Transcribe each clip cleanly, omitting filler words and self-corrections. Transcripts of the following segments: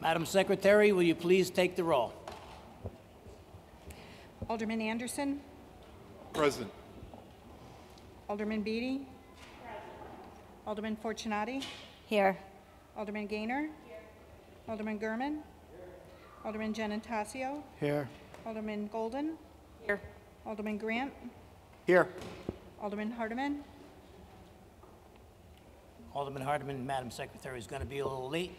Madam Secretary, will you please take the roll? Alderman Anderson. Present. Alderman Beatty. Alderman Fortunati. Here. Alderman Gaynor. Alderman Gurman. Alderman Genentasio. Here. Alderman Golden. Here. Alderman Grant. Here. Alderman Hardiman. Alderman Hardiman, Madam Secretary, is going to be a little late.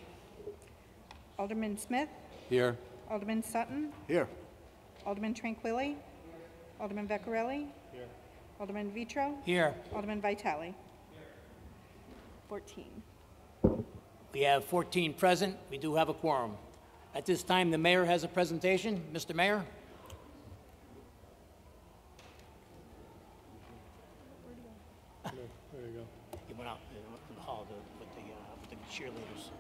Alderman Smith. Here. Alderman Sutton. Here. Alderman Tranquilli. Alderman Vecchiarelli. Here. Alderman Vitro. Here. Alderman Vitale. 14. We have 14 present. We do have a quorum. At this time, the mayor has a presentation. Mr. Mayor? There you go. He went out to the hall with the cheerleaders.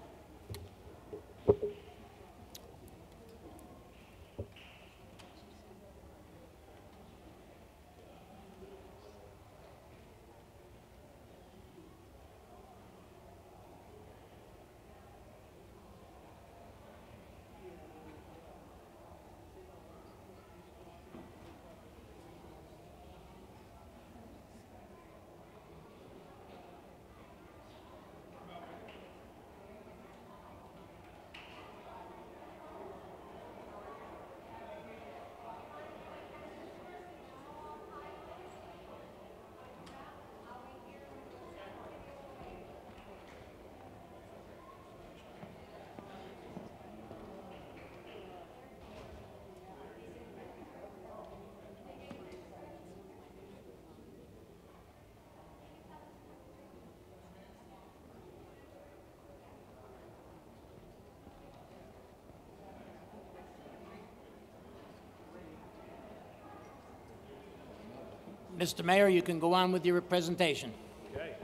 Mr. Mayor, you can go on with your presentation. Okay.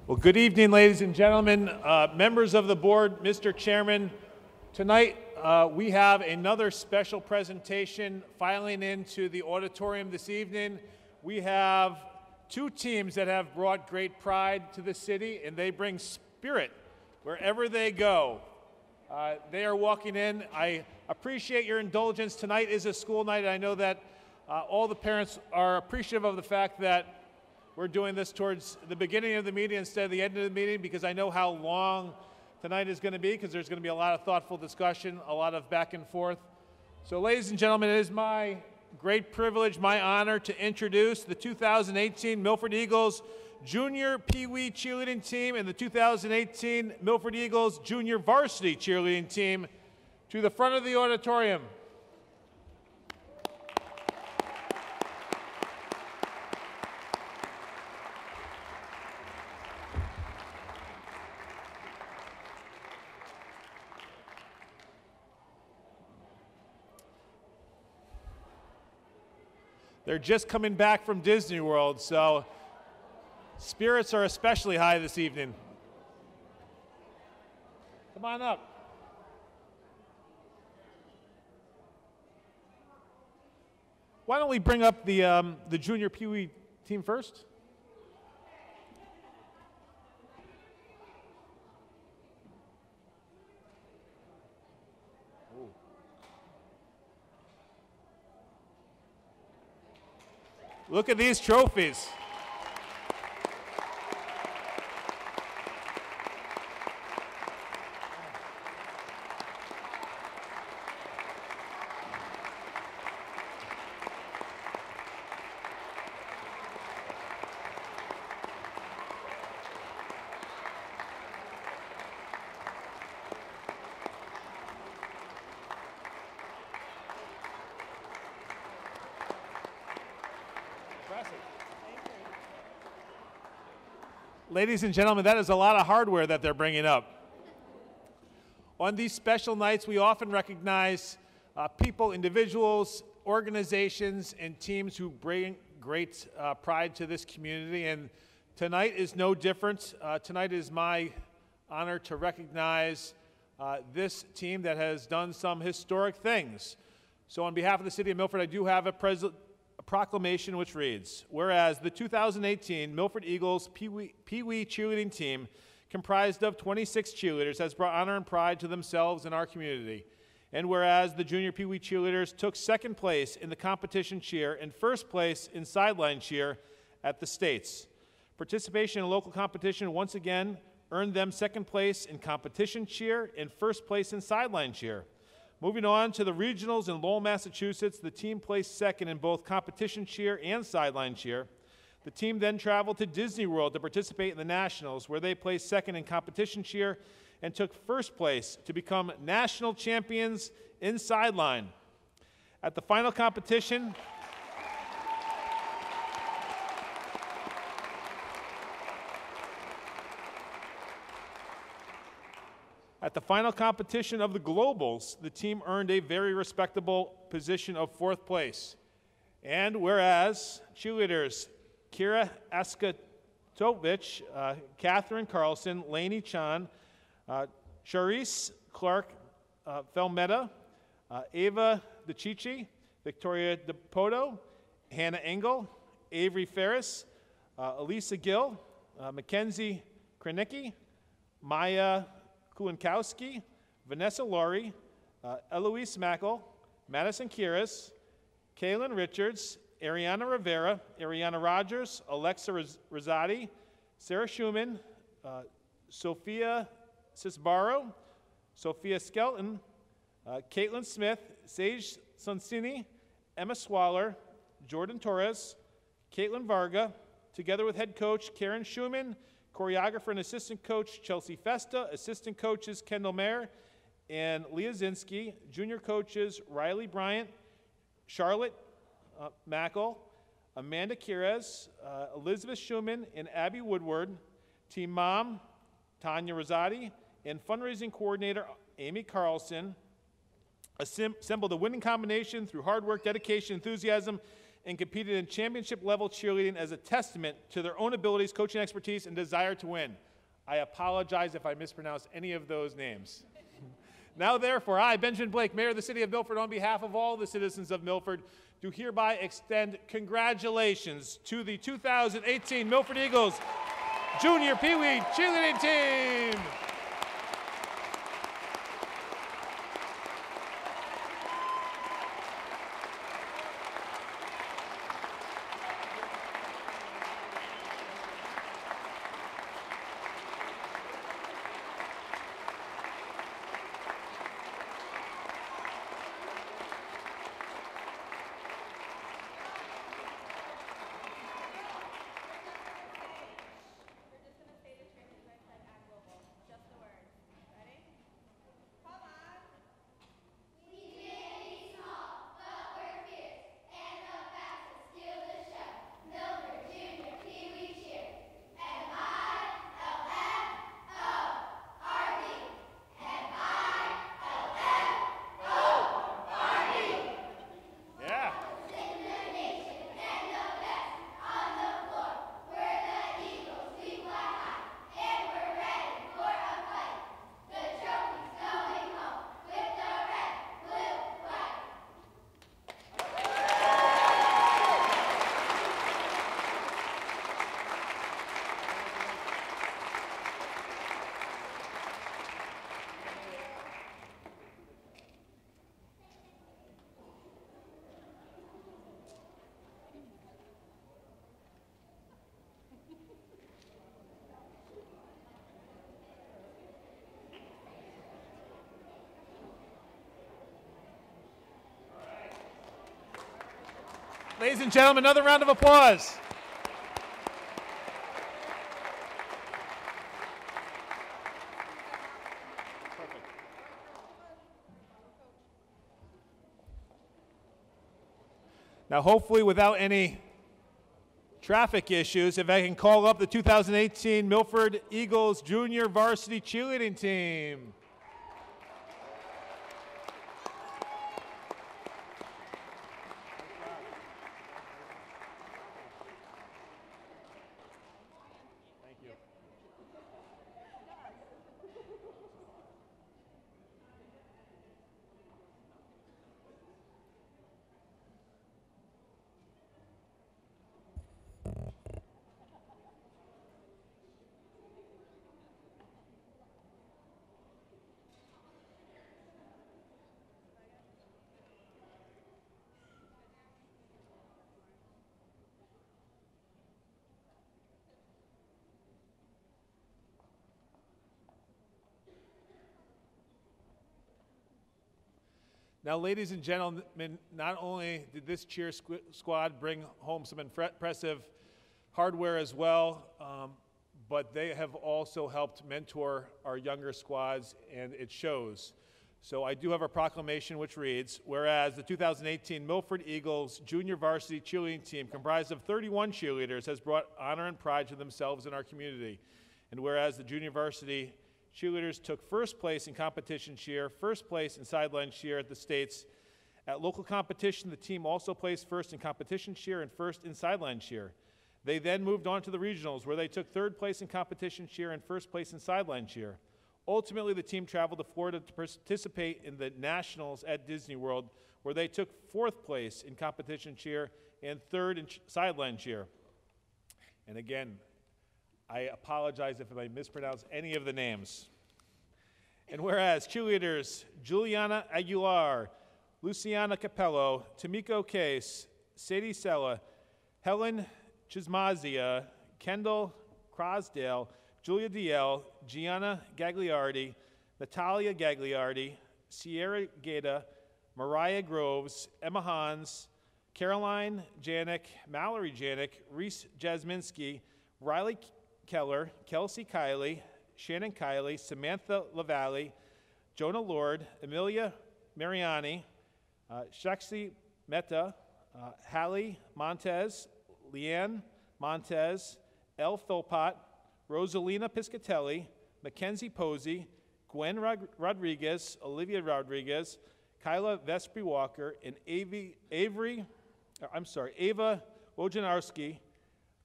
Well, good evening, ladies and gentlemen, members of the board, Mr. Chairman. Tonight, we have another special presentation filing into the auditorium this evening. We have two teams that have brought great pride to the city, and they bring spirit wherever they go. They are walking in. I appreciate your indulgence. Tonight is a school night, and I know that all the parents are appreciative of the fact that we're doing this towards the beginning of the meeting instead of the end of the meeting, because I know how long tonight is going to be, because there's going to be a lot of thoughtful discussion, a lot of back and forth. So, ladies and gentlemen, it is my great privilege, my honor to introduce the 2018 Milford Eagles Junior Pee Wee Cheerleading Team and the 2018 Milford Eagles Junior Varsity Cheerleading Team to the front of the auditorium. They're just coming back from Disney World, so spirits are especially high this evening. Come on up. Why don't we bring up the Junior Pee Wee team first? Look at these trophies. Ladies and gentlemen, that is a lot of hardware that they're bringing up. On these special nights, we often recognize people, individuals, organizations, and teams who bring great pride to this community, and tonight is no different. Tonight is my honor to recognize this team that has done some historic things. So on behalf of the City of Milford, I do have a proclamation which reads, whereas the 2018 Milford Eagles Pee Wee Cheerleading Team comprised of 26 cheerleaders, has brought honor and pride to themselves and our community. And whereas the Junior Pee Wee cheerleaders took second place in the competition cheer and first place in sideline cheer at the States. Participation in local competition once again earned them second place in competition cheer and first place in sideline cheer. Moving on to the regionals in Lowell, Massachusetts, the team placed second in both competition cheer and sideline cheer. The team then traveled to Disney World to participate in the Nationals, where they placed second in competition cheer and took first place to become national champions in sideline. At the final competition, of the Globals, the team earned a very respectable position of fourth place. And whereas cheerleaders Kira Askatovich, Catherine Carlson, Lainey Chan, Charisse Clark Felmeta, Ava DeCicci, Victoria DePoto, Hannah Engel, Avery Ferris, Elisa Gill, Mackenzie Krenicki, Maya Kulinkowski, Vanessa Laurie, Eloise Mackel, Madison Kiris, Kaylin Richards, Ariana Rivera, Ariana Rogers, Alexa Rosati, Sarah Schumann, Sophia Cisbaro, Sophia Skelton, Caitlin Smith, Sage Sonsini, Emma Swaller, Jordan Torres, Caitlin Varga, together with head coach Karen Schumann, choreographer and assistant coach Chelsea Festa, assistant coaches Kendall Mayer and Leah Zinski, junior coaches Riley Bryant, Charlotte Mackel, Amanda Kires, Elizabeth Schumann, and Abby Woodward, team mom Tanya Rosati, and fundraising coordinator Amy Carlson assembled a winning combination through hard work, dedication, enthusiasm, and competed in championship-level cheerleading as a testament to their own abilities, coaching expertise, and desire to win. I apologize if I mispronounce any of those names. Now, therefore, I, Benjamin Blake, Mayor of the City of Milford, on behalf of all the citizens of Milford, do hereby extend congratulations to the 2018 Milford Eagles Junior Pee Wee Cheerleading Team. Ladies and gentlemen, another round of applause. Perfect. Now, hopefully without any traffic issues, if I can call up the 2018 Milford Eagles Junior Varsity Cheerleading Team. Now, ladies and gentlemen, not only did this cheer squad bring home some impressive hardware as well, but they have also helped mentor our younger squads, and it shows. So I do have a proclamation which reads, whereas the 2018 Milford Eagles junior varsity cheerleading team, comprised of 31 cheerleaders, has brought honor and pride to themselves and our community. And whereas the junior varsity cheerleaders took first place in competition cheer, first place in sideline cheer at the States. At local competition, the team also placed first in competition cheer and first in sideline cheer. They then moved on to the regionals, where they took third place in competition cheer and first place in sideline cheer. Ultimately, the team traveled to Florida to participate in the Nationals at Disney World, where they took fourth place in competition cheer and third in sideline cheer. And again, I apologize if I mispronounce any of the names. And whereas cheerleaders Juliana Aguilar, Luciana Capello, Tamiko Case, Sadie Sella, Helen Chismazia, Kendall Crosdale, Julia DL, Gianna Gagliardi, Natalia Gagliardi, Sierra Gata, Mariah Groves, Emma Hans, Caroline Janik, Mallory Janik, Reese Jasminski, Riley Keller, Kelsey Kiley, Shannon Kiley, Samantha LaValle, Jonah Lord, Amelia Mariani, Shakshi Mehta, Hallie Montez, Leanne Montez, Elle Philpott, Rosalina Piscatelli, Mackenzie Posey, Gwen Rodriguez, Olivia Rodriguez, Kyla Vespri Walker, and Ava Wojnarowski,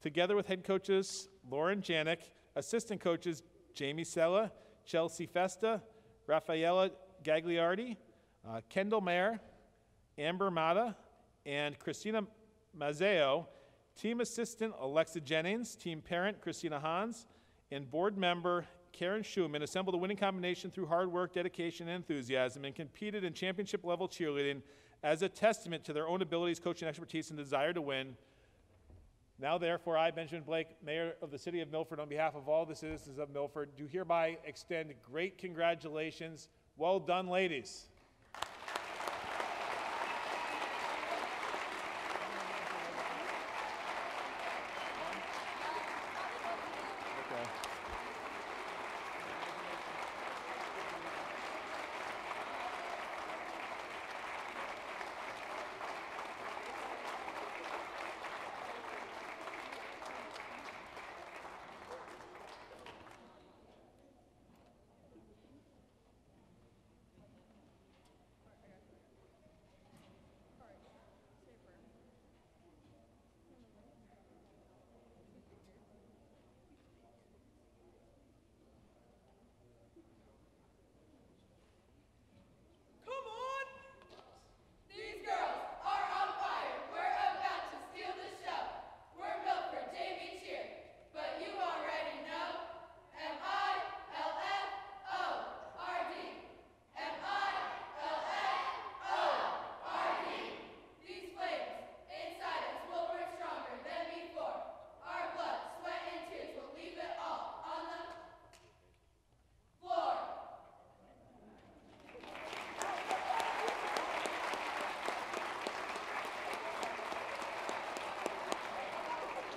together with head coaches Lauren Janik, assistant coaches Jamie Sella, Chelsea Festa, Rafaela Gagliardi, Kendall Mayer, Amber Mata, and Christina Mazzeo, team assistant Alexa Jennings, team parent Christina Hans, and board member Karen Schumann assembled a winning combination through hard work, dedication, and enthusiasm, and competed in championship-level cheerleading as a testament to their own abilities, coaching expertise, and desire to win. Now, therefore, I, Benjamin Blake, Mayor of the City of Milford, on behalf of all the citizens of Milford, do hereby extend great congratulations. Well done, ladies.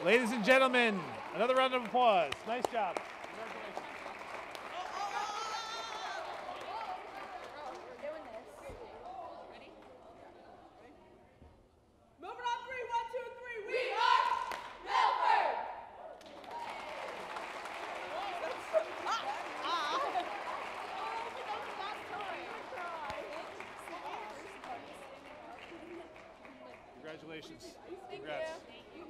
Ladies and gentlemen, another round of applause. Nice job. Congratulations. We're doing this. Ready? Milford on three. 1, 2, 3. We are Milford. Congratulations. Thank Congrats. you. Thank you.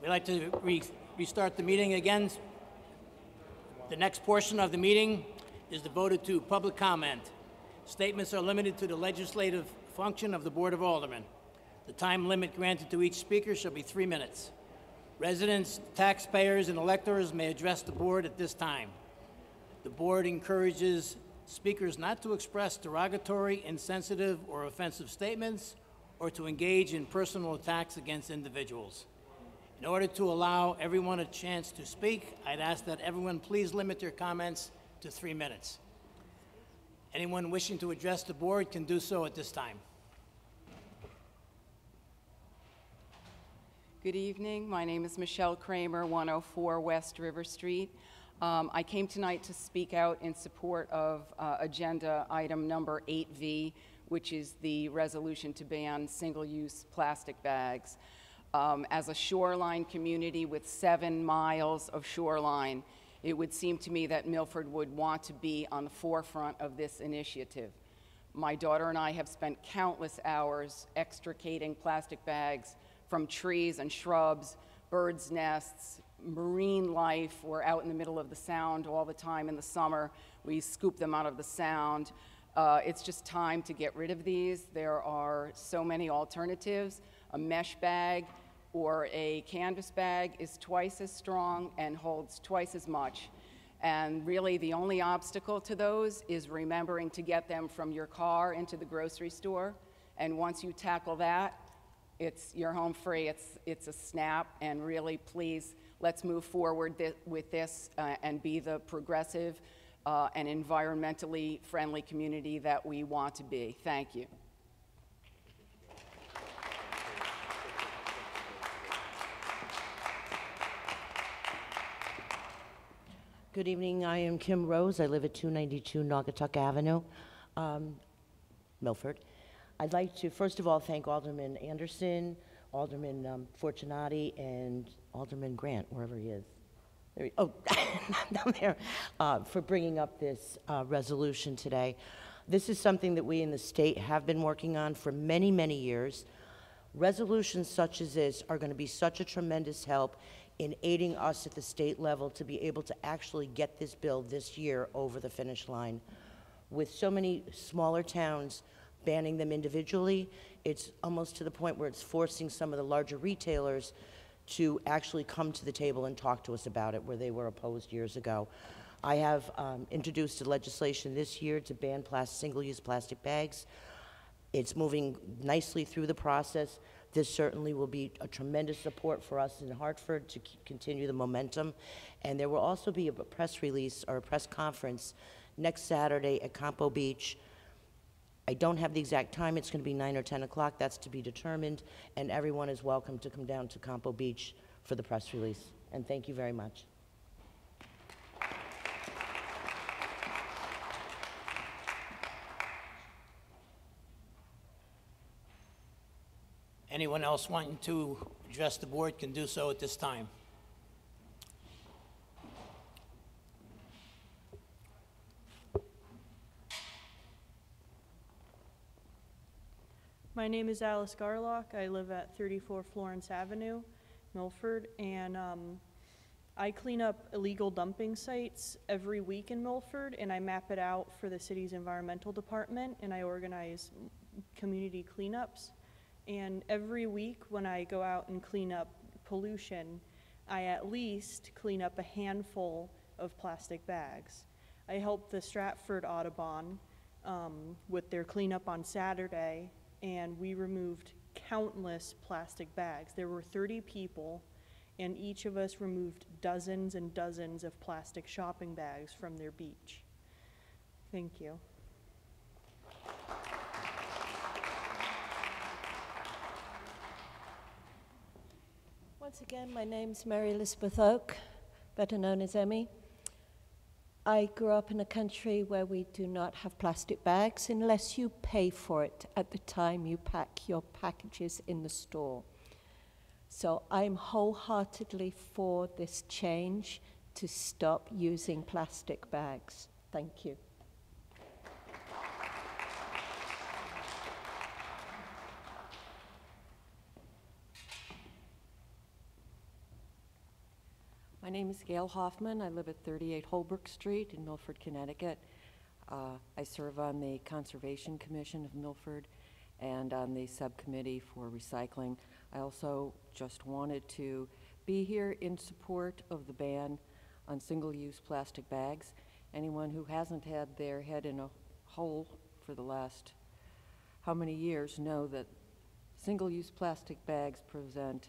We'd like to restart the meeting again. The next portion of the meeting is devoted to public comment. Statements are limited to the legislative function of the Board of Aldermen. The time limit granted to each speaker shall be 3 minutes. Residents, taxpayers, and electors may address the board at this time. The board encourages speakers not to express derogatory, insensitive, or offensive statements or to engage in personal attacks against individuals. In order to allow everyone a chance to speak, I'd ask that everyone please limit their comments to 3 minutes. Anyone wishing to address the board can do so at this time. Good evening. My name is Michelle Kramer, 104 West River Street. I came tonight to speak out in support of agenda item number 8V, which is the resolution to ban single-use plastic bags. As a shoreline community with 7 miles of shoreline, it would seem to me that Milford would want to be on the forefront of this initiative. My daughter and I have spent countless hours extricating plastic bags from trees and shrubs, birds' nests, marine life. We're out in the middle of the Sound all the time in the summer. We scoop them out of the Sound. It's just time to get rid of these. There are so many alternatives. A mesh bag or a canvas bag is twice as strong and holds twice as much. And really the only obstacle to those is remembering to get them from your car into the grocery store. And once you tackle that, you're home free. It's a snap. And really, please, let's move forward with this and be the progressive and environmentally friendly community that we want to be. Thank you. Good evening. I am Kim Rose. I live at 292 Naugatuck Avenue, Milford. I'd like to, first of all, thank Alderman Anderson, Alderman Fortunati, and Alderman Grant, wherever he is. Down there, for bringing up this resolution today. This is something that we in the state have been working on for many, many years. Resolutions such as this are going to be such a tremendous help in aiding us at the state level to be able to actually get this bill this year over the finish line. With so many smaller towns banning them individually, it's almost to the point where it's forcing some of the larger retailers to actually come to the table and talk to us about it, where they were opposed years ago. I have introduced legislation this year to ban single-use plastic bags. It's moving nicely through the process. This certainly will be a tremendous support for us in Hartford to continue the momentum. And there will also be a press release or a press conference next Saturday at Campo Beach. I don't have the exact time. It's going to be 9 or 10 o'clock. That's to be determined. And everyone is welcome to come down to Campo Beach for the press release. And thank you very much. Anyone else wanting to address the board can do so at this time. My name is Alice Garlock. I live at 34 Florence Avenue, Milford, and I clean up illegal dumping sites every week in Milford, and I map it out for the city's environmental department, and I organize community cleanups. And every week when I go out and clean up pollution, I at least clean up a handful of plastic bags. I helped the Stratford Audubon with their cleanup on Saturday, and we removed countless plastic bags. There were 30 people, and each of us removed dozens and dozens of plastic shopping bags from their beach. Thank you. Once again, my name's Mary Elizabeth Oak, better known as Emmy. I grew up in a country where we do not have plastic bags unless you pay for it at the time you pack your packages in the store. So I'm wholeheartedly for this change to stop using plastic bags. Thank you. My name is Gail Hoffman. I live at 38 Holbrook Street in Milford, Connecticut. I serve on the Conservation Commission of Milford and on the subcommittee for recycling. I also just wanted to be here in support of the ban on single-use plastic bags. Anyone who hasn't had their head in a hole for the last how many years know that single-use plastic bags present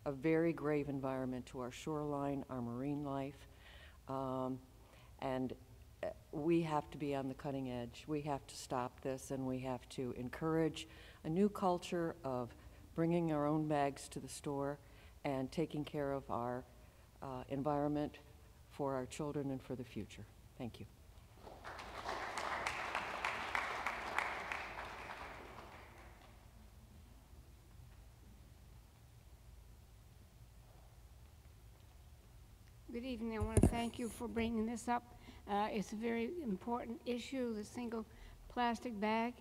a very grave environment to our shoreline, our marine life, and we have to be on the cutting edge. We have to stop this, and we have to encourage a new culture of bringing our own bags to the store and taking care of our environment for our children and for the future. Thank you. Good evening. I want to thank you for bringing this up. It's a very important issue, the single plastic bag.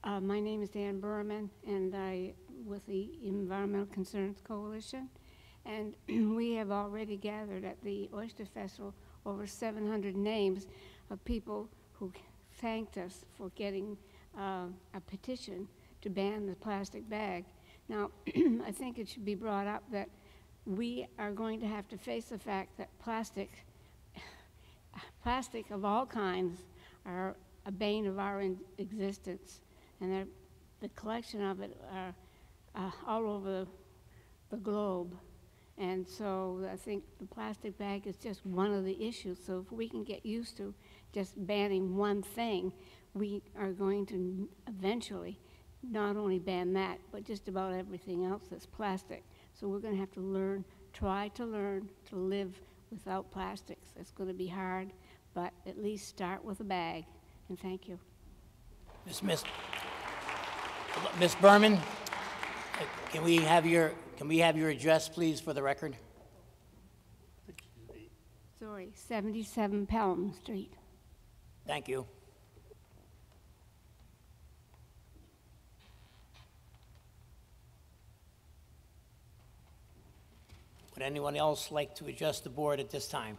My name is Dan Berman, and I with the Environmental Concerns Coalition. And we have already gathered at the Oyster Festival over 700 names of people who thanked us for getting a petition to ban the plastic bag. Now, I think it should be brought up that we are going to have to face the fact that plastic of all kinds are a bane of our existence, and the collection of it are all over the globe. And so I think the plastic bag is just one of the issues. So if we can get used to just banning one thing, we are going to eventually not only ban that, but just about everything else that's plastic. So we're going to have to try to learn to live without plastics. It's going to be hard, but at least start with a bag. And thank you. Miss Berman, can we have your address, please, for the record? Sorry, 77 Pelham Street. Thank you. Would anyone else like to address the board at this time?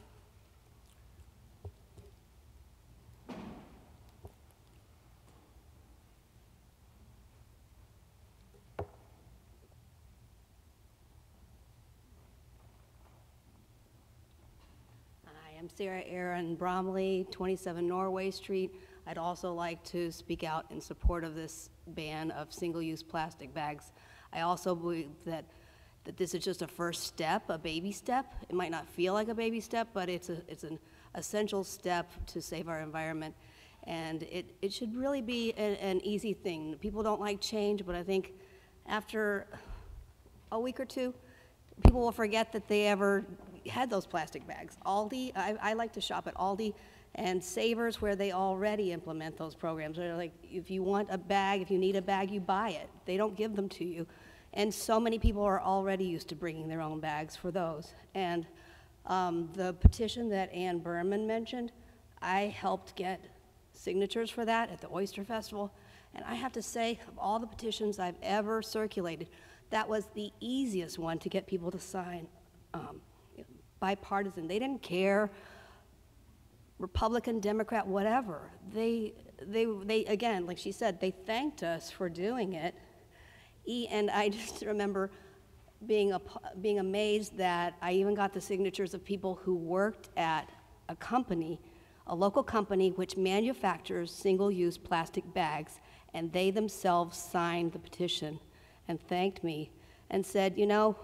I'm Sarah Aaron Bromley, 27 Norway Street. I'd also like to speak out in support of this ban of single-use plastic bags. I also believe that this is just a first step, a baby step. It might not feel like a baby step, but it's an essential step to save our environment. And it should really be an easy thing. People don't like change, but I think after a week or two, people will forget that they ever had those plastic bags. Aldi, I like to shop at Aldi and Savers, where they already implement those programs. They're like, if you want a bag, if you need a bag, you buy it. They don't give them to you. And so many people are already used to bringing their own bags for those. And the petition that Ann Berman mentioned, I helped get signatures for that at the Oyster Festival. And I have to say, of all the petitions I've ever circulated, that was the easiest one to get people to sign. Bipartisan. They didn't care, Republican, Democrat, whatever. They again, like she said, they thanked us for doing it. And I just remember being amazed that I even got the signatures of people who worked at a company, a local company which manufactures single-use plastic bags, and they themselves signed the petition and thanked me and said, you know,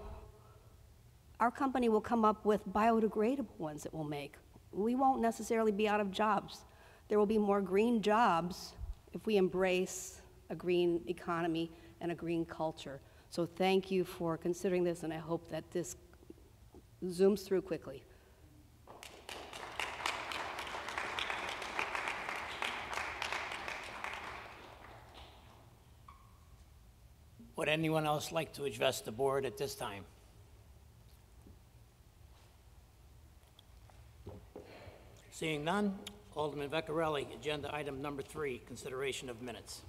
our company will come up with biodegradable ones that we'll make. We won't necessarily be out of jobs. There will be more green jobs if we embrace a green economy and a green culture. So thank you for considering this, and I hope that this zooms through quickly. Would anyone else like to address the board at this time? Seeing none, Alderman Vecchiarelli, agenda item number 3, consideration of minutes.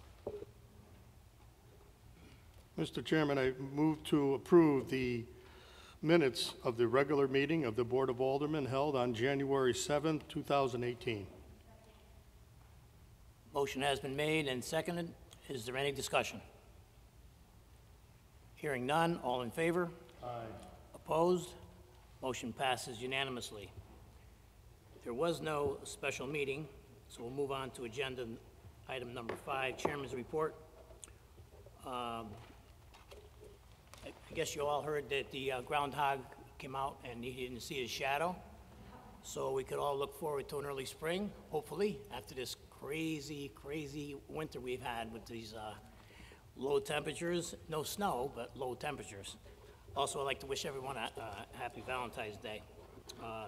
Mr. Chairman, I move to approve the minutes of the regular meeting of the Board of Aldermen held on January 7th, 2018. Motion has been made and seconded. Is there any discussion? Hearing none, all in favor? Aye. Opposed? Motion passes unanimously. There was no special meeting, so we'll move on to agenda item number 5, Chairman's Report. I guess you all heard that the groundhog came out and he didn't see his shadow. So we could all look forward to an early spring, hopefully, after this crazy, crazy winter we've had with these low temperatures. No snow, but low temperatures. Also, I'd like to wish everyone a happy Valentine's Day.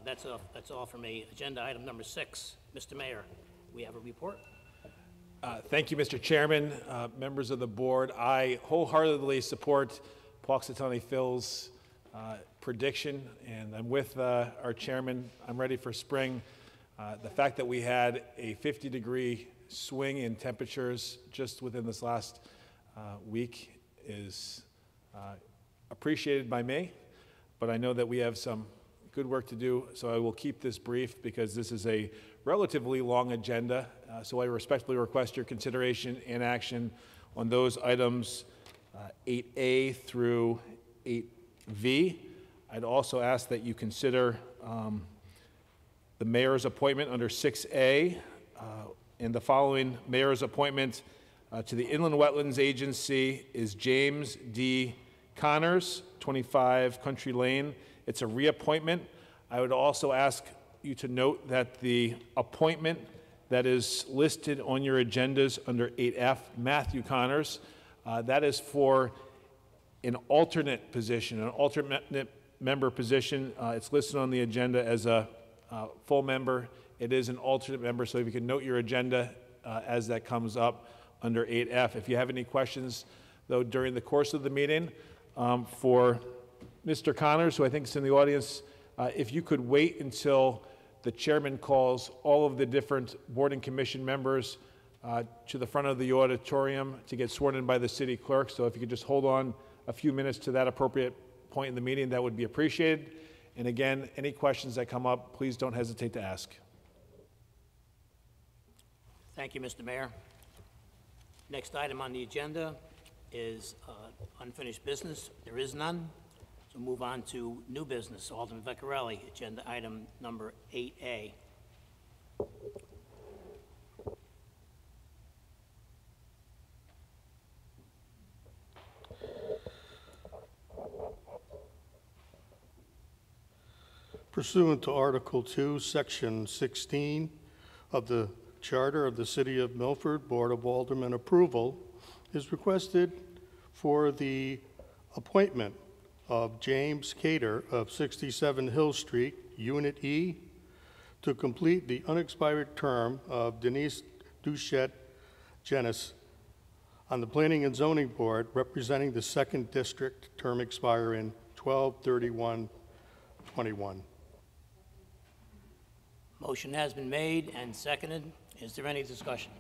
That's all for me. Agenda item number 6. Mr. Mayor, we have a report. Thank you, Mr. Chairman, members of the board. I wholeheartedly support Punxsutawney Phil's prediction, and I'm with our chairman. I'm ready for spring. The fact that we had a 50-degree swing in temperatures just within this last week is appreciated by me, but I know that we have some good work to do, so I will keep this brief because this is a relatively long agenda. So I respectfully request your consideration and action on those items 8A through 8V. I'd also ask that you consider the mayor's appointment under 6A and the following mayor's appointment to the Inland Wetlands Agency is James D. Connors, 25 Country Lane. It's a reappointment. I would also ask you to note that the appointment that is listed on your agendas under 8F, Matthew Connors, that is for an alternate position, an alternate member position. It's listed on the agenda as a full member. It is an alternate member, so if you can note your agenda as that comes up under 8F. If you have any questions, though, during the course of the meeting, for Mr. Connors, who I think is in the audience, if you could wait until the chairman calls all of the different board and commission members to the front of the auditorium to get sworn in by the city clerk. So if you could just hold on a few minutes to that appropriate point in the meeting, that would be appreciated. And again, any questions that come up, please don't hesitate to ask. Thank you, Mr. Mayor. Next item on the agenda is unfinished business. There is none. So move on to new business. Alderman Vecchiarelli, agenda item number 8A. Pursuant to Article 2, Section 16 of the Charter of the City of Milford, Board of Aldermen approval is requested for the appointment of James Cater of 67 Hill Street, Unit E, to complete the unexpired term of Denise Duchette Jenis on the Planning and Zoning Board representing the 2nd District, term expiring 12/31/21. Motion has been made and seconded. Is there any discussion?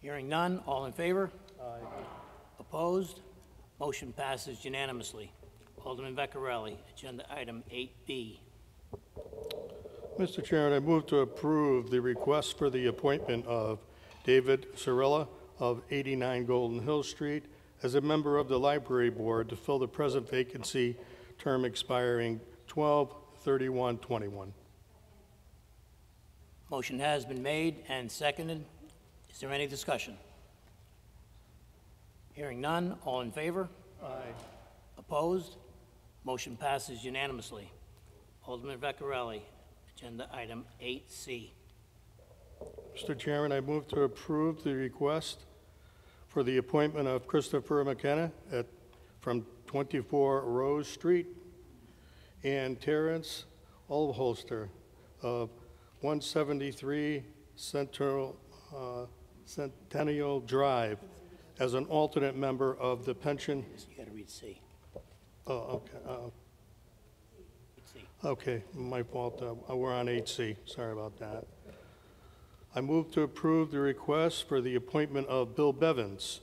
Hearing none, all in favor? Aye. Opposed? Motion passes unanimously. Alderman Vecchiarelli, agenda item 8B. Mr. Chairman, I move to approve the request for the appointment of David Cirilla of 89 Golden Hill Street as a member of the Library Board to fill the present vacancy, term expiring 12/31/21. Motion has been made and seconded. Is there any discussion? Hearing none, all in favor? Aye. Opposed? Motion passes unanimously. Alderman Vecchiarelli, agenda item 8C. Mr. Chairman, I move to approve the request for the appointment of Christopher McKenna from 24 Rose Street and Terrence Olholster of 173 Centennial Drive as an alternate member of the pension. You got to read C. Oh, okay. C. Okay, my fault. We're on 8C. Sorry about that. I move to approve the request for the appointment of Bill Bevins,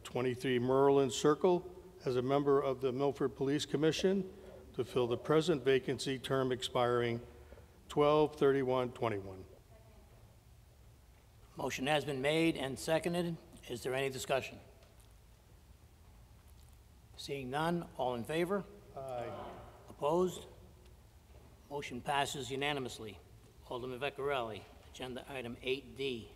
23 Merlin Circle, as a member of the Milford Police Commission to fill the present vacancy, term expiring 12/31/21. Motion has been made and seconded. Is there any discussion? Seeing none, all in favor? Aye. Opposed? Motion passes unanimously. Alderman Vecchiarelli, agenda item 8D.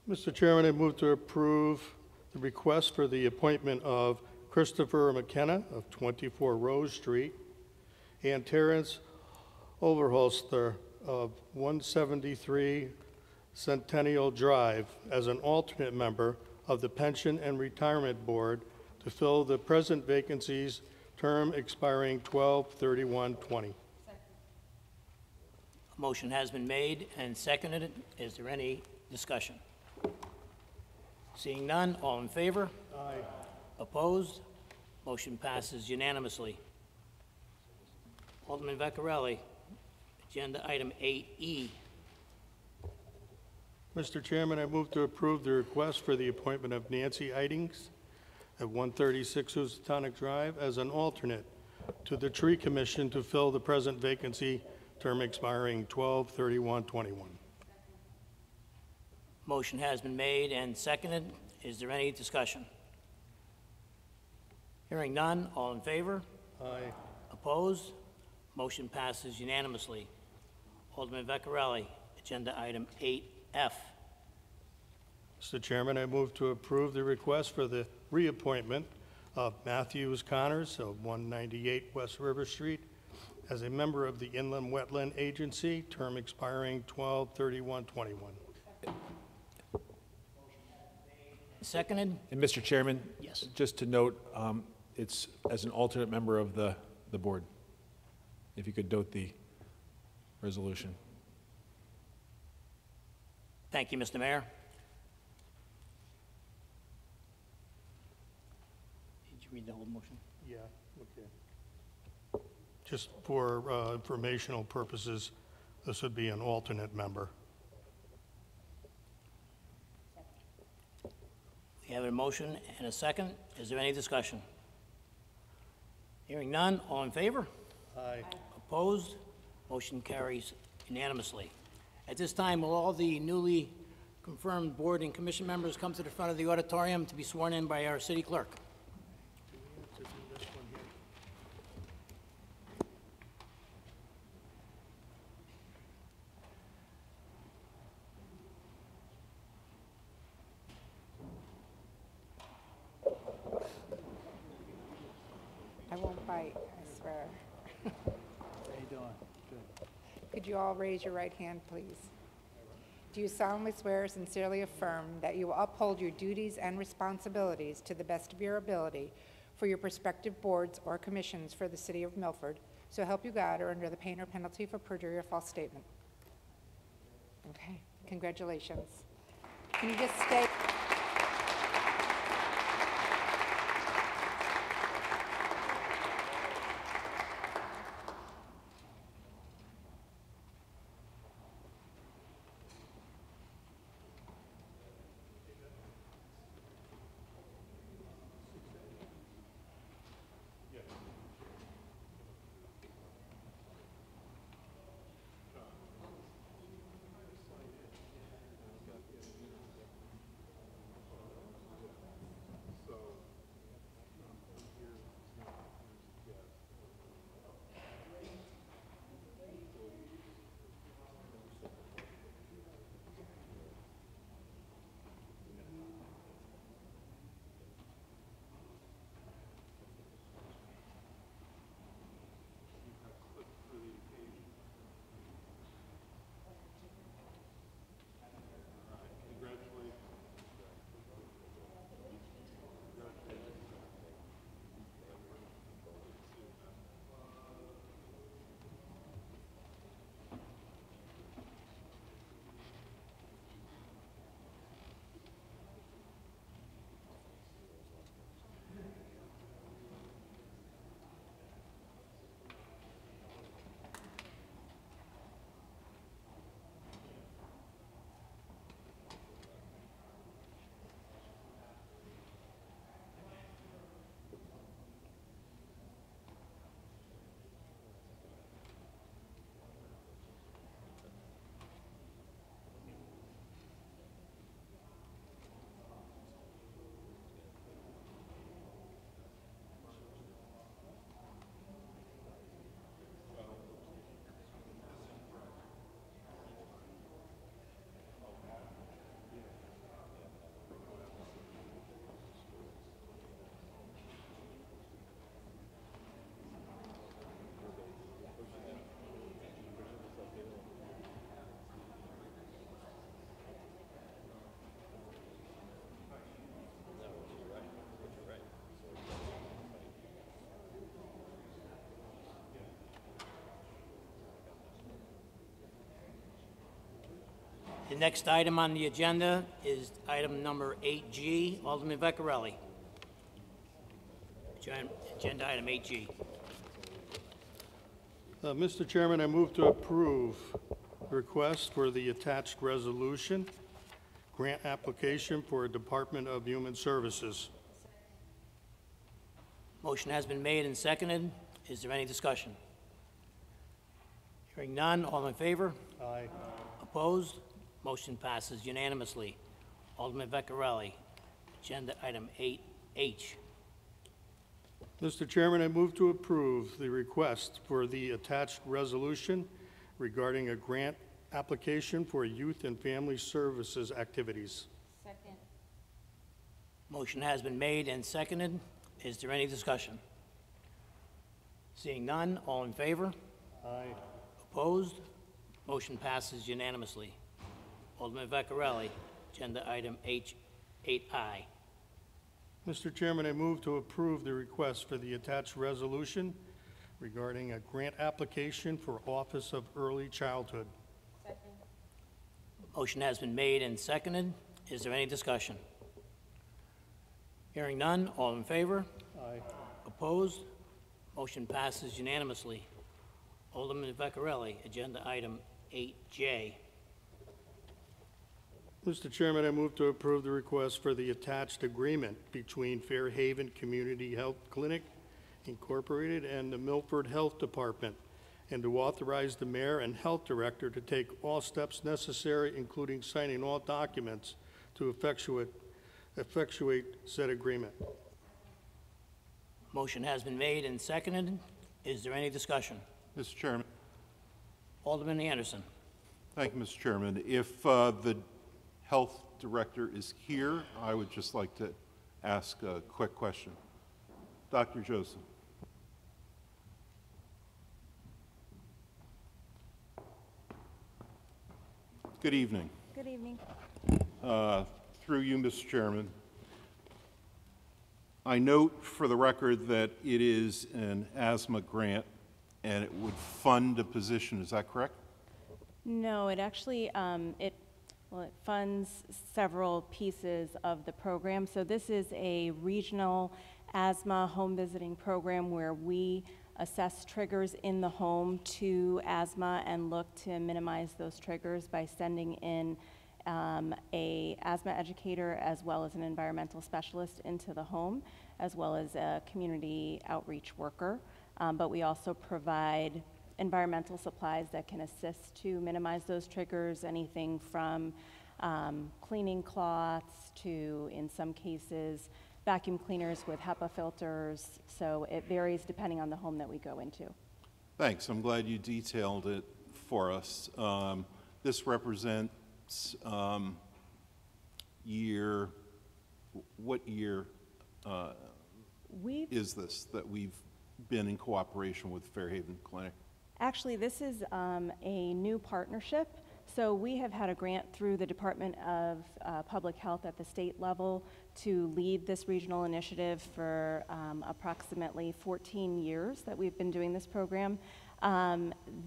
Mr. Chairman, I move to approve the request for the appointment of Christopher McKenna of 24 Rose Street and Terrence Overholster of 173 Centennial Drive as an alternate member of the Pension and Retirement Board to fill the present vacancies, term expiring 12/31/20. A motion has been made and seconded. Is there any discussion? Seeing none, all in favor? Aye. Opposed? Motion passes unanimously. Alderman Vecchiarelli, agenda item 8E. Mr. Chairman, I move to approve the request for the appointment of Nancy Idings at 136 Housatonic Drive as an alternate to the Tree Commission to fill the present vacancy, term expiring 12/31/21. Motion has been made and seconded. Is there any discussion? Hearing none, all in favor? Aye. Opposed? Motion passes unanimously. Alderman Vecchiarelli, agenda item 8F. Mr. Chairman, I move to approve the request for the reappointment of Matthews Connors of 198 West River Street as a member of the Inland Wetland Agency, term expiring 12/31/21. Seconded? And Mr. Chairman? Yes. Just to note, it's as an alternate member of the board. If you could note the resolution. Thank you, Mr. Mayor. Did you read the whole motion? Yeah, okay. Just for informational purposes, this would be an alternate member. We have a motion and a second. Is there any discussion? Hearing none, all in favor? Aye. Opposed? Motion carries unanimously. At this time, will all the newly confirmed board and commission members come to the front of the auditorium to be sworn in by our city clerk? I won't bite, I swear. How you doing? Good. Could you all raise your right hand, please? Do you solemnly swear or sincerely affirm that you will uphold your duties and responsibilities to the best of your ability for your respective boards or commissions for the city of Milford, so help you God, or under the pain or penalty for perjury or false statement? Okay, congratulations. Can you just stay? The next item on the agenda is item number 8G. Alderman Vecchiarelli. Agenda item 8G. Mr. Chairman, I move to approve the request for the attached resolution, grant application for Department of Human Services. Motion has been made and seconded. Is there any discussion? Hearing none, all in favor? Aye. Opposed? Motion passes unanimously. Alderman Vecchiarelli, agenda item 8H. Mr. Chairman, I move to approve the request for the attached resolution regarding a grant application for youth and family services activities. Second. Motion has been made and seconded. Is there any discussion? Seeing none, all in favor? Aye. Opposed? Motion passes unanimously. Alderman Vecchiarelli, agenda item 8I. Mr. Chairman, I move to approve the request for the attached resolution regarding a grant application for Office of Early Childhood. Second. Motion has been made and seconded. Is there any discussion? Hearing none, all in favor? Aye. Opposed? Motion passes unanimously. Alderman Vecchiarelli, agenda item 8J. Mr. Chairman, I move to approve the request for the attached agreement between Fairhaven Community Health Clinic Incorporated and the Milford Health Department, and to authorize the mayor and health director to take all steps necessary, including signing all documents to effectuate said agreement. Motion has been made and seconded. Is there any discussion? Mr. Chairman. Alderman Anderson. Thank you, Mr. Chairman. If the health director is here, I would just like to ask a quick question. Dr. Joseph. Good evening. Good evening. Through you, Mr. Chairman, I note for the record that it is an asthma grant and it would fund a position. Is that correct? No, it actually, it funds several pieces of the program. So this is a regional asthma home visiting program where we assess triggers in the home to asthma and look to minimize those triggers by sending in a asthma educator as well as an environmental specialist into the home, as well as a community outreach worker. But we also provide environmental supplies that can assist to minimize those triggers, anything from cleaning cloths to, in some cases, vacuum cleaners with HEPA filters. So it varies depending on the home that we go into. Thanks. I'm glad you detailed it for us. This represents what year is this that we've been in cooperation with Fairhaven Clinic? Actually, this is a new partnership. So we have had a grant through the Department of Public Health at the state level to lead this regional initiative for approximately 14 years that we've been doing this program.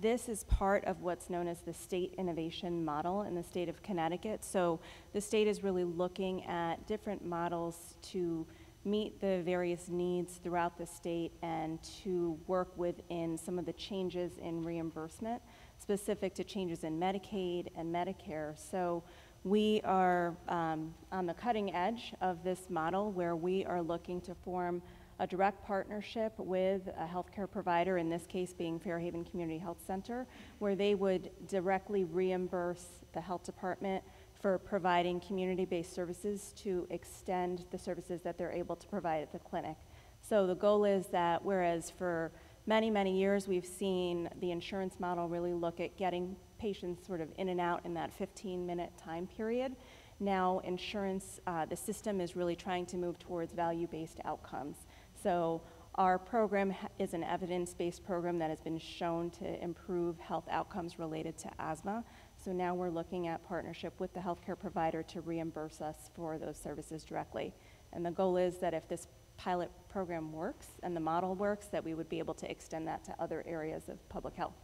This is part of what's known as the state innovation model in the state of Connecticut. So the state is really looking at different models to meet the various needs throughout the state and to work within some of the changes in reimbursement specific to changes in Medicaid and Medicare. So we are on the cutting edge of this model where we are looking to form a direct partnership with a healthcare provider, in this case being Fairhaven Community Health Center, where they would directly reimburse the health department for providing community-based services to extend the services that they're able to provide at the clinic. So the goal is that whereas for many, many years we've seen the insurance model really look at getting patients sort of in and out in that 15-minute time period, now insurance, the system is really trying to move towards value-based outcomes. So our program is an evidence-based program that has been shown to improve health outcomes related to asthma. So now we're looking at partnership with the healthcare provider to reimburse us for those services directly. And the goal is that if this pilot program works and the model works, that we would be able to extend that to other areas of public health.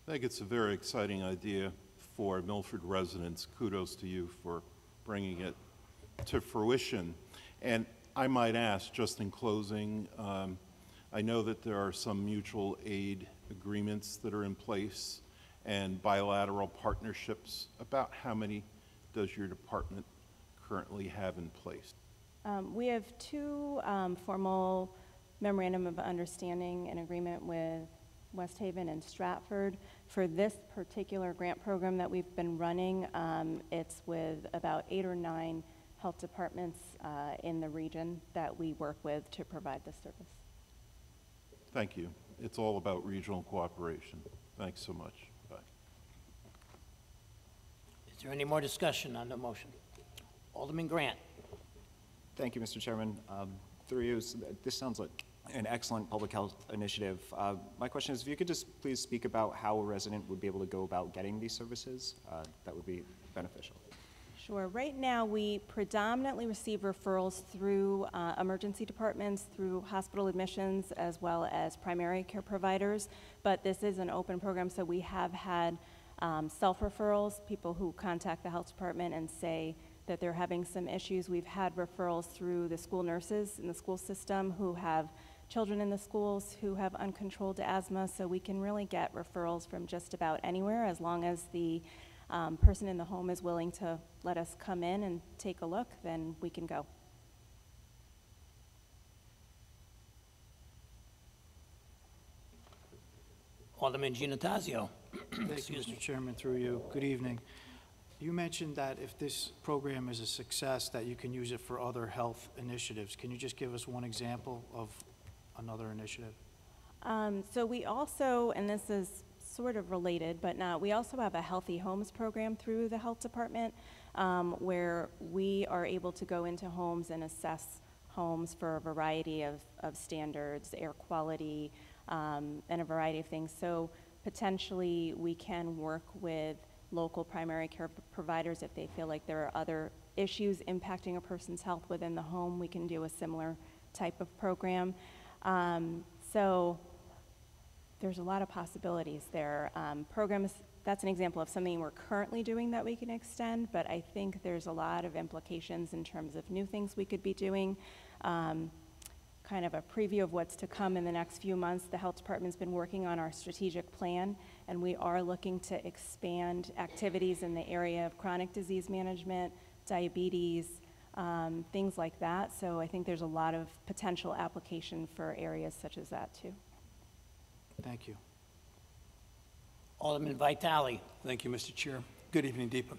I think it's a very exciting idea for Milford residents. Kudos to you for bringing it to fruition. And I might ask, just in closing, I know that there are some mutual aid agreements that are in place and bilateral partnerships. About how many does your department currently have in place? We have two formal memorandum of understanding and agreement with West Haven and Stratford. For this particular grant program that we've been running, it's with about 8 or 9 health departments in the region that we work with to provide this service. Thank you. It's all about regional cooperation. Thanks so much. Bye. Is there any more discussion on the motion? Alderman Grant. Thank you, Mr. Chairman. Through you, this sounds like an excellent public health initiative. My question is, if you could just please speak about how a resident would be able to go about getting these services, that would be beneficial. Sure. Right now, we predominantly receive referrals through emergency departments, through hospital admissions, as well as primary care providers. But this is an open program, so we have had self-referrals, people who contact the health department and say that they're having some issues. We've had referrals through the school nurses in the school system who have children in the schools who have uncontrolled asthma, so we can really get referrals from just about anywhere as long as the person in the home is willing to let us come in and take a look, then we can go. Alderman Giannattasio. Thank you, Mr. Chairman, through you. Good evening. You mentioned that if this program is a success, that you can use it for other health initiatives. Can you just give us one example of another initiative? So we also, and this is sort of related, but not, we also have a Healthy Homes program through the health department where we are able to go into homes and assess homes for a variety of standards, air quality, and a variety of things. So potentially we can work with local primary care providers if they feel like there are other issues impacting a person's health within the home. We can do a similar type of program. So there's a lot of possibilities there. Programs, that's an example of something we're currently doing that we can extend, but I think there's a lot of implications in terms of new things we could be doing. Kind of a preview of what's to come in the next few months. The health department's been working on our strategic plan, and we are looking to expand activities in the area of chronic disease management, diabetes, things like that. So I think there's a lot of potential application for areas such as that too. Thank you. Alderman Vitale. Thank you, Mr. Chair. Good evening, Deepa.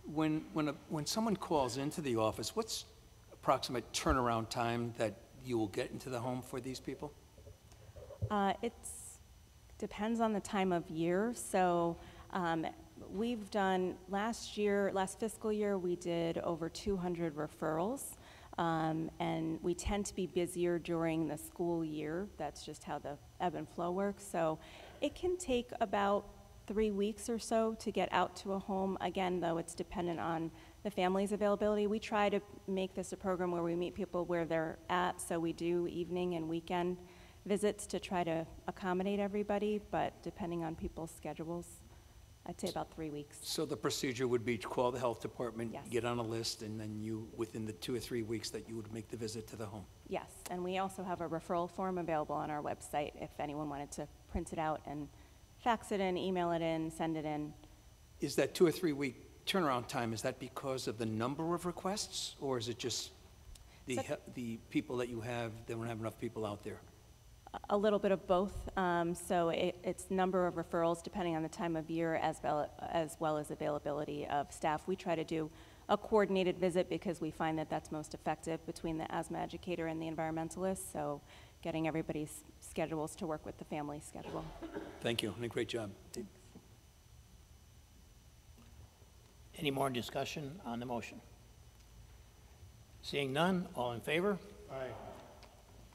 When someone calls into the office, what's approximate turnaround time that you will get into the home for these people? It depends on the time of year. So we've done, last fiscal year, we did over 200 referrals. And we tend to be busier during the school year. That's just how the ebb and flow works. So it can take about 3 weeks or so to get out to a home. Again, though, it's dependent on the family's availability. We try to make this a program where we meet people where they're at, so we do evening and weekend visits to try to accommodate everybody, but depending on people's schedules, I'd say about 3 weeks. So the procedure would be to call the health department, Yes. get on a list, and then you, within the 2 or 3 weeks that you would make the visit to the home? Yes, and we also have a referral form available on our website if anyone wanted to print it out and fax it in, email it in, send it in. Is that 2 or 3 week turnaround time, is that because of the number of requests, or is it just the people that you have, they don't have enough people out there? A little bit of both. So it's number of referrals depending on the time of year as well as availability of staff. We try to do a coordinated visit because we find that that's most effective between the asthma educator and the environmentalist. So getting everybody's schedules to work with the family schedule. Thank you, and a great job. Any more discussion on the motion? Seeing none, all in favor? Aye.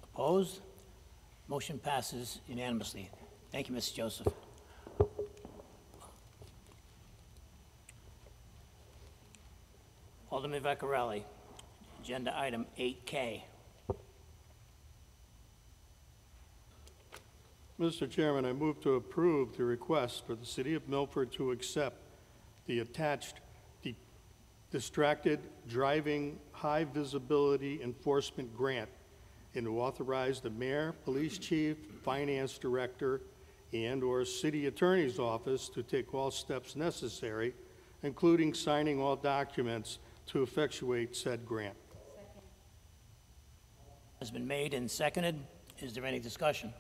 Opposed? Motion passes unanimously. Thank you, Mr. Joseph. Alderman Vecchiarelli, agenda item 8K. Mr. Chairman, I move to approve the request for the City of Milford to accept the attached distracted driving high visibility enforcement grant and to authorize the mayor, police chief, finance director, and/or city attorney's office to take all steps necessary, including signing all documents to effectuate said grant. Has been made and seconded. Is there any discussion?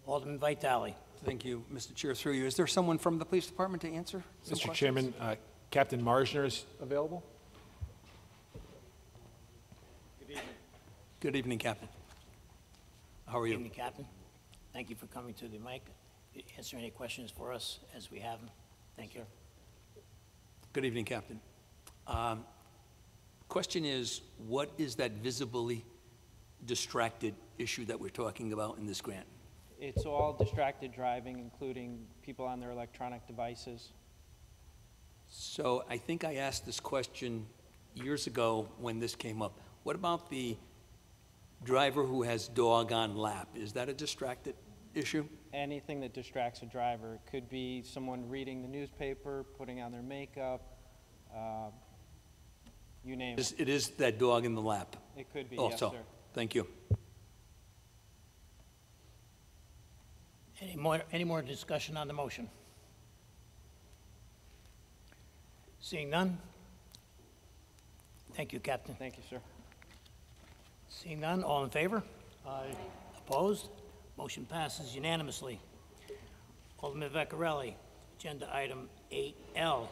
Alderman Vitale. Thank you, Mr. Chair, through you. Is there someone from the police department to answer some Mr. questions? Chairman, Captain Marsner is available. Good evening, Captain. How are you? Good evening, Captain. Thank you for coming to the mic. Answer any questions for us as we have them. Thank you. Good evening, Captain. Question is, what is that visibly distracted issue that we're talking about in this grant? It's all distracted driving, including people on their electronic devices. So I think I asked this question years ago when this came up. What about the driver who has dog on lap? Is that a distracted issue? Anything that distracts a driver. It could be someone reading the newspaper, putting on their makeup, you name it. It is that dog in the lap? It could be, also. yes, sir. Thank you. Any more discussion on the motion? Seeing none? Thank you, Captain. Thank you, sir. Seeing none, all in favor? Aye. Opposed? Motion passes unanimously. Alderman Vecchiarelli, agenda item 8L.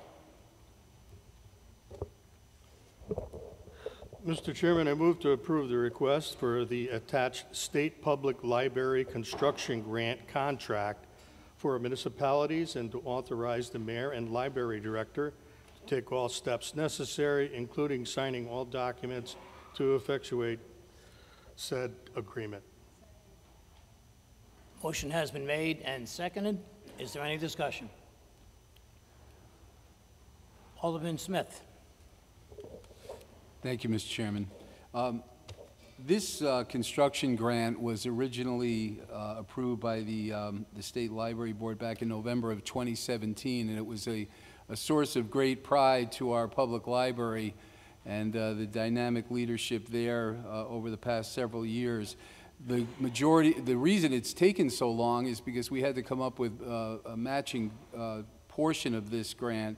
Mr. Chairman, I move to approve the request for the attached State Public Library Construction Grant contract for municipalities and to authorize the mayor and library director to take all steps necessary, including signing all documents to effectuate said agreement. Motion has been made and seconded. Is there any discussion? Alderman Smith. Thank you, Mr. Chairman. This construction grant was originally approved by the State Library Board back in November of 2017, and it was a source of great pride to our public library and the dynamic leadership there over the past several years. The reason it's taken so long is because we had to come up with a matching portion of this grant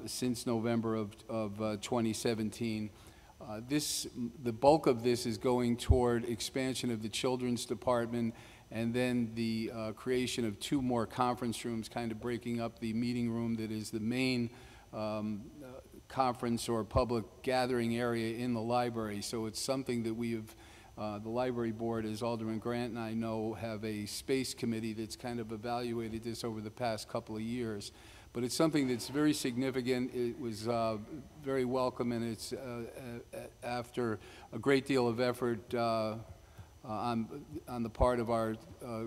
since November of 2017. The bulk of this is going toward expansion of the children's department and then the creation of 2 more conference rooms, kind of breaking up the meeting room that is the main conference or public gathering area in the library. So it's something that we have, the library board, as Alderman Grant and I know, have a space committee that's kind of evaluated this over the past couple of years. But it's something that's very significant. It was very welcome, and it's after a great deal of effort on the part of our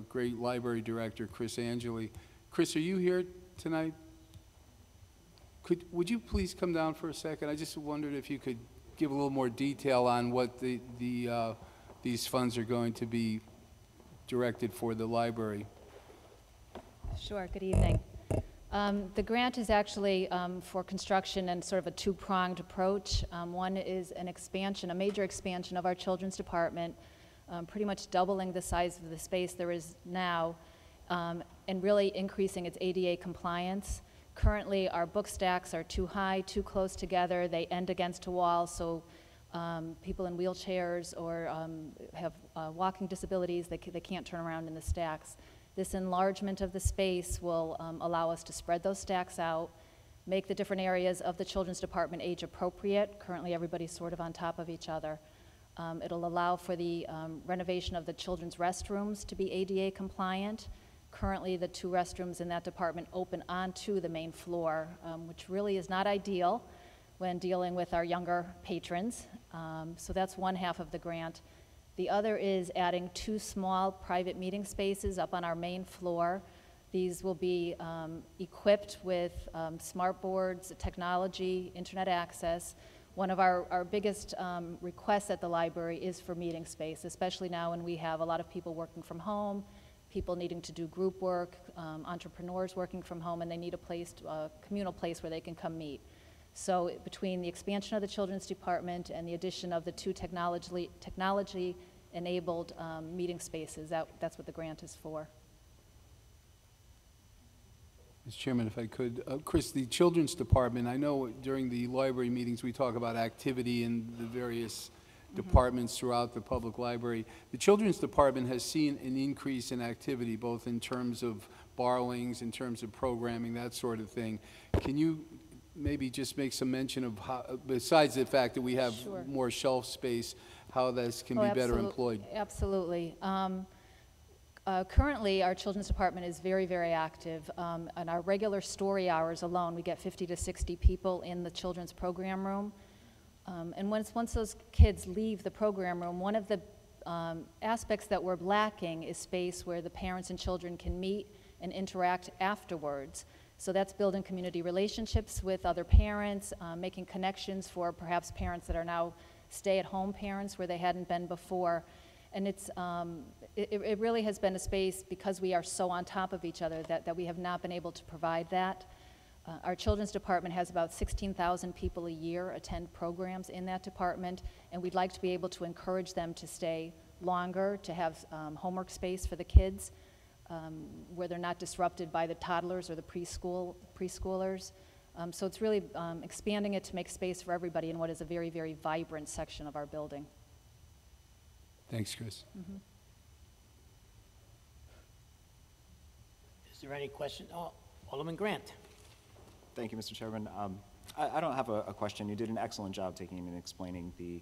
great library director, Chris Angeli. Chris, are you here tonight? Would you please come down for a second? I just wondered if you could give a little more detail on what these funds are going to be directed for the library. Sure, good evening. The grant is actually for construction and sort of a 2-pronged approach. One is an expansion, a major expansion of our children's department, pretty much doubling the size of the space there is now, and really increasing its ADA compliance. Currently, our book stacks are too high, too close together. They end against a wall, so people in wheelchairs or have walking disabilities, they can't turn around in the stacks. This enlargement of the space will allow us to spread those stacks out, make the different areas of the children's department age appropriate. Currently, everybody's sort of on top of each other. It'll allow for the renovation of the children's restrooms to be ADA compliant. Currently, the 2 restrooms in that department open onto the main floor, which really is not ideal when dealing with our younger patrons. So that's one half of the grant. The other is adding 2 small private meeting spaces up on our main floor. These will be equipped with smart boards, technology, internet access. One of our biggest requests at the library is for meeting space, especially now when we have a lot of people working from home, people needing to do group work, entrepreneurs working from home, and they need a place, a communal place where they can come meet. So between the expansion of the Children's Department and the addition of the 2 technology-enabled meeting spaces, that's what the grant is for. Mr. Chairman, if I could, Chris, the Children's Department, I know during the library meetings we talk about activity in the various departments throughout the public library. The Children's Department has seen an increase in activity, both in terms of borrowings, in terms of programming, that sort of thing. Can you maybe just make some mention of how, besides the fact that we have more shelf space, how this can be better employed? Absolutely. Currently, our Children's Department is very, very active. On our regular story hours alone, we get 50 to 60 people in the children's program room. And once those kids leave the program room, one of the aspects that we're lacking is space where the parents and children can meet and interact afterwards. So that's building community relationships with other parents, making connections for perhaps parents that are now stay-at-home parents where they hadn't been before. And it really has been a space, because we are so on top of each other, that we have not been able to provide that. Our Children's Department has about 16,000 people a year attend programs in that department, and we'd like to be able to encourage them to stay longer, to have homework space for the kids, where they're not disrupted by the toddlers or the preschoolers. So it's really expanding it to make space for everybody in what is a very, very vibrant section of our building. Thanks, Chris. Is there any question? Oh, Alderman Grant. Thank you, Mr. Chairman. I don't have a question. You did an excellent job taking and explaining the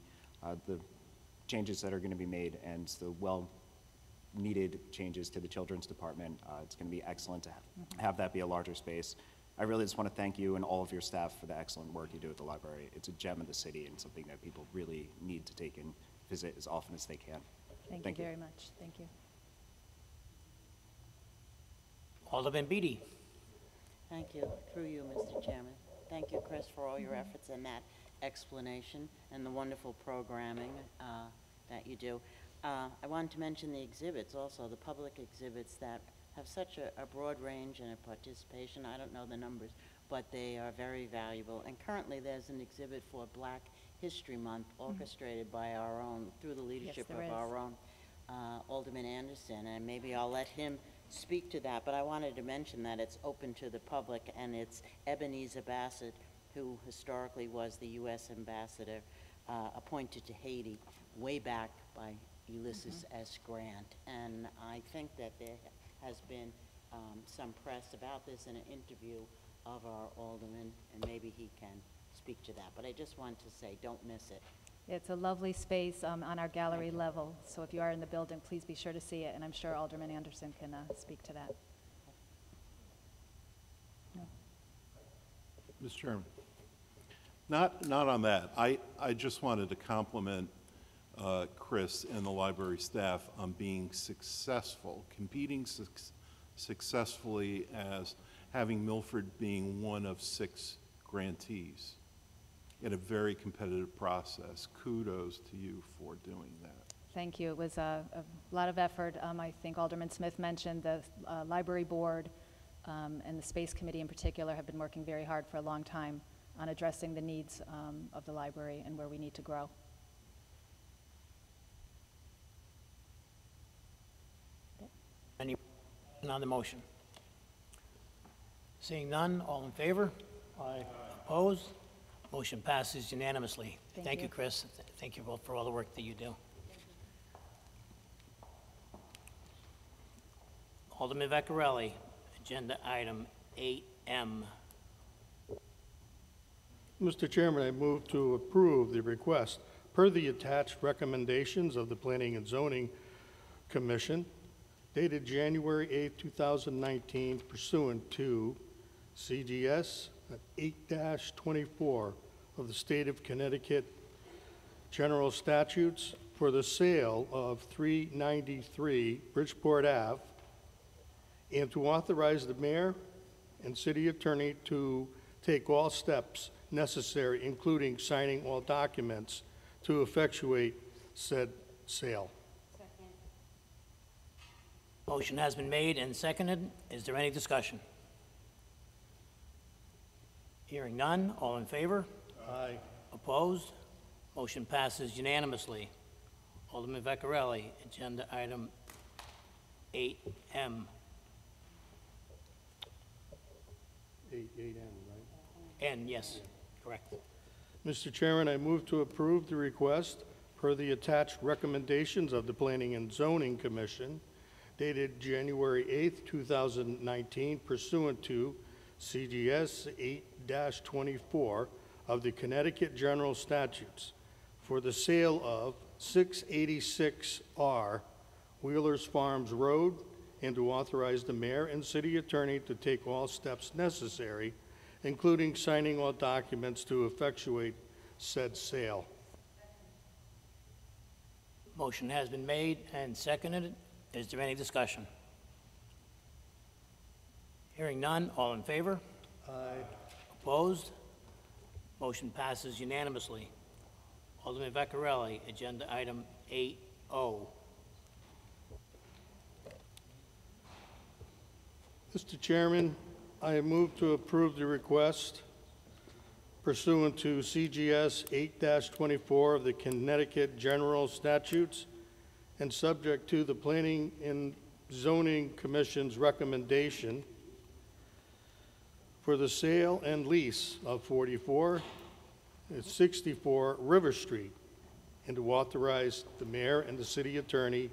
changes that are going to be made and the well-needed changes to the Children's Department. It's going to be excellent to have that be a larger space. I really just want to thank you and all of your staff for the excellent work you do at the library. It's a gem of the city and something that people really need to take and visit as often as they can. Thank you very much. Thank you. Alderman Beatty. Thank you. Through you, Mr. Chairman. Thank you, Chris, for all your efforts in that explanation and the wonderful programming that you do. I wanted to mention the exhibits also, the public exhibits that have such a broad range and a participation. I don't know the numbers, but they are very valuable. And currently there's an exhibit for Black History Month orchestrated by our own, through the leadership of our own Alderman Anderson, and maybe I'll let him speak to that, but I wanted to mention that it's open to the public, and it's Ebenezer Bassett, who historically was the U.S. ambassador appointed to Haiti way back by Ulysses S. Grant. And I think that there has been some press about this in an interview of our alderman, and maybe he can speak to that. But I just want to say, don't miss it. It's a lovely space on our gallery level, so if you are in the building, please be sure to see it, and I'm sure Alderman Anderson can speak to that. No. Mr. Chairman, not on that. I just wanted to compliment Chris and the library staff on being successful, competing successfully as having Milford being one of 6 grantees in a very competitive process. Kudos to you for doing that. Thank you. It was a lot of effort. I think Alderman Smith mentioned the library board and the space committee in particular have been working very hard for a long time on addressing the needs of the library and where we need to grow. Any on the motion? Seeing none, all in favor? Aye. Opposed? Motion passes unanimously. Thank you, Chris. Thank you both for all the work that you do. Alderman Vecchiarelli, agenda item 8M. Mr. Chairman, I move to approve the request per the attached recommendations of the Planning and Zoning Commission dated January 8, 2019, pursuant to CGS 8-24 of the State of Connecticut General Statutes for the sale of 393 Bridgeport Ave, and to authorize the mayor and city attorney to take all steps necessary, including signing all documents to effectuate said sale. Motion has been made and seconded. Is there any discussion? Hearing none. All in favor? Aye. Opposed? Motion passes unanimously. Alderman Vecchiarelli, agenda item 8M. 8M, right? N, yes, correct. Mr. Chairman, I move to approve the request per the attached recommendations of the Planning and Zoning Commission dated January 8th, 2019, pursuant to CGS 8-24 of the Connecticut General Statutes for the sale of 686R Wheelers Farms Road, and to authorize the mayor and city attorney to take all steps necessary, including signing all documents to effectuate said sale. Motion has been made and seconded. Is there any discussion? Hearing none. All in favor? Aye. Opposed? Motion passes unanimously. Alderman Vecchiarelli, agenda item 8O. Mr. Chairman, I move to approve the request pursuant to CGS 8-24 of the Connecticut General Statutes and subject to the Planning and Zoning Commission's recommendation for the sale and lease of 44 and 64 River Street, and to authorize the mayor and the city attorney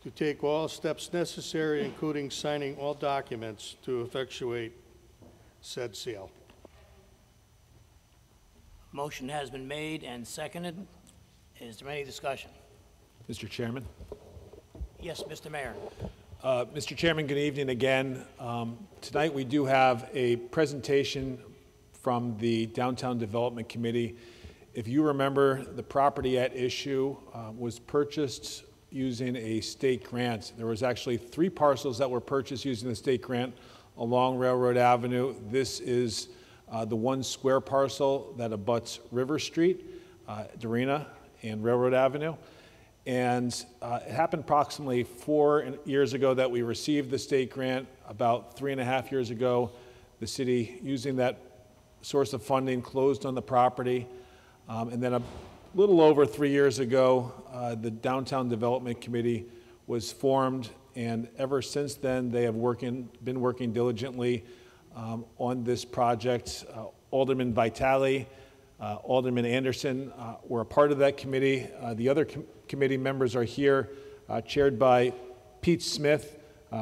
to take all steps necessary, including signing all documents to effectuate said sale. Motion has been made and seconded. Is there any discussion? Mr. Chairman. Yes, Mr. Mayor. Mr. Chairman, good evening again. Tonight we do have a presentation from the Downtown Development Committee. If you remember, the property at issue was purchased using a state grant. There was actually 3 parcels that were purchased using the state grant along Railroad Avenue. This is the 1 square parcel that abuts River Street, Darina, and Railroad Avenue. And it happened approximately 4 years ago that we received the state grant. About 3.5 years ago, the city, using that source of funding, closed on the property. And then a little over 3 years ago, the Downtown Development Committee was formed, and ever since then, they have been working diligently on this project. Alderman Vitale, Alderman Anderson were a part of that committee. The other committee members are here, chaired by Pete Smith.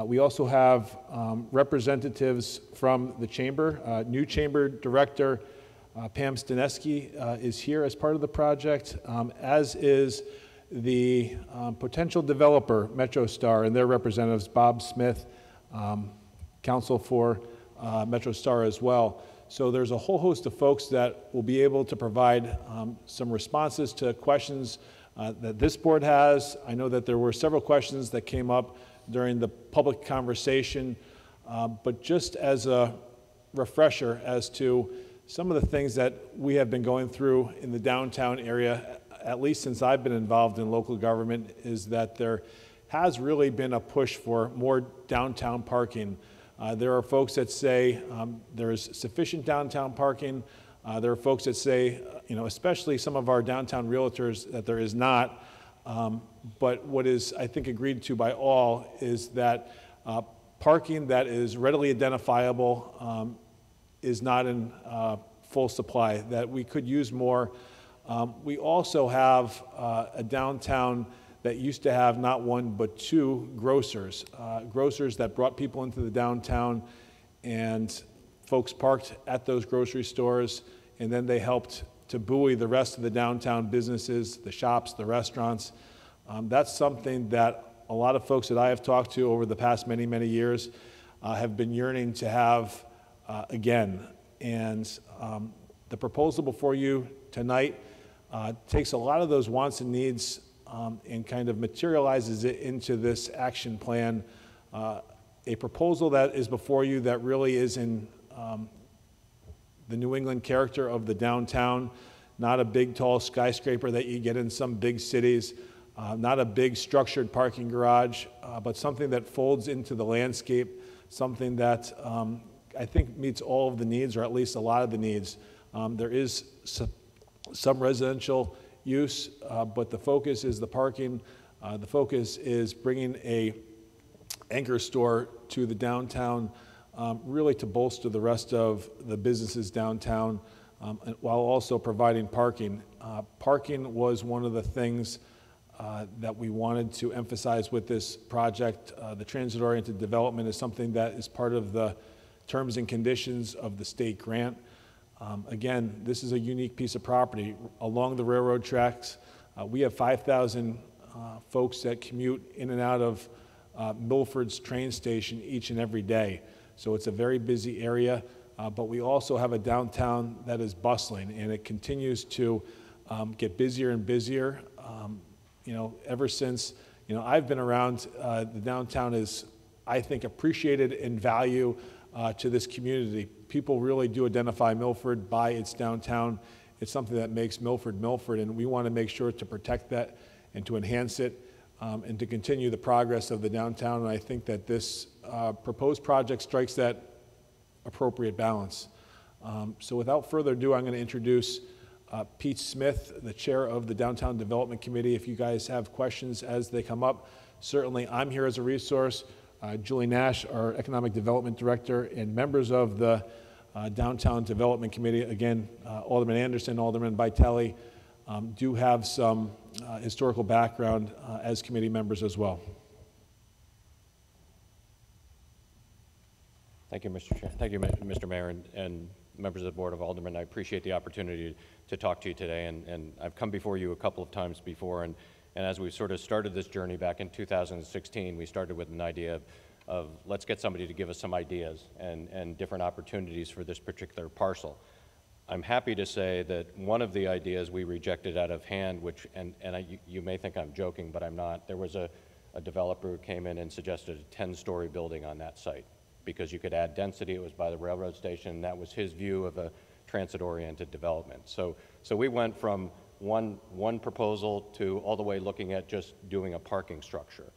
We also have representatives from the chamber. New chamber director Pam Staneski is here as part of the project, as is the potential developer, MetroStar, and their representatives, Bob Smith, counsel for MetroStar as well. So there's a whole host of folks that will be able to provide some responses to questions that this board has. I know that there were several questions that came up during the public conversation, but just as a refresher as to some of the things that we have been going through in the downtown area, at least since I've been involved in local government, is that there has really been a push for more downtown parking. There are folks that say there is sufficient downtown parking. There are folks that say, especially some of our downtown realtors, that there is not. But what is, I think, agreed to by all is that parking that is readily identifiable is not in full supply, that we could use more. We also have a downtown that used to have not 1 but 2 grocers, grocers that brought people into the downtown, and folks parked at those grocery stores, and then they helped to buoy the rest of the downtown businesses, the shops, the restaurants. That's something that a lot of folks that I have talked to over the past many, many years have been yearning to have again. And the proposal before you tonight takes a lot of those wants and needs and kind of materializes it into this action plan. A proposal that is before you that really is in the New England character of the downtown, not a big, tall skyscraper that you get in some big cities, Not a big structured parking garage, but something that folds into the landscape, something that I think meets all of the needs, or at least a lot of the needs. There is some residential use, but the focus is the parking. The focus is bringing a anchor store to the downtown, really to bolster the rest of the businesses downtown, while also providing parking. Parking was one of the things that we wanted to emphasize with this project. The transit-oriented development is something that is part of the terms and conditions of the state grant. Again, this is a unique piece of property. Along the railroad tracks, we have 5,000 folks that commute in and out of Milford's train station each and every day. So it's a very busy area, but we also have a downtown that is bustling, and it continues to get busier and busier. You know, ever since, you know, I've been around, the downtown is, I think, appreciated in value to this community. People really do identify Milford by its downtown. It's something that makes Milford Milford, and we want to make sure to protect that and to enhance it and to continue the progress of the downtown. And I think that this proposed project strikes that appropriate balance. So without further ado, I'm going to introduce Pete Smith, the chair of the Downtown Development Committee. If you guys have questions as they come up, certainly I'm here as a resource. Julie Nash, our Economic Development Director, and members of the Downtown Development Committee, again, Alderman Anderson, Alderman Vitale, do have some historical background as committee members as well. Thank you, Mr. Chair. Thank you, Mr. Mayor, and members of the Board of Aldermen. I appreciate the opportunity to talk to you today, and I've come before you a couple of times before, and as we sort of started this journey back in 2016, we started with an idea of let's get somebody to give us some ideas and different opportunities for this particular parcel. I'm happy to say that one of the ideas we rejected out of hand, which, you may think I'm joking, but I'm not. There was a developer who came in and suggested a 10-story building on that site because you could add density. It was by the railroad station, and that was his view of a transit-oriented development. So we went from one proposal to all the way looking at just doing a parking structure.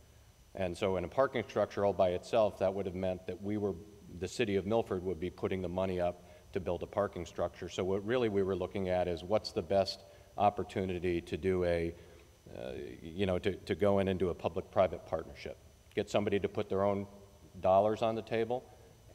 And so in a parking structure all by itself, that would have meant that the city of Milford would be putting the money up to build a parking structure. So what really we were looking at is what's the best opportunity to do to go in and do a public-private partnership. Get somebody to put their own dollars on the table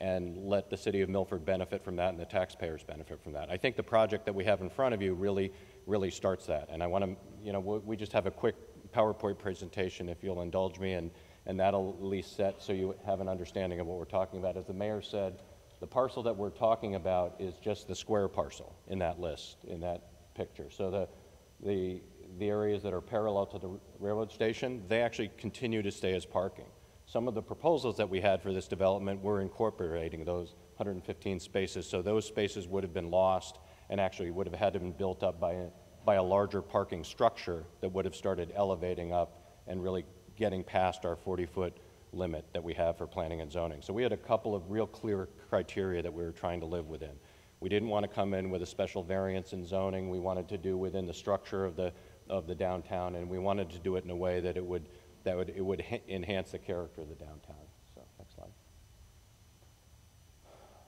and let the city of Milford benefit from that and the taxpayers benefit from that. I think the project that we have in front of you really starts that. And I want to, we just have a quick PowerPoint presentation, if you'll indulge me, and that'll at least set so you have an understanding of what we're talking about. As the mayor said, the parcel that we're talking about is just the square parcel in that list, in that picture. So the areas that are parallel to the railroad station, they actually continue to stay as parking. Some of the proposals that we had for this development were incorporating those 115 spaces, so those spaces would have been lost and actually would have had to be built up by a larger parking structure that would have started elevating up and really getting past our 40-foot limit that we have for planning and zoning. So we had a couple of real clear criteria that we were trying to live within. We didn't want to come in with a special variance in zoning. We wanted to do within the structure of the downtown, and we wanted to do it in a way that it would enhance the character of the downtown. So next slide.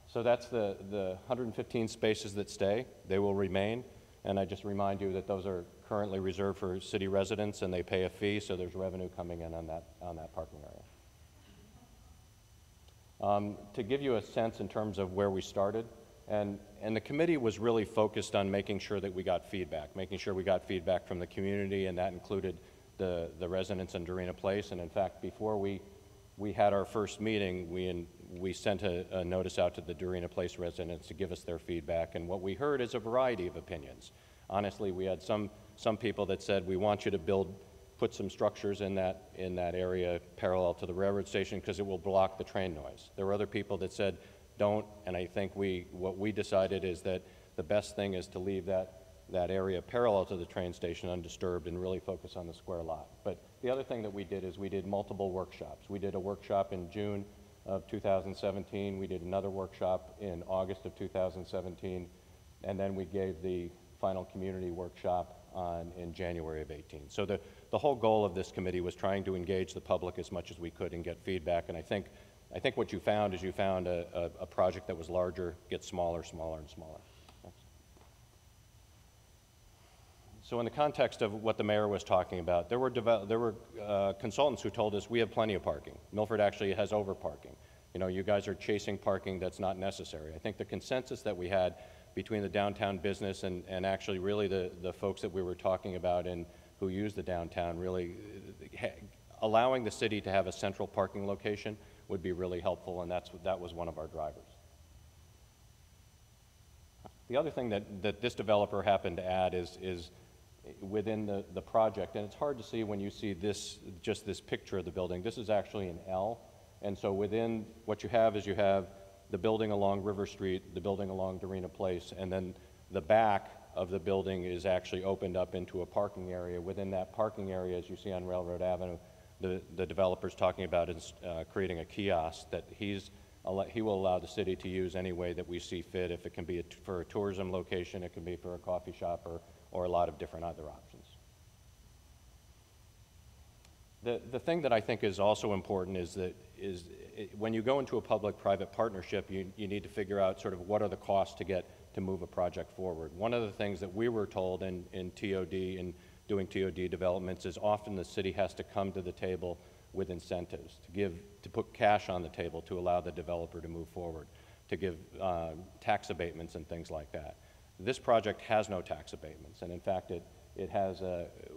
So that's the 115 spaces that stay. They will remain, and I just remind you that those are currently reserved for city residents, and they pay a fee, so there's revenue coming in on that parking area. To give you a sense in terms of where we started, and the committee was really focused on making sure that we got feedback from the community, and that included the residents in Dorena Place. And in fact, before we had our first meeting, we sent a notice out to the Dorena Place residents to give us their feedback, and what we heard is a variety of opinions. Honestly, we had some people that said, we want you to put some structures in that area parallel to the railroad station because it will block the train noise. There were other people that said, don't, and I think what we decided is that the best thing is to leave that area parallel to the train station undisturbed and really focus on the square lot. But the other thing that we did is we did multiple workshops. We did a workshop in June of 2017. We did another workshop in August of 2017. And then we gave the final community workshop in January of 18. So the whole goal of this committee was trying to engage the public as much as we could and get feedback. And I think what you found is you found a project that was larger, gets smaller, smaller, and smaller. So in the context of what the mayor was talking about, there were consultants who told us we have plenty of parking. Milford actually has over parking. You know, you guys are chasing parking that's not necessary. I think the consensus that we had between the downtown business and actually really the folks that we were talking about and who use the downtown, really allowing the city to have a central parking location would be really helpful, and that was one of our drivers. The other thing that this developer happened to add is within the project, and it's hard to see when you see just this picture of the building. This is actually an L, and so within what you have is you have the building along River Street, the building along Dorena Place, and then the back of the building is actually opened up into a parking area. Within that parking area, as you see on Railroad Avenue, the developer's talking about is creating a kiosk that he will allow the city to use any way that we see fit. If it can be for a tourism location, it can be for a coffee shop, or a lot of different other options. The thing that I think is also important is when you go into a public-private partnership, you need to figure out sort of what are the costs to move a project forward. One of the things that we were told in TOD and doing TOD developments is often the city has to come to the table with incentives, to put cash on the table to allow the developer to move forward, to give tax abatements and things like that. This project has no tax abatements, and in fact, it has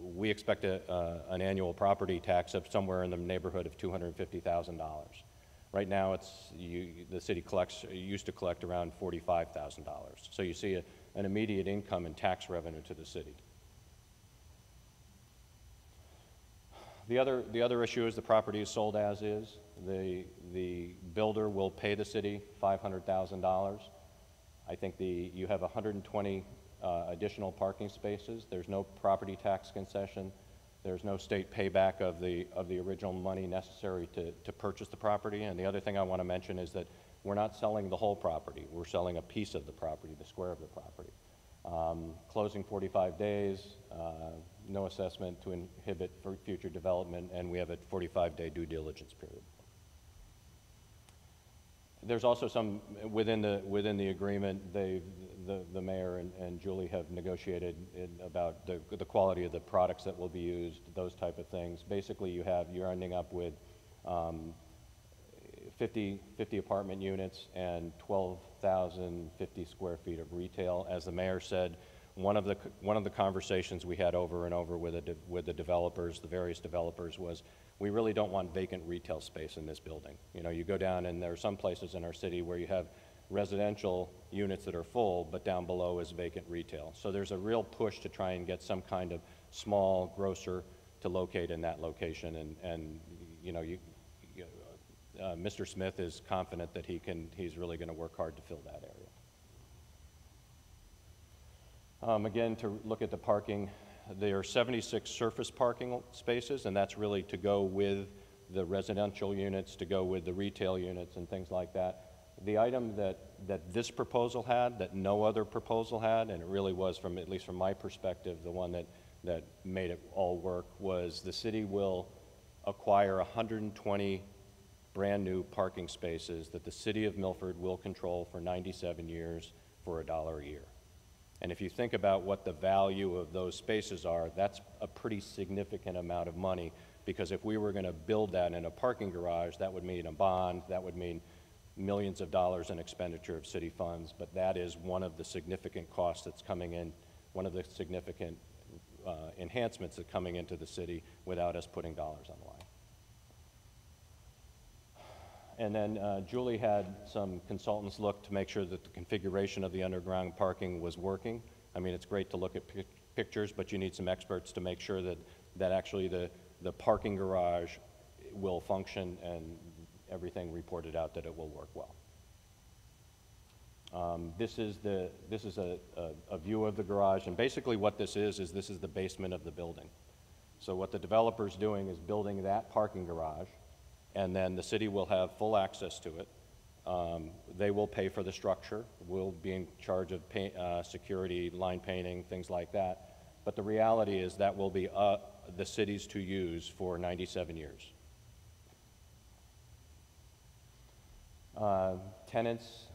we expect an annual property tax of somewhere in the neighborhood of $250,000. Right now, the city used to collect around $45,000. So you see an immediate income and tax revenue to the city. The other issue is the property is sold as is. The builder will pay the city $500,000. I think you have 120 additional parking spaces. There's no property tax concession. There's no state payback of the original money necessary to purchase the property. And the other thing I want to mention is that we're not selling the whole property. We're selling a piece of the property, the square of the property. Closing 45 days, no assessment to inhibit for future development, and we have a 45-day due diligence period. There's also some within the agreement. The mayor and Julie have negotiated about the quality of the products that will be used, those type of things. Basically, you're ending up with 50 apartment units and 12,050 square feet of retail. As the mayor said, one of the conversations we had over and over with the developers, the various developers, was we really don't want vacant retail space in this building. You know, you go down and there are some places in our city where you have residential units that are full, but down below is vacant retail. So there's a real push to try and get some kind of small grocer to locate in that location, and you know, Mr. Smith is confident that he's really going to work hard to fill that area. Again, to look at the parking, there are 76 surface parking spaces, and that's really to go with the residential units, to go with the retail units and things like that. The item that this proposal had, that no other proposal had, and it really was, at least from my perspective, the one that made it all work, was the city will acquire 120 brand new parking spaces that the city of Milford will control for 97 years for $1 a year. And if you think about what the value of those spaces are, that's a pretty significant amount of money, because if we were going to build that in a parking garage, that would mean a bond, that would mean millions of dollars in expenditure of city funds, but that is one of the significant costs that's coming in, one of the significant enhancements that are coming into the city without us putting dollars on the line. And then Julie had some consultants look to make sure that the configuration of the underground parking was working. I mean, it's great to look at pictures, but you need some experts to make sure that actually the parking garage will function, and everything reported out that it will work well. This is a view of the garage, and basically what this is this is the basement of the building. So what the developer's doing is building that parking garage, and then the city will have full access to it. They will pay for the structure. We'll be in charge of security, line painting, things like that. But the reality is that will be the city's to use for 97 years. Tenants,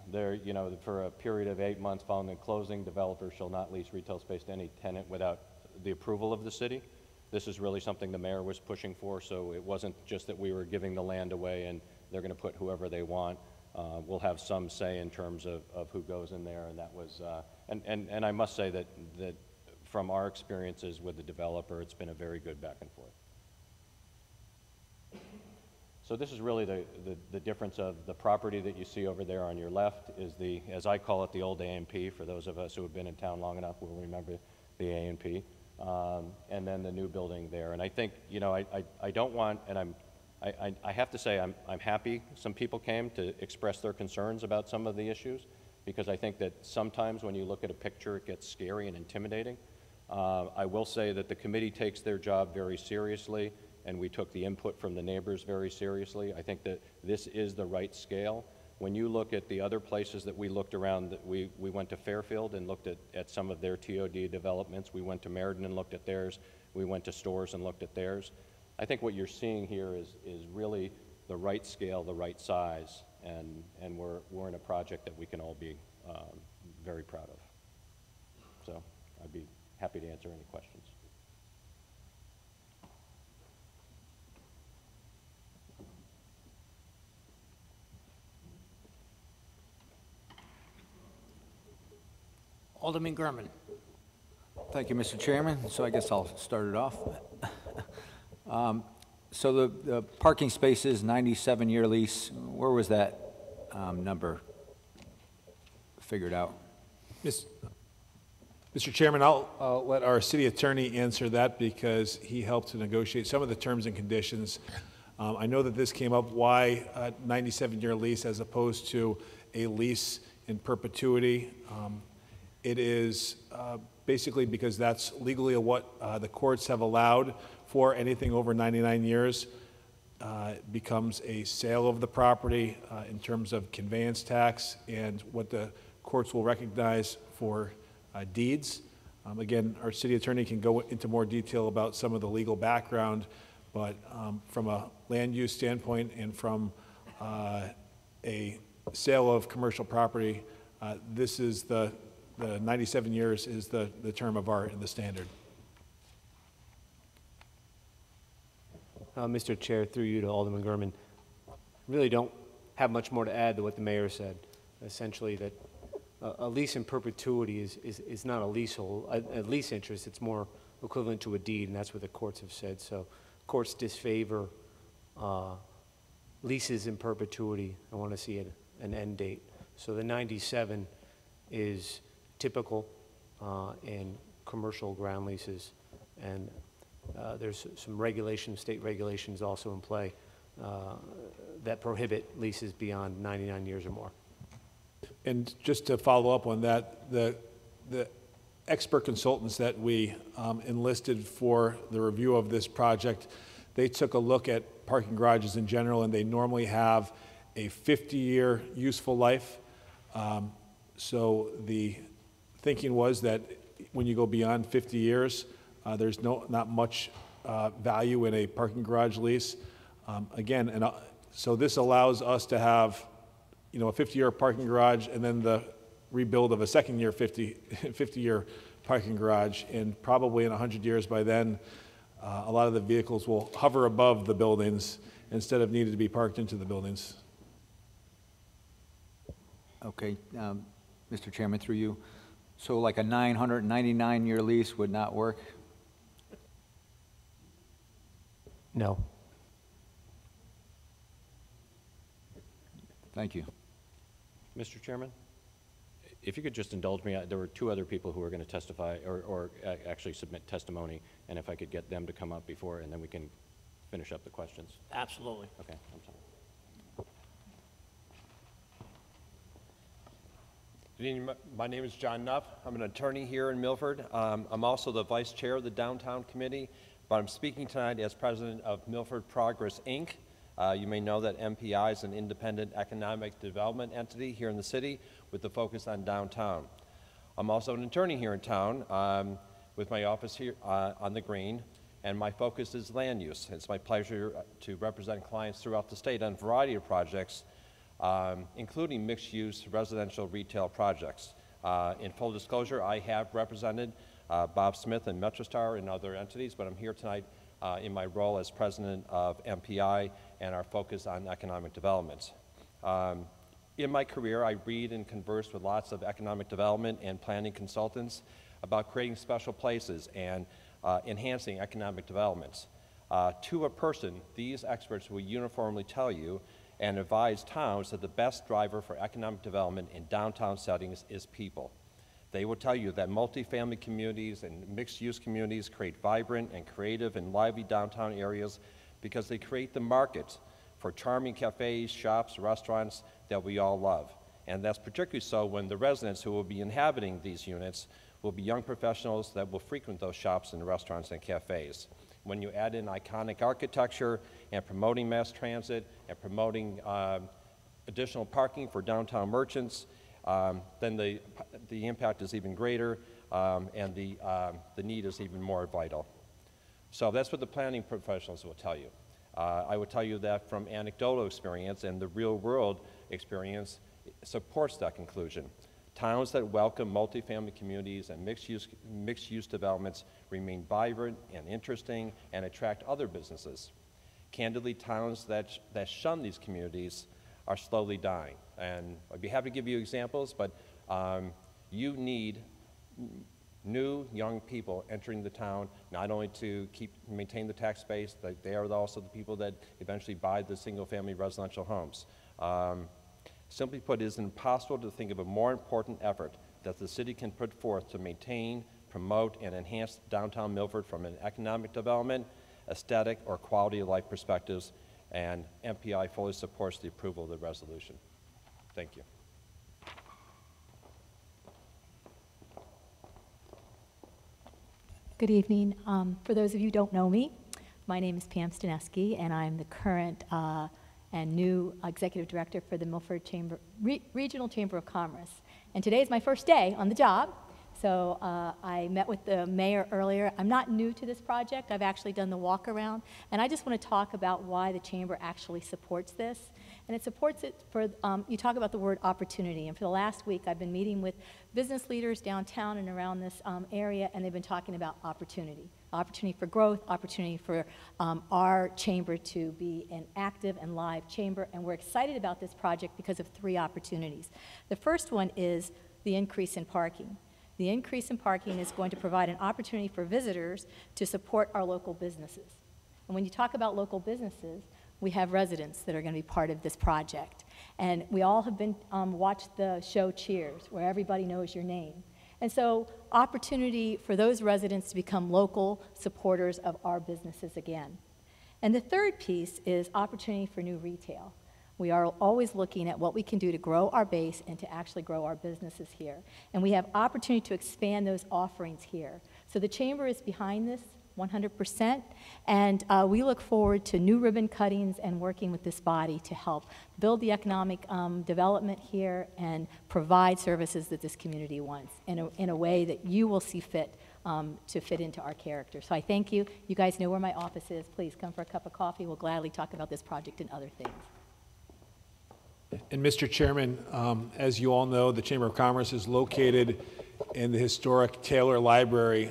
for a period of 8 months following the closing, developers shall not lease retail space to any tenant without the approval of the city. This is really something the mayor was pushing for, so it wasn't just that we were giving the land away and they're going to put whoever they want. We'll have some say in terms of who goes in there, and that was, and I must say that from our experiences with the developer, it's been a very good back and forth. So this is really the difference of the property that you see over there on your left is the, as I call it, the old A&P. For those of us who have been in town long enough will remember the A&P. And then the new building there. And I think, I don't want, and I have to say I'm happy some people came to express their concerns about some of the issues, because I think that sometimes when you look at a picture, it gets scary and intimidating. I will say that the committee takes their job very seriously, and we took the input from the neighbors very seriously. I think that this is the right scale. When you look at the other places that we looked around, we went to Fairfield and looked at some of their TOD developments. We went to Meriden and looked at theirs. We went to Storrs and looked at theirs. I think what you're seeing here is really the right scale, the right size, and we're in a project that we can all be very proud of. So I'd be happy to answer any questions. Alderman Gurman. Thank you, Mr. Chairman. So I guess I'll start it off. So the parking spaces, 97-year lease, where was that number figured out? Mr. Chairman, I'll let our city attorney answer that because he helped to negotiate some of the terms and conditions. I know that this came up, why a 97-year lease as opposed to a lease in perpetuity. It is basically because that's legally what the courts have allowed for. Anything over 99 years becomes a sale of the property in terms of conveyance tax and what the courts will recognize for deeds. Again, our city attorney can go into more detail about some of the legal background, but from a land use standpoint and from a sale of commercial property, this is the 97 years is the term of art and the standard. Mr. Chair, through you to Alderman Gurman, really don't have much more to add to what the mayor said. Essentially, that a lease in perpetuity is not a leasehold, a lease interest. It's more equivalent to a deed, and that's what the courts have said. So courts disfavor leases in perpetuity. I want to see an end date. So the 97 is typical in commercial ground leases, and there's some regulations, state regulations also in play that prohibit leases beyond 99 years or more. And just to follow up on that, the expert consultants that we enlisted for the review of this project, they took a look at parking garages in general, and they normally have a 50-year useful life. So the thinking was that when you go beyond 50 years, there's not much value in a parking garage lease. Again, so this allows us to have, a 50-year parking garage and then the rebuild of a second year 50-year parking garage, and probably in 100 years by then, a lot of the vehicles will hover above the buildings instead of needing to be parked into the buildings. Okay, Mr. Chairman, through you. So like a 999-year lease would not work? No. Thank you. Mr. Chairman, if you could just indulge me, there were two other people who were going to testify or actually submit testimony, and if I could get them to come up before, and then we can finish up the questions. Absolutely. Okay, I'm sorry. Good evening. My name is John Nuff. I'm an attorney here in Milford. I'm also the vice chair of the Downtown Committee, but I'm speaking tonight as president of Milford Progress, Inc. You may know that MPI is an independent economic development entity here in the city with a focus on downtown. I'm also an attorney here in town with my office here on the Green, and my focus is land use. It's my pleasure to represent clients throughout the state on a variety of projects, including mixed-use residential retail projects. In full disclosure, I have represented Bob Smith and MetroStar and other entities, but I'm here tonight in my role as president of MPI and our focus on economic development. In my career, I read and converse with lots of economic development and planning consultants about creating special places and enhancing economic developments. To a person, these experts will uniformly tell you and advise towns that the best driver for economic development in downtown settings is people. They will tell you that multifamily communities and mixed-use communities create vibrant and creative and lively downtown areas because they create the market for charming cafes, shops, restaurants that we all love. And that's particularly so when the residents who will be inhabiting these units will be young professionals that will frequent those shops and restaurants and cafes. When you add in iconic architecture and promoting mass transit and promoting additional parking for downtown merchants, then the impact is even greater and the need is even more vital. So that's what the planning professionals will tell you. I would tell you that from anecdotal experience and the real world experience supports that conclusion. Towns that welcome multifamily communities and mixed-use developments remain vibrant and interesting and attract other businesses. Candidly, towns that shun these communities are slowly dying. And I'd be happy to give you examples, but you need new young people entering the town, not only to maintain the tax base, they are also the people that eventually buy the single-family residential homes. Simply put, it is impossible to think of a more important effort that the city can put forth to maintain, promote, and enhance downtown Milford from an economic development, aesthetic, or quality of life perspectives, and MPI fully supports the approval of the resolution. Thank you. Good evening. For those of you who don't know me, my name is Pam Staneski, and I'm the current and new Executive Director for the Milford Regional Chamber of Commerce. And today is my first day on the job, so I met with the mayor earlier. I'm not new to this project. I've actually done the walk around, and I just want to talk about why the chamber actually supports this. And it supports it for, you talk about the word opportunity, and for the last week I've been meeting with business leaders downtown and around this area, and they've been talking about opportunity. Opportunity for growth, opportunity for our chamber to be an active and live chamber, and we're excited about this project because of three opportunities. The first one is the increase in parking. The increase in parking is going to provide an opportunity for visitors to support our local businesses. And when you talk about local businesses, we have residents that are going to be part of this project. And we all have been watched the show Cheers, where everybody knows your name. And so opportunity for those residents to become local supporters of our businesses again. And the third piece is opportunity for new retail. We are always looking at what we can do to grow our base and to actually grow our businesses here. And we have opportunity to expand those offerings here. So the chamber is behind this 100%, and we look forward to new ribbon cuttings and working with this body to help build the economic development here and provide services that this community wants in a way that you will see fit to fit into our character. So I thank you. You guys know where my office is. Please come for a cup of coffee. We'll gladly talk about this project and other things. And Mr. Chairman, as you all know, the Chamber of Commerce is located in the historic Taylor Library,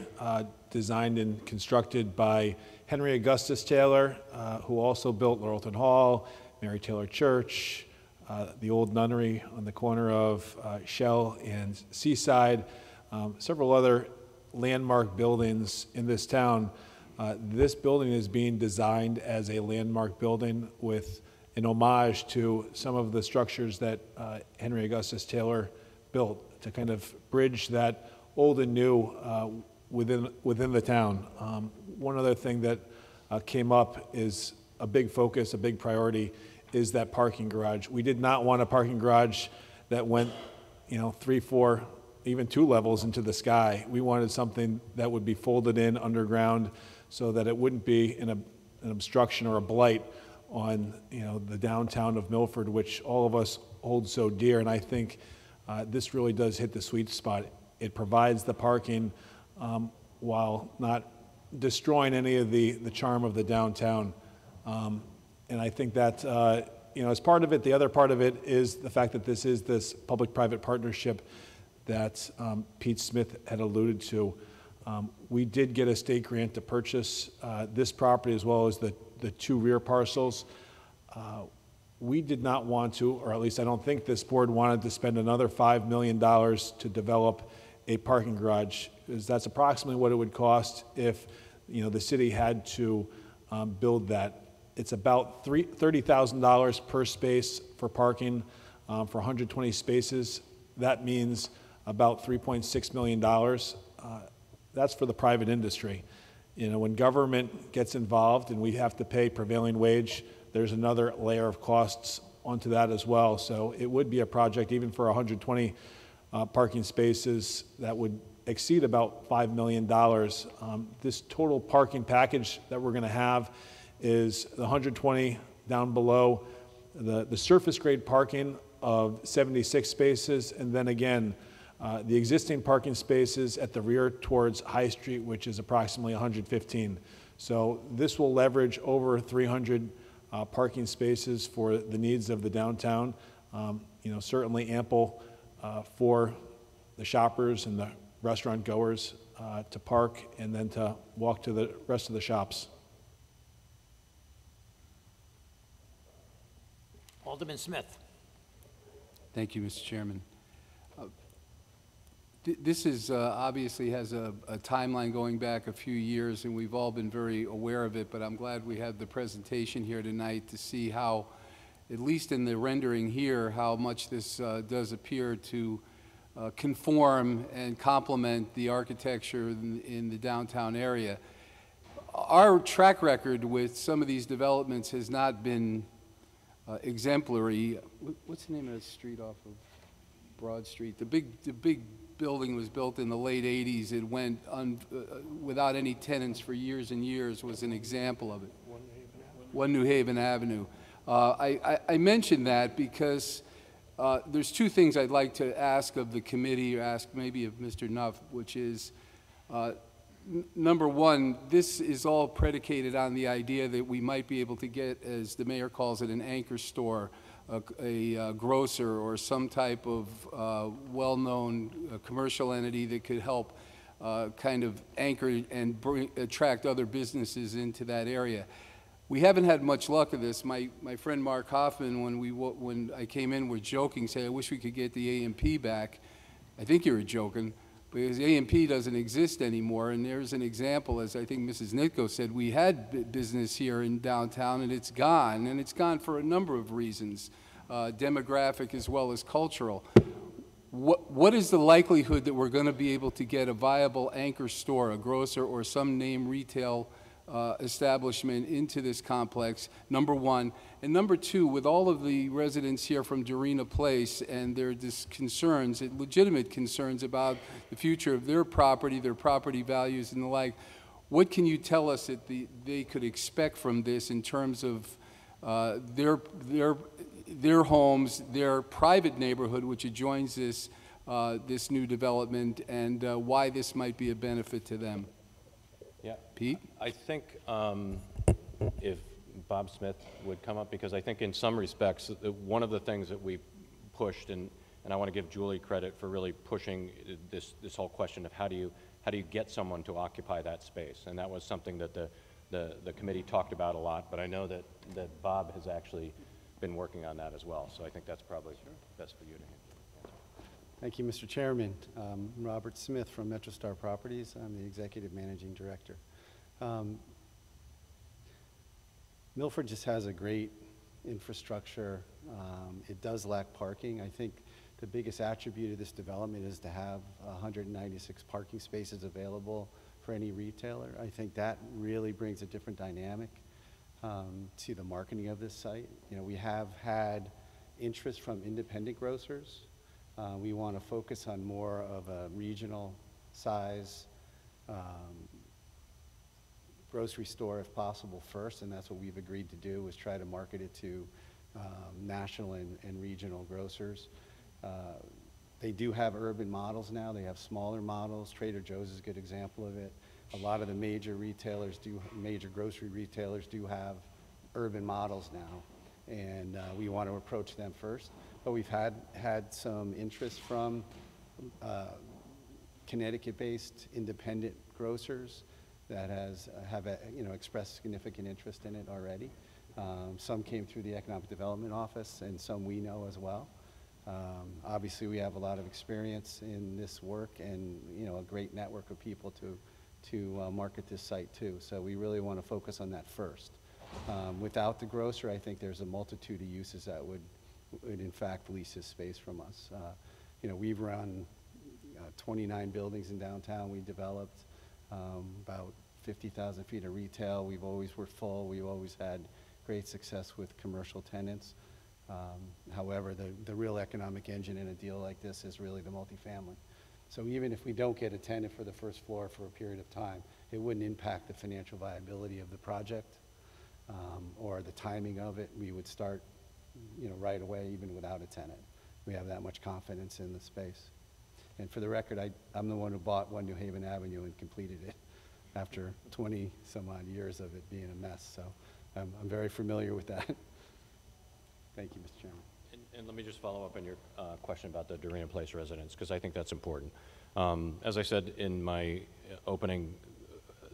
designed and constructed by Henry Augustus Taylor, who also built Laurelton Hall, Mary Taylor Church, the old nunnery on the corner of Shell and Seaside, several other landmark buildings in this town. This building is being designed as a landmark building with an homage to some of the structures that Henry Augustus Taylor built to kind of bridge that old and new within the town. One other thing that came up is a big focus, a big priority, is that parking garage. We did not want a parking garage that went, 3, 4, even 2 levels into the sky. We wanted something that would be folded in underground so that it wouldn't be an obstruction or a blight on, the downtown of Milford, which all of us hold so dear. And I think this really does hit the sweet spot. It provides the parking while not destroying any of the charm of the downtown. And I think that, as part of it, the other part of it is the fact that this is this public-private partnership that Pete Smith had alluded to. We did get a state grant to purchase this property as well as the two rear parcels. We did not want to, or at least I don't think this board wanted to spend another $5 million to develop a parking garage, because that's approximately what it would cost if, the city had to build that. It's about $30,000 per space for parking for 120 spaces. That means about $3.6 million. That's for the private industry. When government gets involved and we have to pay prevailing wage, there's another layer of costs onto that as well. So it would be a project, even for 120 parking spaces, that would exceed about $5 million. This total parking package that we're going to have is the 120 down below, the surface grade parking of 76 spaces, and then again, the existing parking spaces at the rear towards High Street, which is approximately 115. So this will leverage over 300 parking spaces for the needs of the downtown. Certainly ample for the shoppers and the restaurant goers to park and then to walk to the rest of the shops. Alderman Smith. Thank you, Mr. Chairman. This is obviously has a timeline going back a few years, and we've all been very aware of it, but I'm glad we had the presentation here tonight to see how, at least in the rendering here, how much this does appear to conform and complement the architecture in the downtown area. Our track record with some of these developments has not been exemplary. What's the name of that street off of Broad Street? The big building was built in the late 80s. It went without any tenants for years and years, was an example of it. One New Haven Avenue. I mention that because there's two things I'd like to ask of the committee, or ask maybe of Mr. Nuff, which is, number one, this is all predicated on the idea that we might be able to get, as the mayor calls it, an anchor store, a grocer or some type of well-known commercial entity that could help kind of anchor and attract other businesses into that area. We haven't had much luck of this. My friend Mark Hoffman, when I came in, was joking, saying, I wish we could get the A&P back. I think you were joking, because A&P doesn't exist anymore, and there's an example, as I think Mrs. Nitko said, we had business here in downtown, and it's gone for a number of reasons, demographic as well as cultural. What is the likelihood that we're going to be able to get a viable anchor store, a grocer, or some name retail establishment into this complex, number one? And number two, with all of the residents here from Dorena Place and their concerns, legitimate concerns about the future of their property values and the like, what can you tell us that they could expect from this in terms of their homes, their private neighborhood, which adjoins this, this new development, and why this might be a benefit to them? Yeah. Pete? I think if Bob Smith would come up, because I think in some respects, one of the things that we pushed, and I want to give Julie credit for really pushing this whole question of how do you get someone to occupy that space, and that was something that the committee talked about a lot, but I know that Bob has actually been working on that as well, so I think that's probably best for you to answer. Thank you, Mr. Chairman. Robert Smith from MetroStar Properties. I'm the Executive Managing Director. Milford just has a great infrastructure. It does lack parking. I think the biggest attribute of this development is to have 196 parking spaces available for any retailer. I think that really brings a different dynamic to the marketing of this site. We have had interest from independent grocers. We want to focus on more of a regional size grocery store if possible first, and that's what we've agreed to do, is try to market it to national and regional grocers. They do have urban models now. They have smaller models. Trader Joe's is a good example of it. A lot of the major grocery retailers do have urban models now, and we want to approach them first. But we've had some interest from Connecticut-based independent grocers that have expressed significant interest in it already. Some came through the Economic Development Office, and some we know as well. Obviously, we have a lot of experience in this work, and a great network of people to market this site too. So we really want to focus on that first. Without the grocer, I think there's a multitude of uses that would in fact lease this space from us. We've run 29 buildings in downtown. We developed about 50,000 feet of retail. We've always were full. We've always had great success with commercial tenants. However, the real economic engine in a deal like this is really the multifamily. So even if we don't get a tenant for the first floor for a period of time, it wouldn't impact the financial viability of the project or the timing of it. We would start right away even without a tenant. We have that much confidence in the space. And for the record, I'm the one who bought 1 New Haven Avenue and completed it after 20 some odd years of it being a mess. So I'm very familiar with that. Thank you, Mr. Chairman. And let me just follow up on your question about the Dorena Place residents, because I think that's important. As I said in my opening,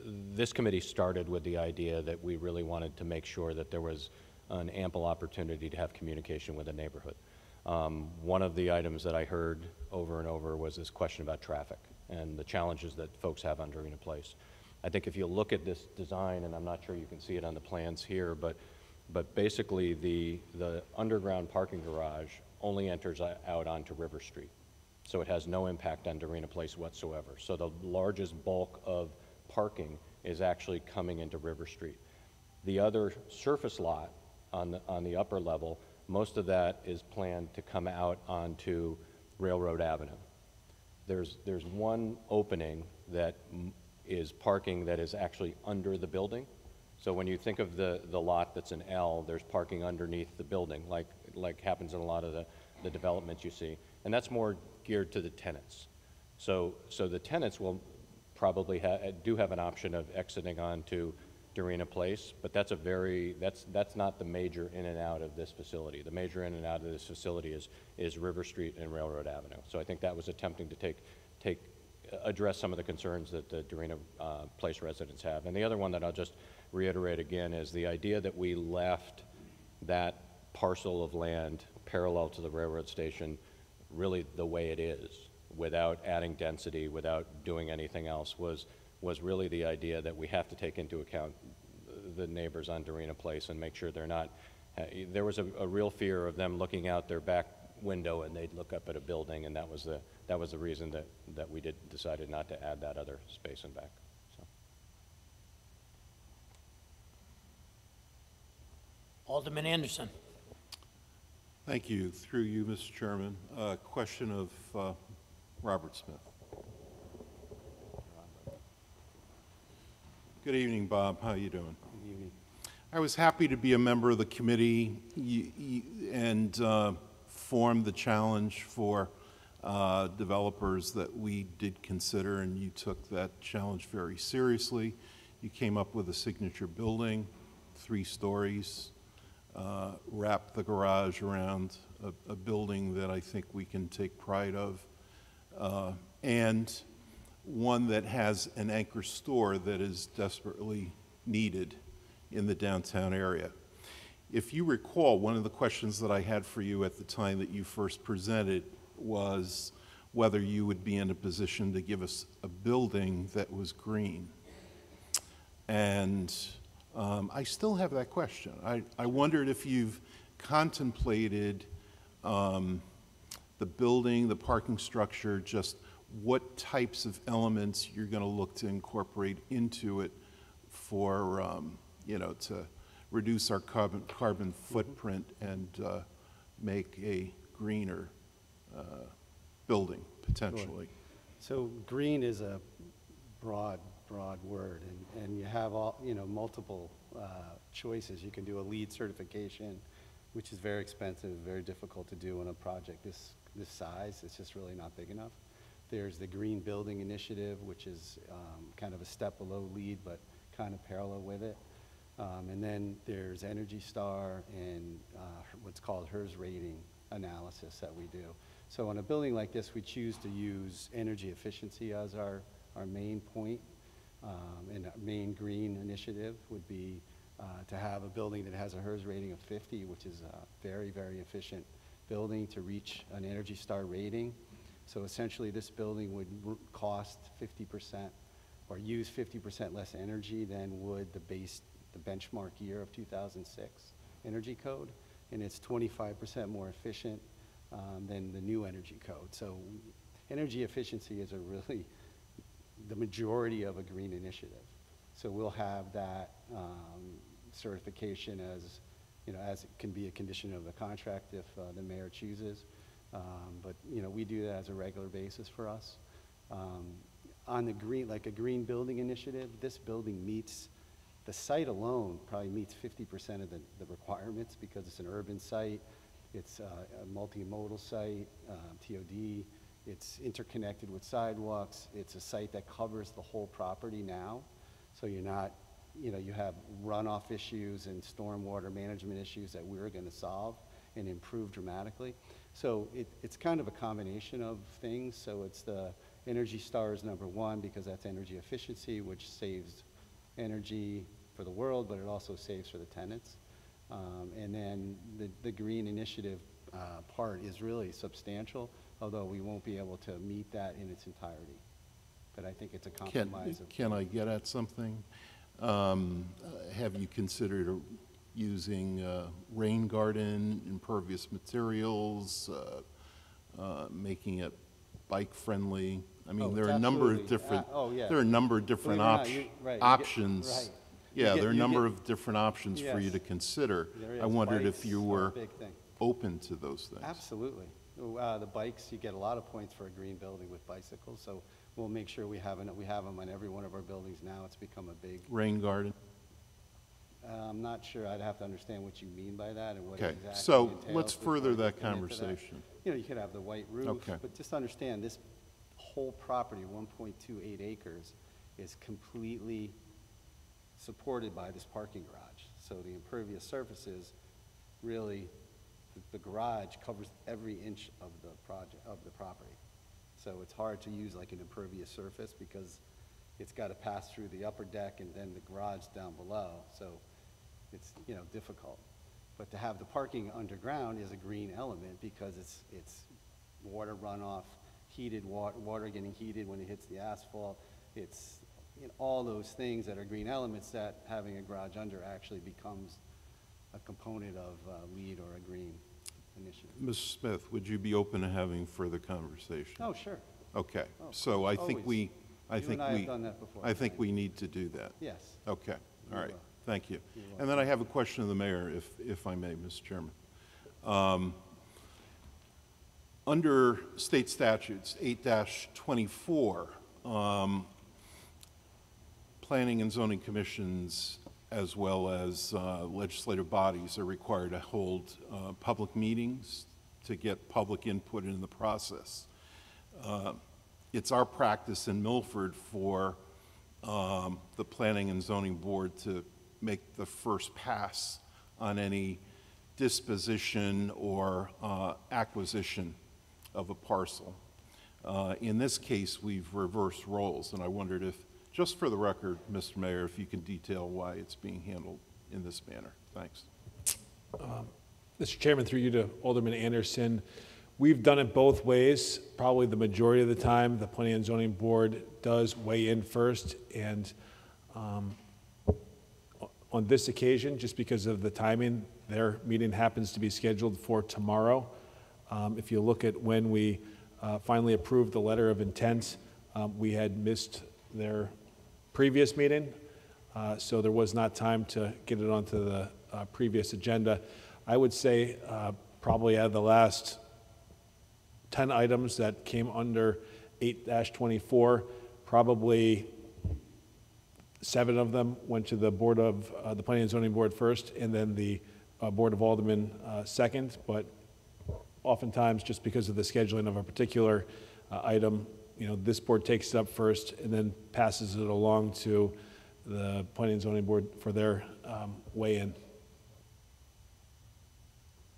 this committee started with the idea that we really wanted to make sure that there was an ample opportunity to have communication with the neighborhood. One of the items that I heard over and over was this question about traffic and the challenges that folks have on Dorena Place. I think if you look at this design, and I'm not sure you can see it on the plans here, but basically the underground parking garage only enters out onto River Street. So it has no impact on Dorena Place whatsoever. So the largest bulk of parking is actually coming into River Street. The other surface lot on the upper level, most of that is planned to come out onto Railroad Avenue. There's one opening that is parking that is actually under the building. So when you think of the lot that's an L, there's parking underneath the building, like happens in a lot of the developments you see. And that's more geared to the tenants. So the tenants will probably do have an option of exiting onto Dorena Place, but that's not the major in and out of this facility. The major in and out of this facility is River Street and Railroad Avenue. So I think that was attempting to address some of the concerns that the Dorena Place residents have. And the other one that I'll just reiterate again is the idea that we left that parcel of land parallel to the railroad station really the way it is, without adding density, without doing anything else, was really the idea that we have to take into account the neighbors on Dorena Place and make sure they're not. There was a real fear of them looking out their back window and they'd look up at a building, and that was the reason that we decided not to add that other space in back. So. Alderman Anderson. Thank you. Through you, Mr. Chairman. Question of Robert Smith. Good evening, Bob. How are you doing? Good evening. I was happy to be a member of the committee and form the challenge for developers that we did consider, and you took that challenge very seriously. You came up with a signature building, 3 stories, wrapped the garage around a building that I think we can take pride of, and one that has an anchor store that is desperately needed in the downtown area. If you recall, one of the questions that I had for you at the time that you first presented was whether you would be in a position to give us a building that was green. And I still have that question. I wondered if you've contemplated the building, the parking structure, just what types of elements you're going to look to incorporate into it for, to reduce our carbon footprint and make a greener building, potentially. Sure. So green is a broad broad word, and you have all, multiple choices. You can do a LEED certification, which is very expensive, very difficult to do on a project this size. It's just really not big enough. There's the Green Building Initiative, which is kind of a step below LEED, but kind of parallel with it. And then there's Energy Star and what's called HERS rating analysis that we do. So on a building like this, we choose to use energy efficiency as our main point. And our main green initiative would be to have a building that has a HERS rating of 50, which is a very, very efficient building to reach an Energy Star rating. So essentially, this building would cost 50% or use 50% less energy than would the benchmark year of 2006 energy code, and it's 25% more efficient than the new energy code. So energy efficiency is really the majority of a green initiative. So we'll have that certification as it can be a condition of the contract if the mayor chooses. But we do that as a regular basis for us. On the green, like a green building initiative, this building meets, the site alone probably meets 50% of the requirements because it's an urban site, it's a multimodal site, TOD, it's interconnected with sidewalks, it's a site that covers the whole property now, so you're not, you have runoff issues and stormwater management issues that we're going to solve and improve dramatically. So it's kind of a combination of things. So it's the Energy Star is number one because that's energy efficiency, which saves energy for the world, but it also saves for the tenants. And then the green initiative part is really substantial, although we won't be able to meet that in its entirety. But I think it's a compromise. Can I get at something? Have you considered using rain garden, impervious materials, making it bike friendly? I mean, there are a number of different. There are a number of different options. Right. Yeah, there are a number of different options for you to consider. I wondered if you were open to those things. Absolutely. The bikes, you get a lot of points for a green building with bicycles, so we'll make sure we have them on every one of our buildings now. It's become a big rain garden. I'm not sure. I'd have to understand what you mean by that and what exactly so entails let's before further we that get into conversation. You could have the white roof, but just understand this whole property, 1.28 acres, is completely supported by this parking garage. So the impervious surfaces, really, the garage covers every inch of the property. So it's hard to use like an impervious surface because it's got to pass through the upper deck and then the garage down below. So it's difficult. But to have the parking underground is a green element because it's water runoff, heated water getting heated when it hits the asphalt. It's all those things that are green elements that having a garage under actually becomes a component of LEED or a green initiative. Ms. Smith, would you be open to having further conversation? Oh, sure. Okay. So I think we need to do that. Yes. Okay. All right. Thank you. And then I have a question of the mayor, if I may, Mr. Chairman. Under state statutes 8-24, planning and zoning commissions as well as legislative bodies are required to hold public meetings to get public input in the process. It's our practice in Milford for the Planning and Zoning Board to make the first pass on any disposition or acquisition of a parcel. In this case, we've reversed roles, and I wondered if, just for the record, Mr. Mayor, if you can detail why it's being handled in this manner. Thanks. Mr. Chairman, through you to Alderman Anderson, we've done it both ways. Probably the majority of the time, the Planning and Zoning Board does weigh in first, and on this occasion, just because of the timing, their meeting happens to be scheduled for tomorrow. If you look at when we finally approved the letter of intent, we had missed their previous meeting, so there was not time to get it onto the previous agenda. I would say probably out of the last 10 items that came under 8-24, probably 7 of them went to the Board of, the Planning and Zoning Board first, and then the Board of Aldermen second, but oftentimes, just because of the scheduling of a particular item, this board takes it up first and then passes it along to the Planning and Zoning Board for their weigh-in.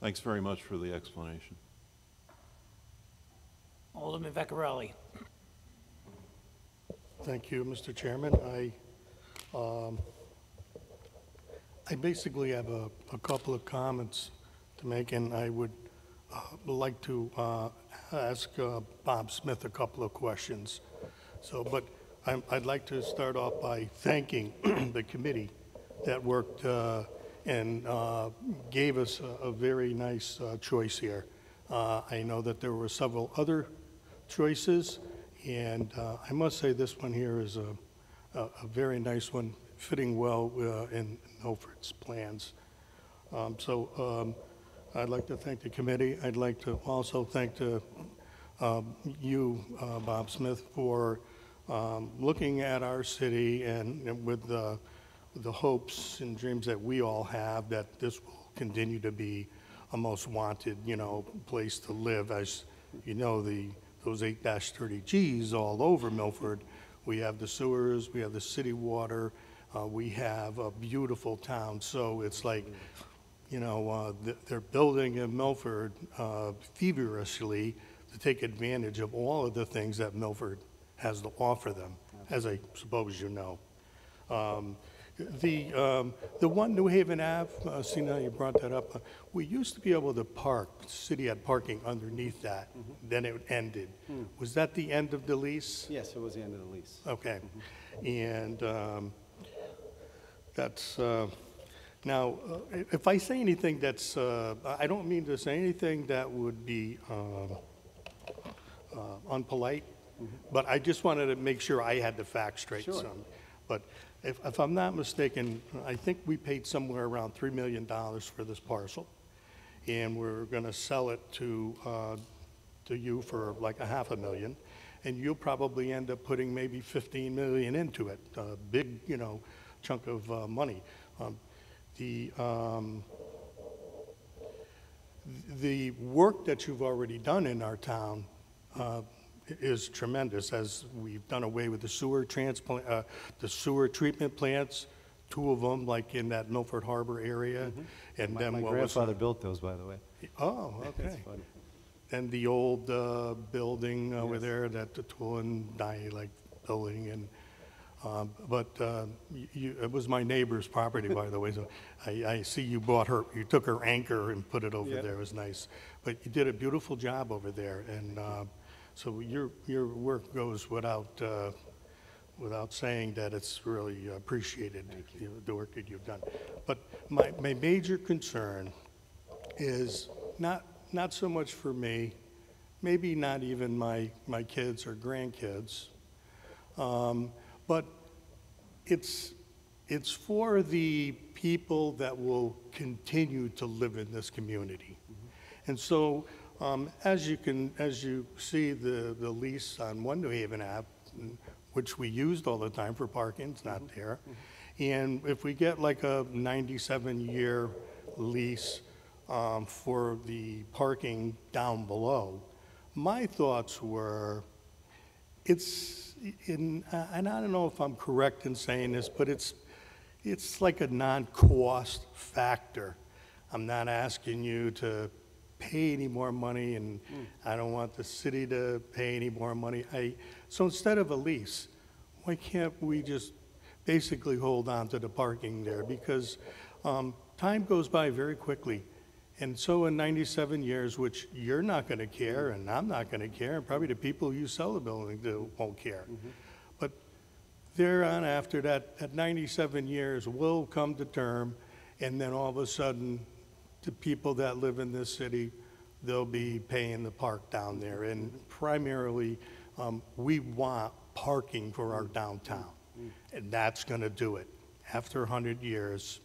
Thanks very much for the explanation. Alderman Vecchiarelli. Thank you, Mr. Chairman. I basically have a couple of comments to make, and I would like to ask Bob Smith a couple of questions. But I'd like to start off by thanking the committee that worked and gave us a very nice choice here. I know that there were several other choices, and I must say this one here is a very nice one, fitting well in Milford's plans. I'd like to thank the committee. I'd like to also thank you, Bob Smith, for looking at our city and with the hopes and dreams that we all have that this will continue to be a most wanted, place to live. As you know, those 8-30Gs all over Milford. We have the sewers, we have the city water, we have a beautiful town. So it's like, they're building in Milford feverishly to take advantage of all of the things that Milford has to offer them, as I suppose you know. The one New Haven Ave, see now you brought that up, we used to be able to park, the city had parking underneath that, then it ended. Was that the end of the lease? Yes, it was the end of the lease. Okay, and that's, now, if I say anything that's, I don't mean to say anything that would be unpolite, but I just wanted to make sure I had the facts straight. Sure. But if I'm not mistaken, I think we paid somewhere around $3 million for this parcel, and we're going to sell it to you for like $500,000, and you'll probably end up putting maybe $15 million into it, a big, chunk of money. The work that you've already done in our town is tremendous, as we've done away with the sewer treatment plants, 2 of them, like in that Milford Harbor area. And then my grandfather built those, by the way. Oh, okay. That's funny. And the old building over there, that the Twin Dialect building, and it was my neighbor's property, by the way. So I see you took her anchor and put it over there. It was nice. But you did a beautiful job over there, and so your work goes without saying that it's really appreciated, the work that you've done. But my major concern is not so much for me, maybe not even my kids or grandkids, but it's for the people that will continue to live in this community. And so as you see the lease on 1 New Haven Ave, which we used all the time for parking, it's not there. And if we get like a 97-year lease for the parking down below, my thoughts were, and I don't know if I'm correct in saying this, but it's like a non-cost factor. I'm not asking you to pay any more money, and I don't want the city to pay any more money. So instead of a lease, why can't we just basically hold on to the parking there? Because time goes by very quickly. And so in 97 years, which you're not going to care, and I'm not going to care, and probably the people you sell the building to won't care. But thereon after that, at 97 years, will come to term, and then all of a sudden, the people that live in this city, they'll be paying the park down there. And primarily, we want parking for our downtown, and that's going to do it. After 100 years,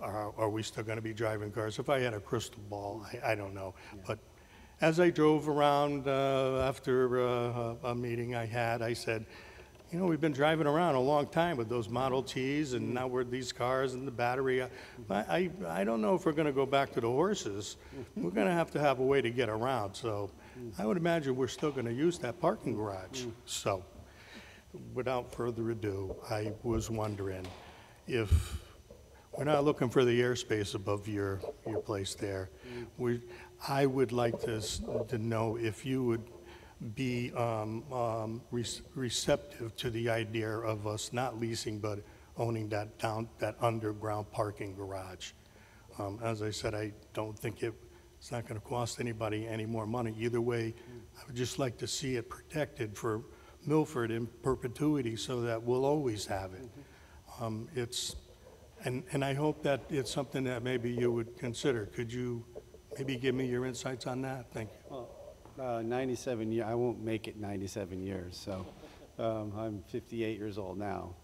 are we still going to be driving cars? If I had a crystal ball, I don't know. But as I drove around after a meeting I had, I said, you know, we've been driving around a long time with those Model Ts, and now we're these cars and the battery. I don't know if we're gonna go back to the horses. We're gonna have a way to get around, so I would imagine we're still gonna use that parking garage. So, without further ado, I was wondering if, we're not looking for the airspace above your place there. I would like to know if you would be receptive to the idea of us not leasing but owning that underground parking garage. As I said, I don't think it's not going to cost anybody any more money. Either way, I would just like to see it protected for Milford in perpetuity so that we'll always have it. And I hope that it's something that maybe you would consider. Could you maybe give me your insights on that? Thank you. Well, 97 years, I won't make it 97 years, so I'm 58 years old now.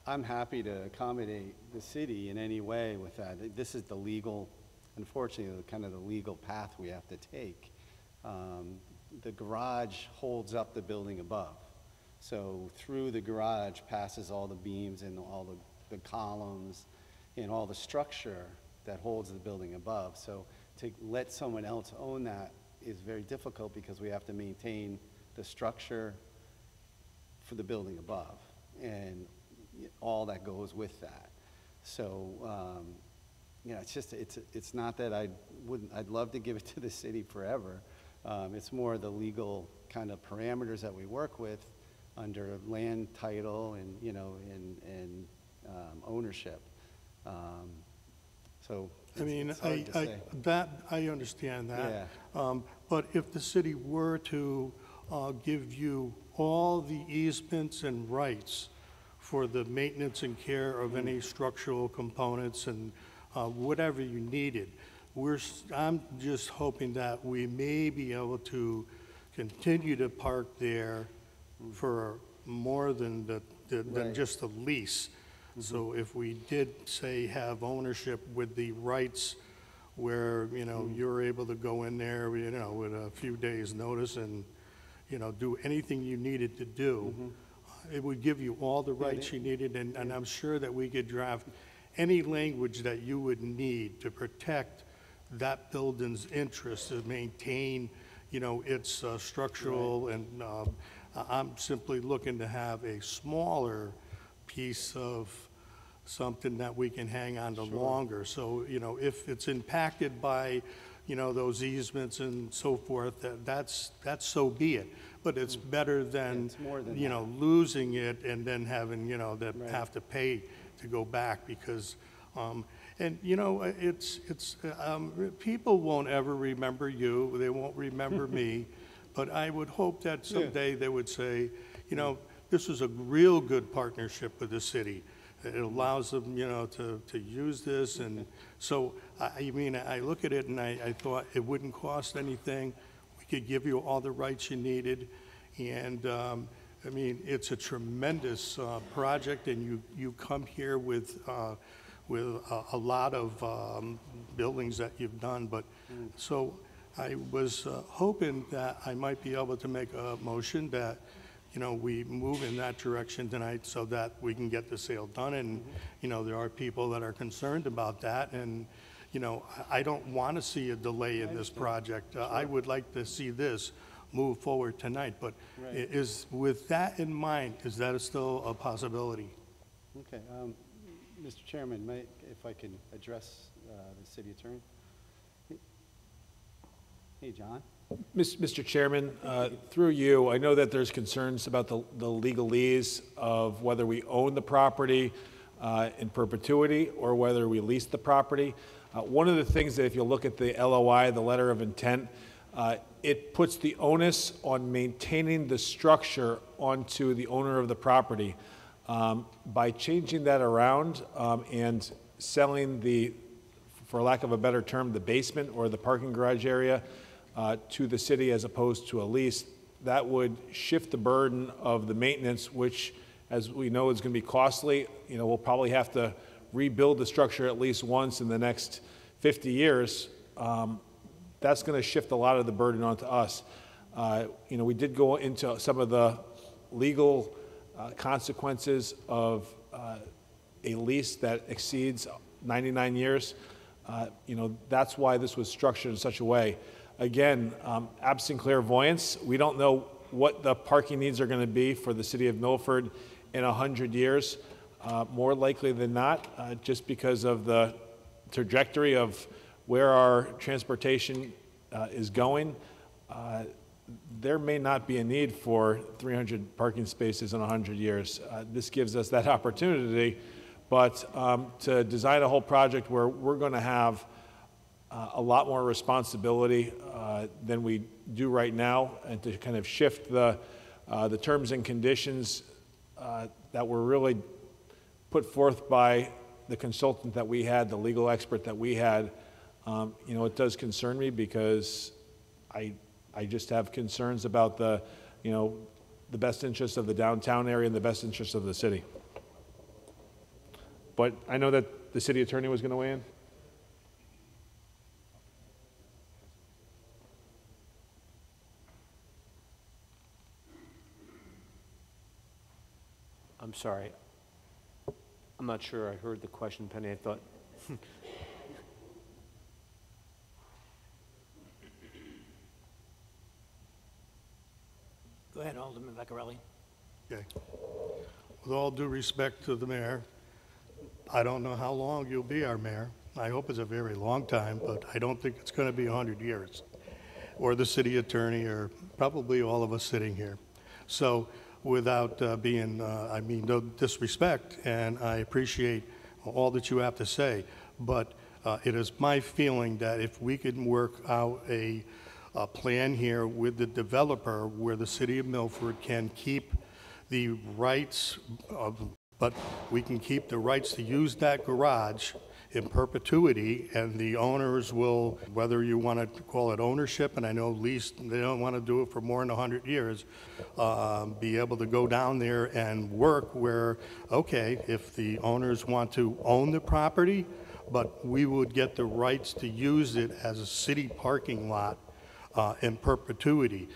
I'm happy to accommodate the city in any way with that. This is the legal, unfortunately, kind of the legal path we have to take. The garage holds up the building above. So through the garage passes all the beams and all the columns and all the structure that holds the building above. So to let someone else own that is very difficult because we have to maintain the structure for the building above and all that goes with that. So, you know, it's not that I'd love to give it to the city forever. It's more the legal kind of parameters that we work with under land title and, you know, and ownership. So I mean, it's hard to say. I understand that. Yeah. But if the city were to give you all the easements and rights for the maintenance and care of any structural components and whatever you needed, I'm just hoping that we may be able to continue to park there for more than just a lease. So if we did, say, have ownership with the rights where, you know, you're able to go in there, you know, with a few days' notice and, you know, do anything you needed to do, it would give you all the rights you needed, and I'm sure that we could draft any language that you would need to protect that building's interest, to maintain, you know, its structural, and I'm simply looking to have a smaller piece of something that we can hang on to longer. So, you know, if it's impacted by, you know, those easements and so forth, that's so be it. But it's better than, you know, losing it and then having, you know, that have to pay to go back because, and, you know, people won't ever remember you. They won't remember me. But I would hope that someday they would say, you know, this is a real good partnership with the city. It allows them, you know, to use this. And so, I mean, I look at it and I thought it wouldn't cost anything. We could give you all the rights you needed. And, I mean, it's a tremendous project, and you come here with a lot of buildings that you've done. But so I was hoping that I might be able to make a motion that, you know, we move in that direction tonight so that we can get the sale done. And, you know, there are people that are concerned about that. And, you know, I don't want to see a delay in this project. I would like to see this move forward tonight. But is, with that in mind, is that still a possibility? Okay. Mr. Chairman, if I can address the city attorney? Hey, John. Mr. Chairman, through you, I know that there's concerns about the legalese of whether we own the property in perpetuity or whether we lease the property. One of the things that if you look at the LOI, the letter of intent, it puts the onus on maintaining the structure onto the owner of the property. By changing that around and selling the, for lack of a better term, the basement or the parking garage area to the city as opposed to a lease, that would shift the burden of the maintenance, which, as we know, is going to be costly. You know, we'll probably have to rebuild the structure at least once in the next 50 years. That's going to shift a lot of the burden onto us. You know, we did go into some of the legal consequences of a lease that exceeds 99 years. That's why this was structured in such a way. Again, absent clairvoyance, we don't know what the parking needs are going to be for the city of Milford in 100 years. More likely than not, just because of the trajectory of where our transportation is going, there may not be a need for 300 parking spaces in 100 years. This gives us that opportunity, but to design a whole project where we're going to have a lot more responsibility than we do right now, and to kind of shift the terms and conditions that were really put forth by the consultant that we had, the legal expert that we had, it does concern me, because I just have concerns about the best interests of the downtown area and the best interests of the city. But I know that the city attorney was going to weigh in. I'm sorry. I'm not sure I heard the question, Penny. I thought. Go ahead, Alderman Vecchiarelli. Okay. With all due respect to the mayor, I don't know how long you'll be our mayor. I hope it's a very long time, but I don't think it's going to be 100 years. Or the city attorney, or probably all of us sitting here. So without no disrespect, and I appreciate all that you have to say, but it is my feeling that if we can work out a plan here with the developer where the city of Milford can keep the rights but we can keep the rights to use that garage in perpetuity, and the owners will, whether you want to call it ownership, and I know lease, they don't want to do it for more than 100 years, be able to go down there and work where, okay, if the owners want to own the property, but we would get the rights to use it as a city parking lot in perpetuity.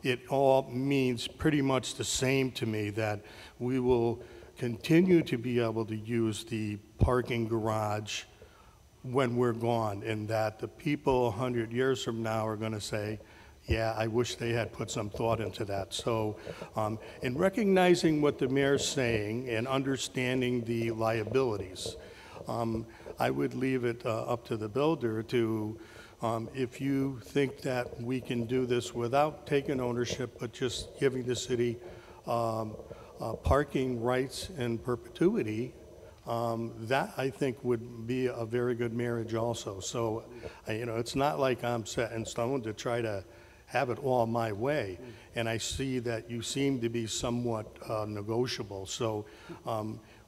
It all means pretty much the same to me, that we will continue to be able to use the parking garage when we're gone, and that the people 100 years from now are going to say, yeah, I wish they had put some thought into that. So in recognizing what the mayor's saying and understanding the liabilities, I would leave it up to the builder to, if you think that we can do this without taking ownership, but just giving the city parking rights in perpetuity, that I think would be a very good marriage also. So, it's not like I'm set in stone to try to have it all my way. And I see that you seem to be somewhat negotiable. So,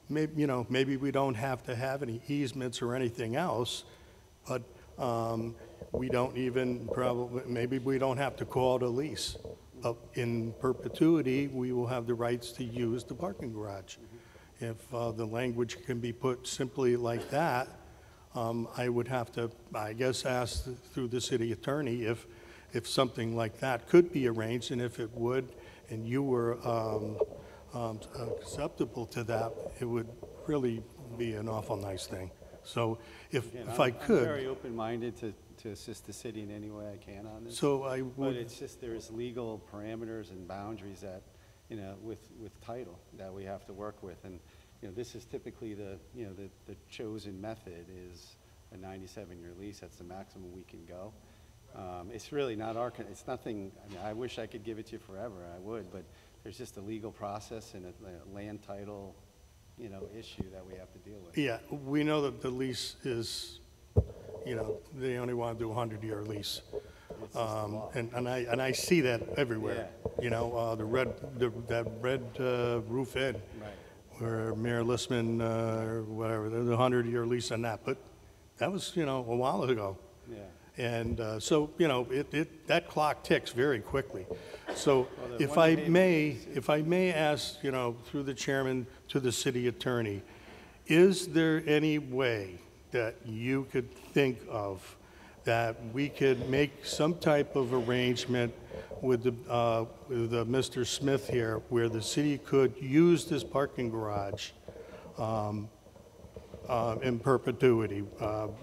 maybe we don't have to have any easements or anything else, but we don't even maybe we don't have to call it a lease. In perpetuity, we will have the rights to use the parking garage. If the language can be put simply like that, I would have to, I guess, ask through the city attorney if something like that could be arranged, and if it would, and you were acceptable to that, it would really be an awful nice thing. So if I could. I'm very open-minded to assist the city in any way I can on this. So I would. But it's just there's legal parameters and boundaries that, with title that we have to work with. And, this is typically the chosen method is a 97-year lease. That's the maximum we can go. It's really not it's nothing, I wish I could give it to you forever, I would, but there's just a legal process and a land title, issue that we have to deal with. Yeah, we know that the lease is, they only want to do a 100-year lease. And I see that everywhere. Yeah. That red roof inn, right, where Mayor Listman, or whatever, there's a 100-year lease on that. But that was, a while ago. Yeah. And so, that clock ticks very quickly. So if I may ask, through the chairman to the city attorney, is there any way that you could think of that we could make some type of arrangement with Mr. Smith here, where the city could use this parking garage in perpetuity,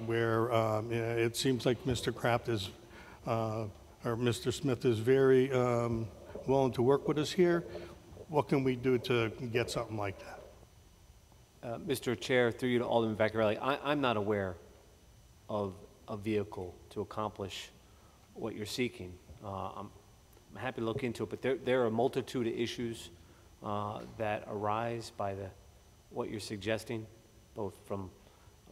where it seems like Mr. Kraft is, or Mr. Smith is very willing to work with us here. What can we do to get something like that? Mr. Chair, through you to Alderman Vecchiarelli, I'm not aware of a vehicle to accomplish what you're seeking. I'm happy to look into it, but there are a multitude of issues that arise by what you're suggesting, both from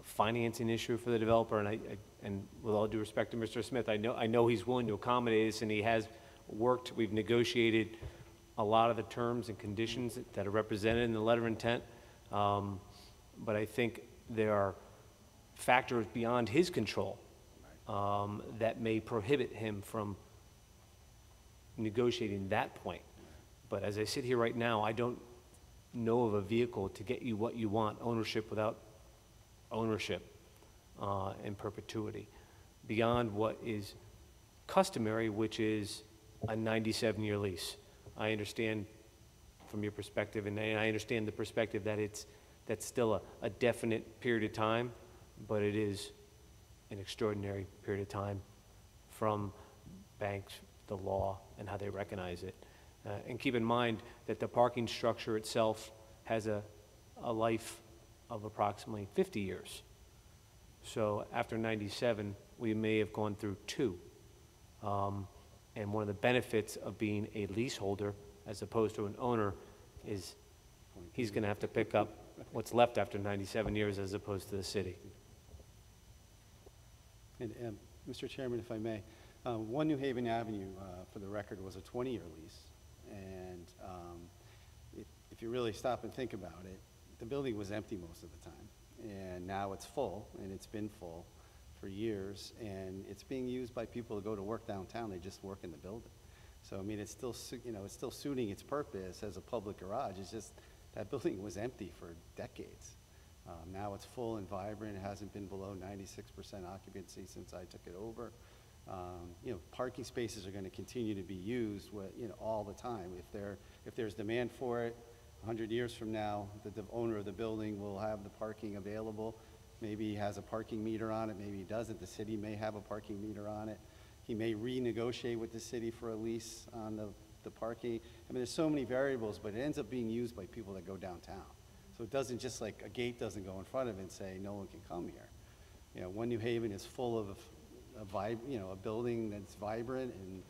a financing issue for the developer, and with all due respect to Mr. Smith, I know he's willing to accommodate us, and he has worked. We've negotiated a lot of the terms and conditions that are represented in the letter of intent, but I think there are factors beyond his control that may prohibit him from negotiating that point. But as I sit here right now, I don't know of a vehicle to get you what you want, ownership without ownership in perpetuity, beyond what is customary, which is a 97-year lease. I understand from your perspective, and I understand the perspective that that's still a definite period of time, but it is an extraordinary period of time from banks, the law, and how they recognize it. And keep in mind that the parking structure itself has a life of approximately 50 years. So after 97, we may have gone through 2. And one of the benefits of being a leaseholder as opposed to an owner is he's going to have to pick up what's left after 97 years as opposed to the city. And, Mr. Chairman, if I may, 1 New Haven Avenue, for the record, was a 20-year lease. And if you really stop and think about it, the building was empty most of the time. And now it's full, and it's been full for years, and it's being used by people to go to work downtown. They just work in the building. So, I mean, it's still, it's still suiting its purpose as a public garage. It's just that building was empty for decades. Now it's full and vibrant. It hasn't been below 96% occupancy since I took it over. Parking spaces are going to continue to be used, all the time. If there's demand for it, 100 years from now, the owner of the building will have the parking available. Maybe he has a parking meter on it, maybe he doesn't. The city may have a parking meter on it. He may renegotiate with the city for a lease on the parking. I mean, there's so many variables, but it ends up being used by people that go downtown. So it doesn't just like a gate doesn't go in front of it and say no one can come here. 1 New Haven is full of a building that's vibrant, and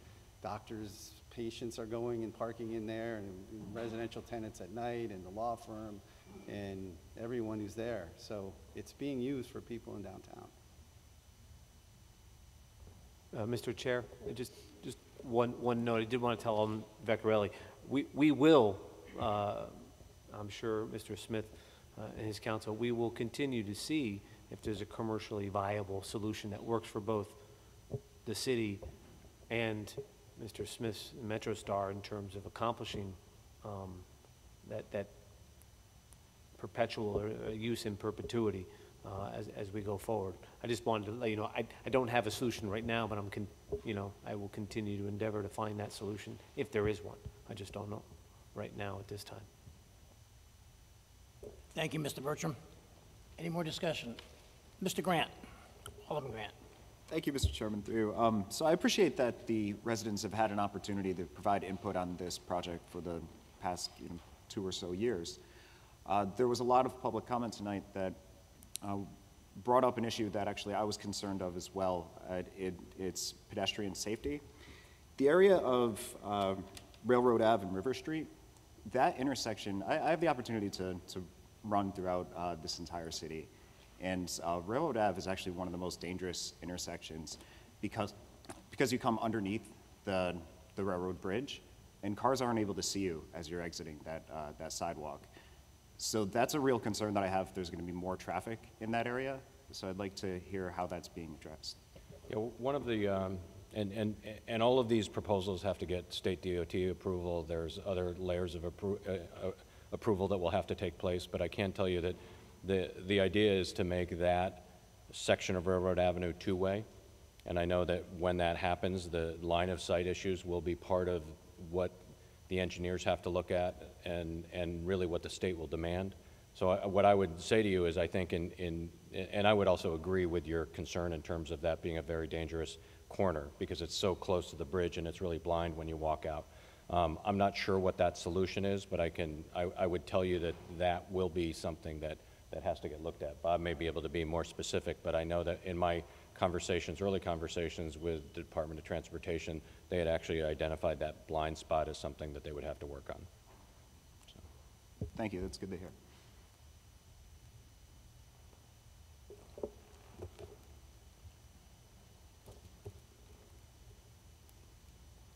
doctors, patients are going and parking in there, and residential tenants at night, and the law firm, and everyone who's there. So it's being used for people in downtown. Mr. Chair, just one note. I did want to tell Alderman Vecchiarelli, we will, I'm sure Mr. Smith and his council, we will continue to see if there's a commercially viable solution that works for both the city and Mr. Smith's MetroStar in terms of accomplishing that perpetual use in perpetuity as we go forward. I just wanted to let you know, I don't have a solution right now, but I will continue to endeavor to find that solution if there is one. I just don't know right now at this time. Thank you, Mr. Bertram. Any more discussion? Mr. Grant, Alderman Grant. Thank you, Mr. Chairman, through you. So I appreciate that the residents have had an opportunity to provide input on this project for the past 2 or so years. There was a lot of public comment tonight that brought up an issue that actually I was concerned of as well. It's pedestrian safety. The area of Railroad Ave and River Street, that intersection, I have the opportunity to run throughout this entire city. And Railroad Ave is actually one of the most dangerous intersections because you come underneath the railroad bridge, and cars aren't able to see you as you're exiting that sidewalk. So that's a real concern that I have. There's going to be more traffic in that area. So I'd like to hear how that's being addressed. Yeah, one of the, and all of these proposals have to get state DOT approval. There's other layers of approval that will have to take place, but I can tell you that the idea is to make that section of Railroad Avenue two-way, And I know that when that happens, the line of sight issues will be part of what the engineers have to look at and really what the state will demand. So what I would say to you is I think and I would also agree with your concern in terms of that being a very dangerous corner because it's so close to the bridge and it's really blind when you walk out. I'm not sure what that solution is, but I would tell you that that will be something that has to get looked at. Bob may be able to be more specific, but I know that in my early conversations with the Department of Transportation, they had actually identified that blind spot as something that they would have to work on. So. Thank you, that's good to hear.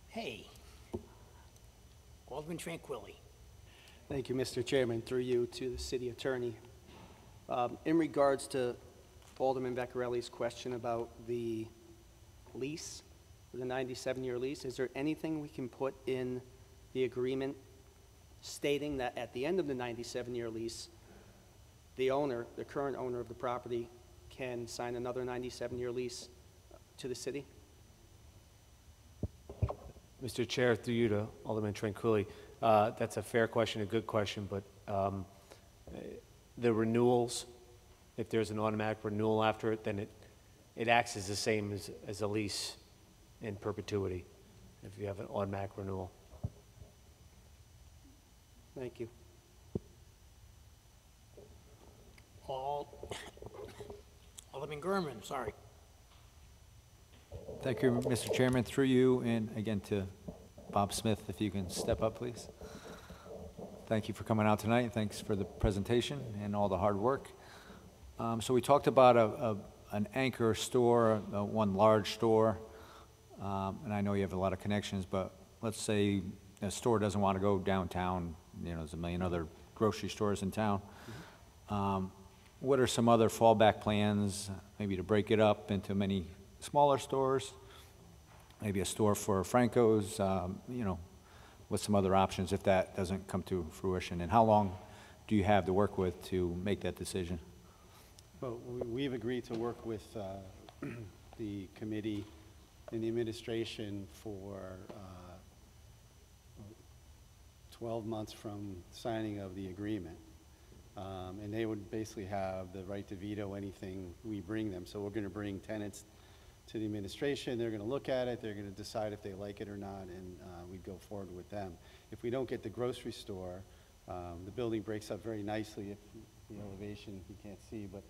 Hey, Alderman Tranquilli. Thank you, Mr. Chairman. Through you to the city attorney. In regards to Alderman Vecchiarelli's question about the lease, the 97-year lease, is there anything we can put in the agreement stating that at the end of the 97-year lease, the owner, the current owner of the property, can sign another 97-year lease to the city? Mr. Chair, through you to Alderman Tranquilli, that's a fair question, a good question, but the renewals, if there's an automatic renewal after it, then it acts as the same as a lease in perpetuity if you have an automatic renewal. Thank you. Alderman Gurman, sorry. Thank you, Mr. Chairman. Through you, and again to Bob Smith, if you can step up, please. Thank you for coming out tonight. Thanks for the presentation and all the hard work. So we talked about an anchor store, one large store, and I know you have a lot of connections, but let's say a store doesn't want to go downtown. You know, there's a million other grocery stores in town. What are some other fallback plans, maybe to break it up into many smaller stores, maybe a store for Franco's, you know, with some other options if that doesn't come to fruition? And how long do you have to work with to make that decision? Well, we've agreed to work with the committee and the administration for 12 months from signing of the agreement. And they would basically have the right to veto anything we bring them. So we're going to bring tenants to the administration. They're going to look at it. They're going to decide if they like it or not, and we'd go forward with them. If we don't get the grocery store, the building breaks up very nicely. If the elevation you can't see, but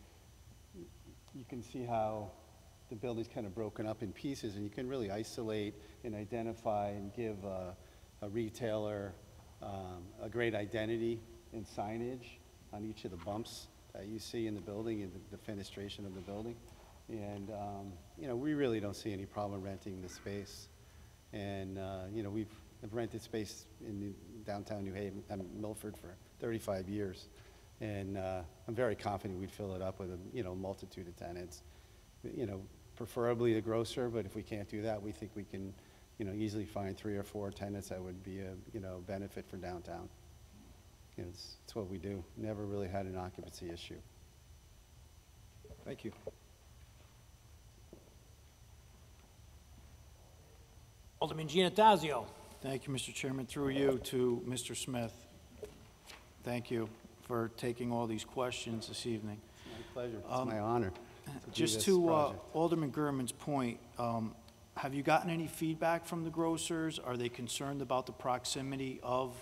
you can see how the building's kind of broken up in pieces, and you can really isolate and identify and give a retailer a great identity and signage on each of the bumps that you see in the building and the fenestration of the building. And, you know, we really don't see any problem renting the space. And, you know, we've rented space in downtown New Haven, Milford for 35 years. And I'm very confident we'd fill it up with a, you know, multitude of tenants. You know, preferably the grocer, but if we can't do that, we think we can, you know, easily find 3 or 4 tenants that would be a, you know, benefit for downtown. You know, it's what we do. Never really had an occupancy issue. Thank you. Alderman Giannattasio. Thank you, Mr. Chairman. Through you to Mr. Smith. Thank you for taking all these questions this evening. It's my pleasure. It's my honor. Just to Alderman Gurman's point, have you gotten any feedback from the grocers? Are they concerned about the proximity of,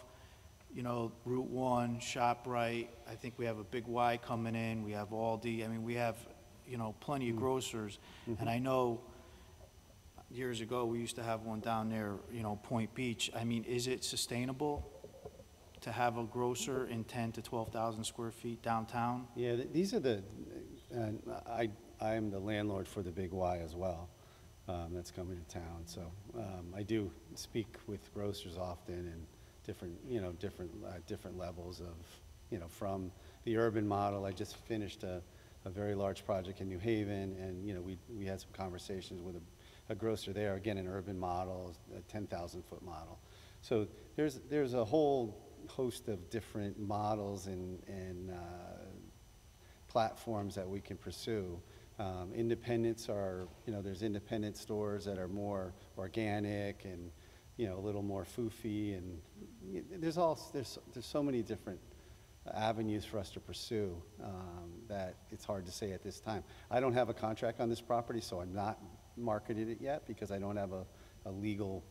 you know, Route 1, ShopRite? I think we have a Big Y coming in. We have Aldi. I mean, we have, you know, plenty of grocers. And I know years ago we used to have one down there, you know, Point Beach. I mean, is it sustainable to have a grocer in 10 to 12,000 square feet downtown? Yeah, these are the, I am the landlord for the Big Y as well. That's coming to town. So I do speak with grocers often and different, you know, different levels of, you know, from the urban model. I just finished a very large project in New Haven, and, you know, we had some conversations with a grocer there, again, an urban model, a 10,000-foot model. So there's a whole host of different models and platforms that we can pursue. Independents are, there's independent stores that are more organic and, a little more foofy, and there's so many different avenues for us to pursue that it's hard to say at this time. I don't have a contract on this property, so I'm not marketed it yet because I don't have a legal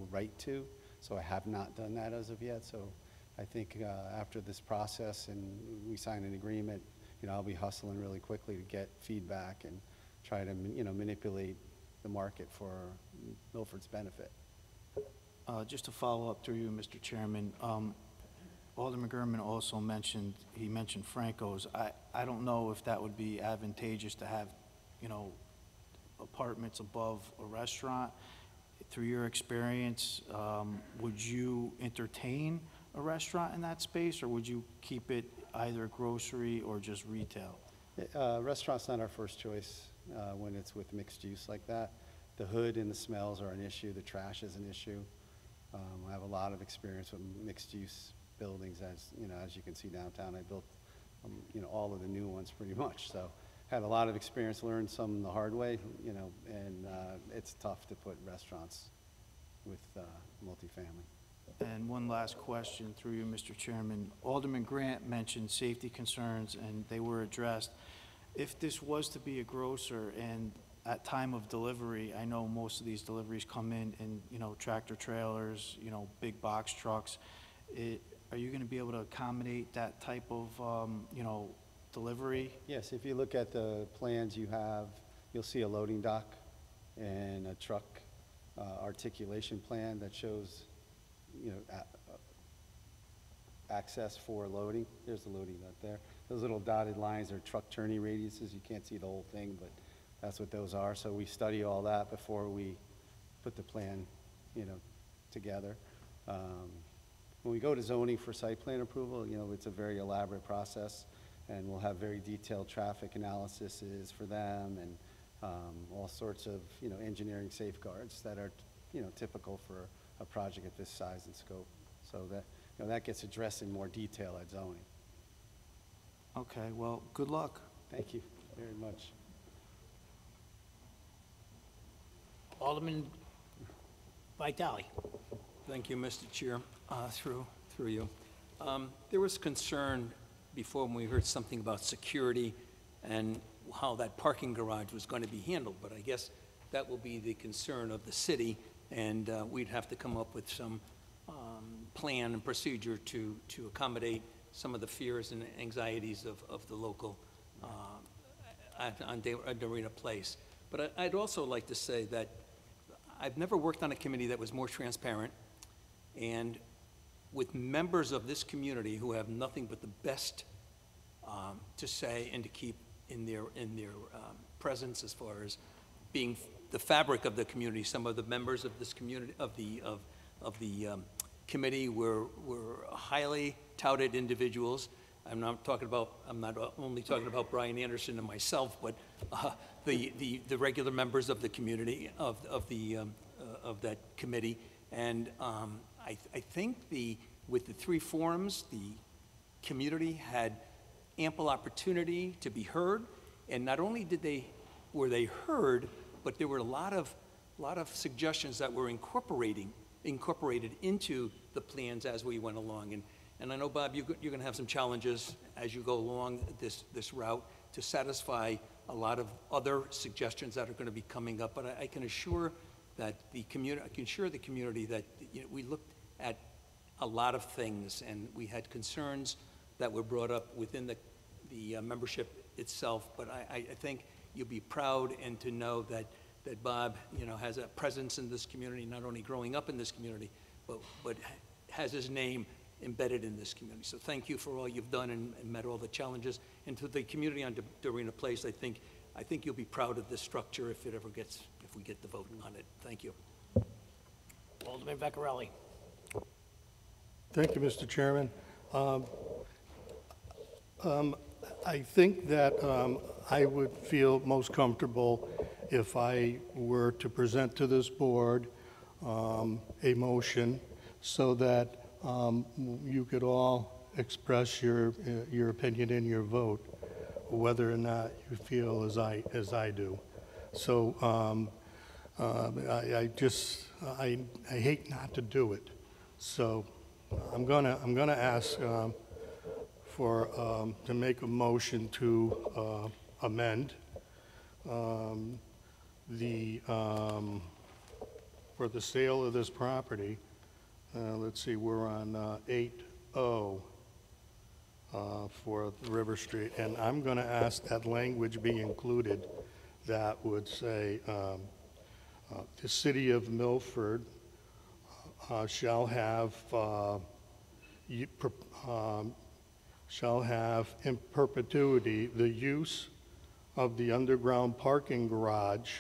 right to. So I have not done that as of yet. So I think after this process and we sign an agreement, I'll be hustling really quickly to get feedback and try to manipulate the market for Milford's benefit. Just to follow up through you, Mr. Chairman, Alderman Gurman also mentioned Franco's. I don't know if that would be advantageous to have, apartments above a restaurant. Through your experience, would you entertain a restaurant in that space, or would you keep it either grocery or just retail? Restaurant's not our first choice when it's with mixed use like that. The hood and the smells are an issue. The trash is an issue. I have a lot of experience with mixed use buildings, as you can see downtown. I built, all of the new ones pretty much. So had a lot of experience, learned some the hard way, and it's tough to put restaurants with multifamily. And one last question through you, Mr. Chairman. Alderman Grant mentioned safety concerns, and they were addressed. If this was to be a grocer, and at time of delivery, I know most of these deliveries come in, tractor trailers, big box trucks. Are you going to be able to accommodate that type of, delivery? Yes, if you look at the plans you have, you'll see a loading dock and a truck articulation plan that shows, access for loading. There's the loading dock there. Those little dotted lines are truck turning radiuses. You can't see the whole thing, but that's what those are. So we study all that before we put the plan, together. When we go to zoning for site plan approval, it's a very elaborate process, and we'll have very detailed traffic analyses for them and all sorts of, engineering safeguards that are, typical for a project at this size and scope. So that, that gets addressed in more detail at zoning. Okay, well, good luck. Thank you very much. Alderman Vitale. Thank you, Mr. Chair. Through you. There was concern before when we heard something about security and how that parking garage was going to be handled, but I guess that will be the concern of the city, and we'd have to come up with some plan and procedure to accommodate some of the fears and anxieties of the local on Auditorium Place. But I'd also like to say that I've never worked on a committee that was more transparent, and with members of this community who have nothing but the best to say and to keep in their presence as far as being the fabric of the community. Some of the members of this community, of the committee were highly touted individuals. I'm not only talking about Brian Anderson and myself, but the regular members of the community of that committee. And I think with the three forums, the community had ample opportunity to be heard, and not only were they heard, but there were a lot of suggestions that were incorporated into the plans as we went along. And I know, Bob, you're going to have some challenges as you go along this route to satisfy a lot of other suggestions that are going to be coming up. But I can assure that the community that we looked at a lot of things, and we had concerns that were brought up within the membership itself. But I think you'll be proud and to know that Bob, has a presence in this community, not only growing up in this community, but has his name embedded in this community. So thank you for all you've done and met all the challenges. And to the community on Auditorium Place, I think you'll be proud of this structure if we get the vote on it. Thank you. Alderman Vecchiarelli. Thank you, Mr. Chairman. I think that I would feel most comfortable if I were to present to this board a motion so that you could all express your opinion in your vote. whether or not you feel as I do. So I hate not to do it. So I'm gonna ask to make a motion to amend for the sale of this property. Let's see, we're on 8O for River Street, and I'm going to ask that language be included that would say the city of Milford shall have in perpetuity the use of the underground parking garage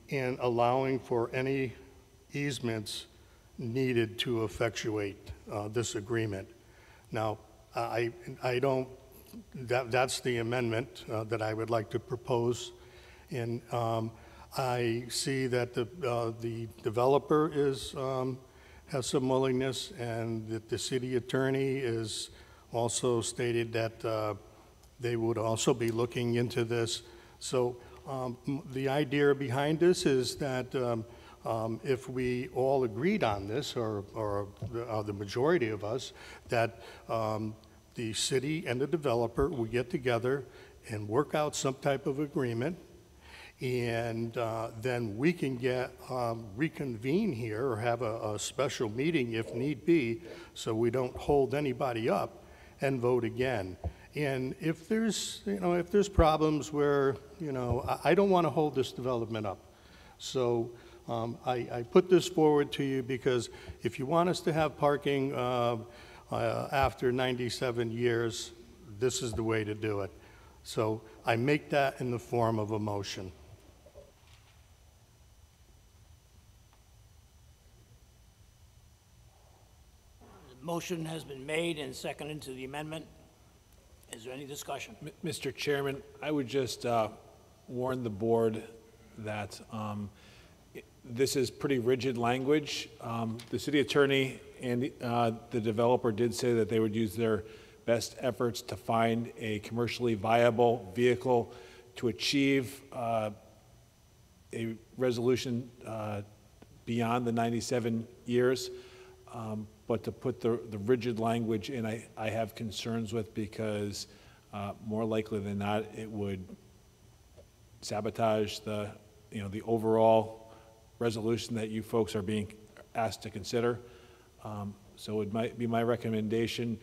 and allowing for any easements needed to effectuate this agreement. Now, I don't, that's the amendment that I would like to propose. And I see that the developer has some willingness, and that the city attorney is also stated that they would also be looking into this. So the idea behind this is that if we all agreed on this, or the majority of us, that the city and the developer would get together and work out some type of agreement, and then we can reconvene here or have a special meeting if need be, so we don't hold anybody up and vote again. And if there's problems where, I don't want to hold this development up. So I put this forward to you because if you want us to have parking after 97 years, this is the way to do it. So I make that in the form of a motion. The motion has been made and seconded to the amendment. Is there any discussion? Mr. Chairman, I would just warn the board that this is pretty rigid language. The city attorney and the developer did say that they would use their best efforts to find a commercially viable vehicle to achieve a resolution beyond the 97 years. But to put the rigid language in, I have concerns with, because more likely than not, it would sabotage the overall resolution that you folks are being asked to consider. So it might be my recommendation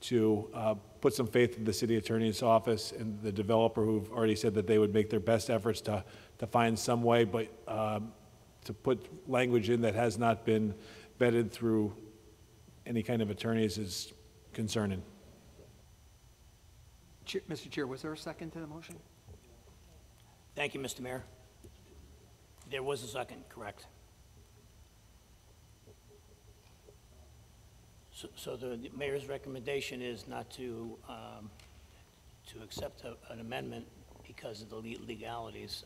to put some faith in the city attorney's office and the developer, who've already said that they would make their best efforts to find some way, but to put language in that has not been vetted through any kind of attorneys is concerning. Mr. Chair, was there a second to the motion? Thank you, Mr. Mayor. There was a second, correct. So the mayor's recommendation is not to accept an amendment because of the legalities.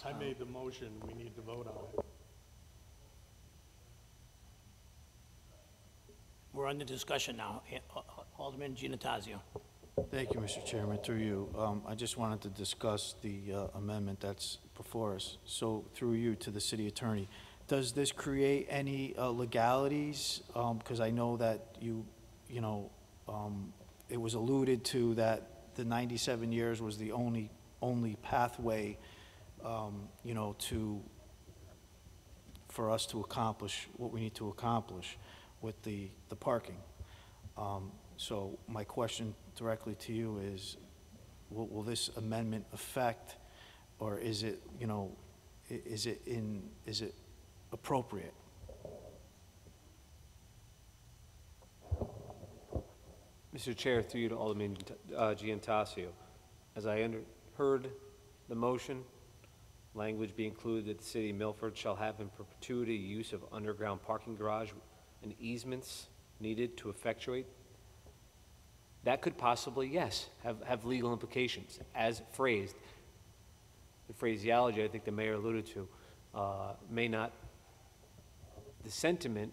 I made the motion. We need to vote on it. We're under discussion now. Alderman Giannatasio. Thank you, Mr. Chairman. Through you, I just wanted to discuss the amendment that's before us. So through you to the city attorney, does this create any legalities? Because I know that it was alluded to that the 97 years was the only pathway, for us to accomplish what we need to accomplish with the parking. So my question directly to you is, will this amendment affect, or is it appropriate? Mr. Chair, through you to Alderman Giantasio, as I heard the motion, language be included that the city of Milford shall have in perpetuity use of underground parking garage and easements needed to effectuate. That could possibly, yes, have legal implications as phrased. The phraseology I think the mayor alluded to may not, the sentiment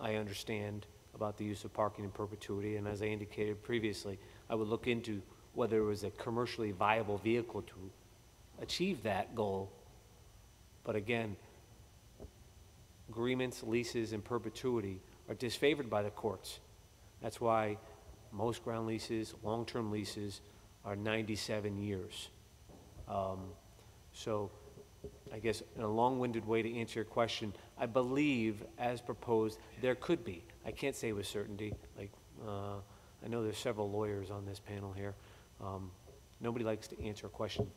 I understand about the use of parking in perpetuity, and as I indicated previously, I would look into whether it was a commercially viable vehicle to achieve that goal. But again, agreements, leases, and perpetuity are disfavored by the courts. That's why most ground leases, long-term leases, are 97 years. So I guess in a long-winded way to answer your question, I believe, as proposed, there could be. I can't say with certainty. Like, I know there's several lawyers on this panel here. Nobody likes to answer a question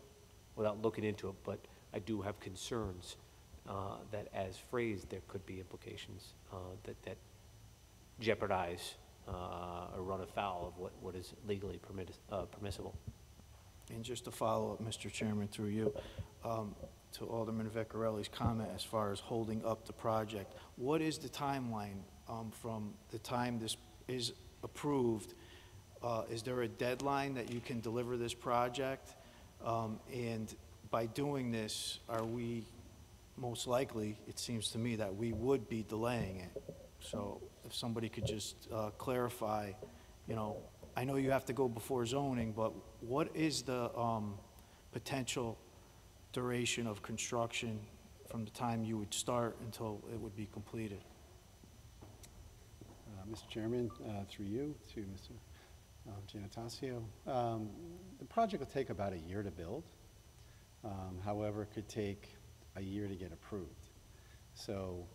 without looking into it, but I do have concerns that, as phrased, there could be implications that jeopardize or run afoul of what is legally permissible. And just to follow up, Mr. Chairman, through you, to Alderman Vecchiarelli's comment as far as holding up the project, what is the timeline from the time this is approved? Is there a deadline that you can deliver this project? And by doing this, are we most likely, it seems to me, that we would be delaying it? So if somebody could just clarify, you know, I know you have to go before zoning, but what is the potential duration of construction from the time you would start until it would be completed? Mr. Chairman, through you to Mr. Giannatasio. The project will take about a year to build. However, it could take a year to get approved. So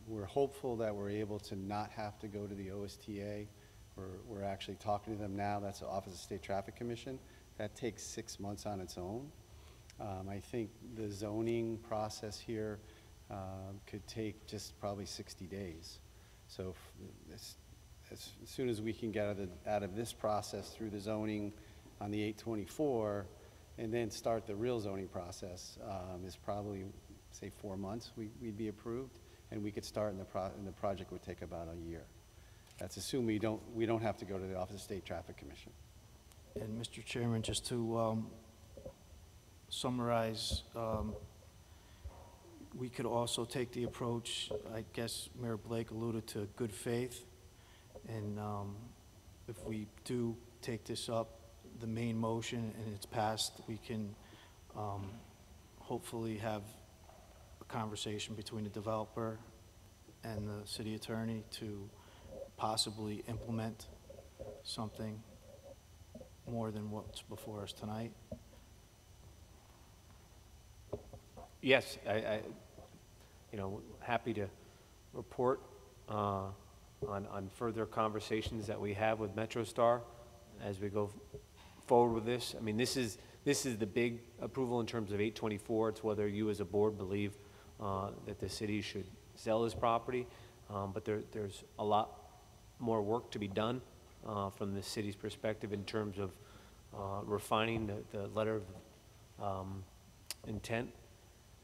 we're hopeful that we're able to not have to go to the OSTA. We're actually talking to them now. That's the Office of State Traffic Commission. That takes 6 months on its own. I think the zoning process here could take just probably 60 days. So as soon as we can get out of this process through the zoning on the 824 and then start the real zoning process is probably, say, 4 months we'd be approved, and we could start and the project would take about a year. That's assuming we don't have to go to the Office of State Traffic Commission. And Mr. Chairman, just to summarize, we could also take the approach, I guess Mayor Blake alluded to good faith, and if we do take this up, the main motion, and it's passed, we can hopefully have a conversation between the developer and the city attorney to possibly implement something more than what's before us tonight. Yes, I you know, happy to report on further conversations that we have with MetroStar as we go forward with this. I mean, this is the big approval in terms of 824. It's whether you as a board believe that the city should sell this property, but there's a lot more work to be done from the city's perspective in terms of refining the letter of intent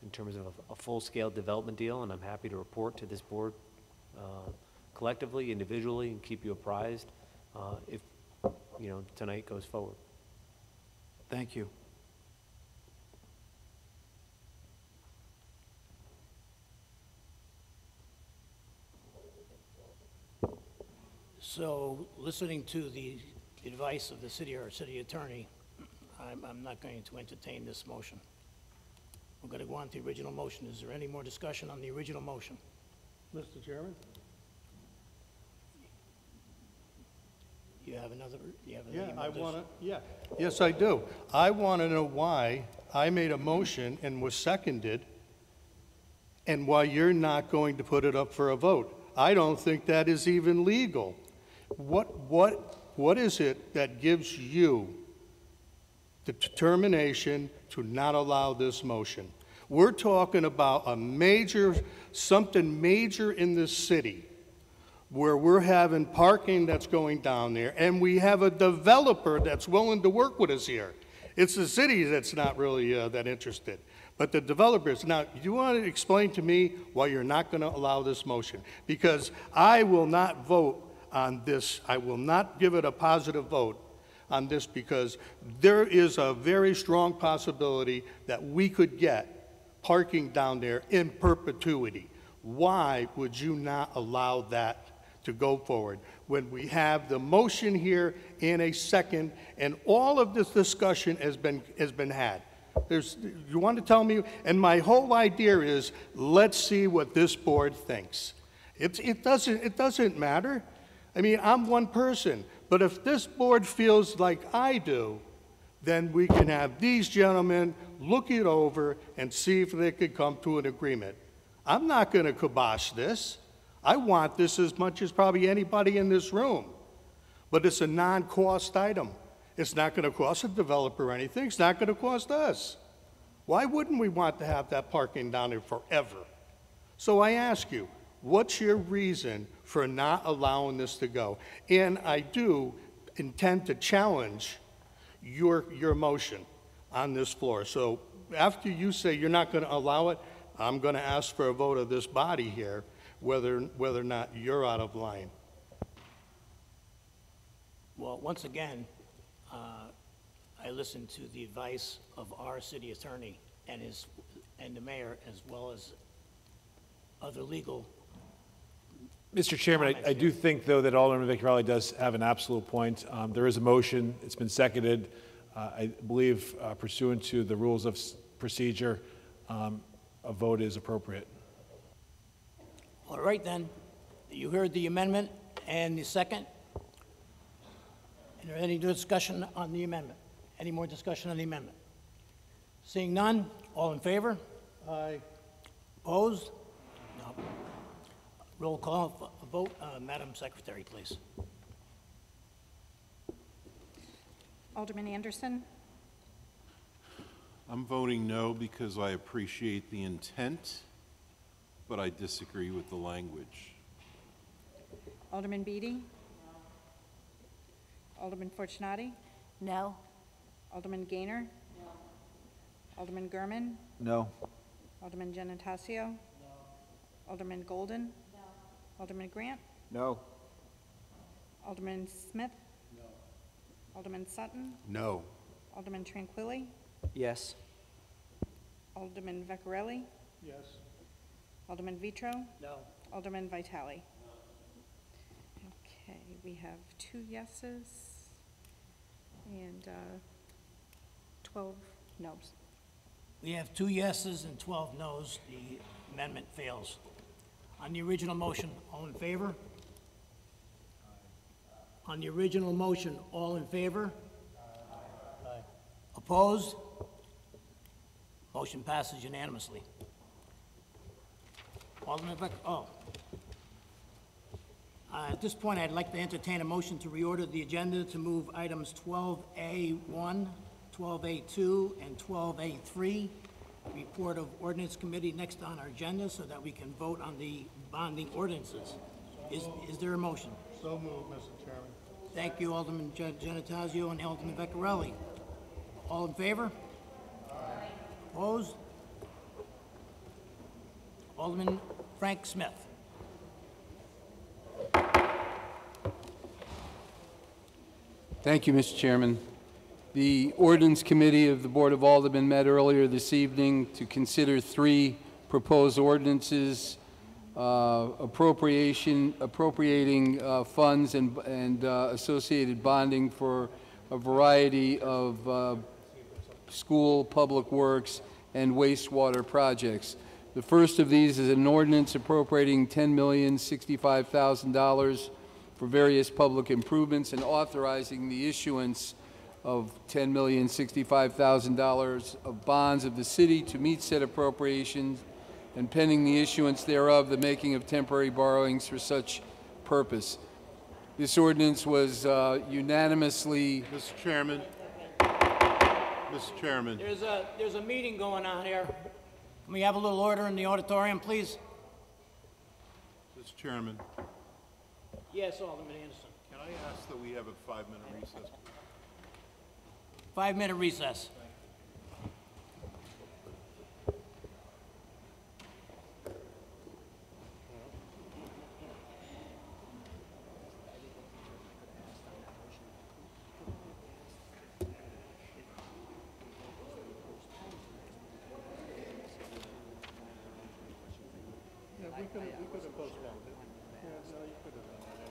in terms of a full-scale development deal, and I'm happy to report to this board collectively, individually, and keep you apprised if, you know, tonight goes forward. Thank you. So, listening to the advice of the city or city attorney, I'm not going to entertain this motion. We're going to go on to the original motion. Is there any more discussion on the original motion? Mr. Chairman? You have another? Yes, I do. I want to know why I made a motion and was seconded, and why you're not going to put it up for a vote. I don't think that is even legal. What is it that gives you the determination to not allow this motion? We're talking about something major in this city, where we're having parking that's going down there, and we have a developer that's willing to work with us here. It's the city that's not really that interested, but the developers. Now, do you want to explain to me why you're not going to allow this motion? Because I will not vote on this. I will not give it a positive vote on this, because there is a very strong possibility that we could get parking down there in perpetuity. Why would you not allow that to go forward. When we have the motion here in a second, and all of this discussion has been had. You want to tell me, and my whole idea is, let's see what this board thinks. It doesn't matter. I mean, I'm one person, but if this board feels like I do, then we can have these gentlemen look it over and see if they could come to an agreement. I'm not going to kibosh this. I want this as much as probably anybody in this room, but it's a non-cost item. It's not going to cost a developer anything. It's not going to cost us. Why wouldn't we want to have that parking down there forever? So I ask you, what's your reason for not allowing this to go? And I do intend to challenge your motion on this floor. So after you say you're not going to allow it, I'm going to ask for a vote of this body here, whether or not you're out of line. Well, once again, I listened to the advice of our city attorney and the mayor, as well as other legal. Mr. Chairman, I do think, though, that Alderman Vecchiarelli does have an absolute point. There is a motion. It's been seconded. I believe pursuant to the rules of procedure, a vote is appropriate. All right, then. You heard the amendment and the second. Is there any discussion on the amendment? Any more discussion on the amendment? Seeing none, all in favor? Aye. Opposed? No. Roll call vote. Madam Secretary, please. Alderman Anderson? I'm voting no because I appreciate the intent, but I disagree with the language. Alderman Beatty? Alderman Fortunati? No. Alderman Gaynor? No. Alderman Gurman? No. Alderman Gennatasio? No. Alderman Golden? No. Alderman Grant? No. Alderman Smith? No. Alderman Sutton? No. Alderman Tranquilli? Yes. Alderman Vecchiarelli? Yes. Alderman Vitro? No. Alderman Vitale? Okay, we have 2 yeses and 12 noes. We have 2 yeses and 12 noes. The amendment fails. On the original motion, all in favor? On the original motion, all in favor? Aye. Opposed? Motion passes unanimously. Alderman at this point, I'd like to entertain a motion to reorder the agenda to move items 12A1, 12A2, and 12A3, report of ordinance committee, next on our agenda so that we can vote on the bonding ordinances. Is there a motion? So moved, Mr. Chairman. Thank you, Alderman Gennatasio and Alderman Vecchiarelli. All in favor? Aye. Opposed? Alderman Frank Smith. Thank you, Mr. Chairman. The Ordinance Committee of the Board of Aldermen met earlier this evening to consider 3 proposed ordinances appropriating funds and associated bonding for a variety of school, public works, and wastewater projects. The first of these is an ordinance appropriating $10,065,000 for various public improvements and authorizing the issuance of $10,065,000 of bonds of the city to meet said appropriations, and pending the issuance thereof, the making of temporary borrowings for such purpose. This ordinance was unanimously... Mr. Chairman. Mr. Chairman. There's a meeting going on here. Can we have a little order in the auditorium, please? Mr. Chairman. Yes, Alderman Anderson. Can I ask that we have a 5-minute recess? 5-minute recess. Yeah, we could have postponed it. Yeah, no, you could have done that.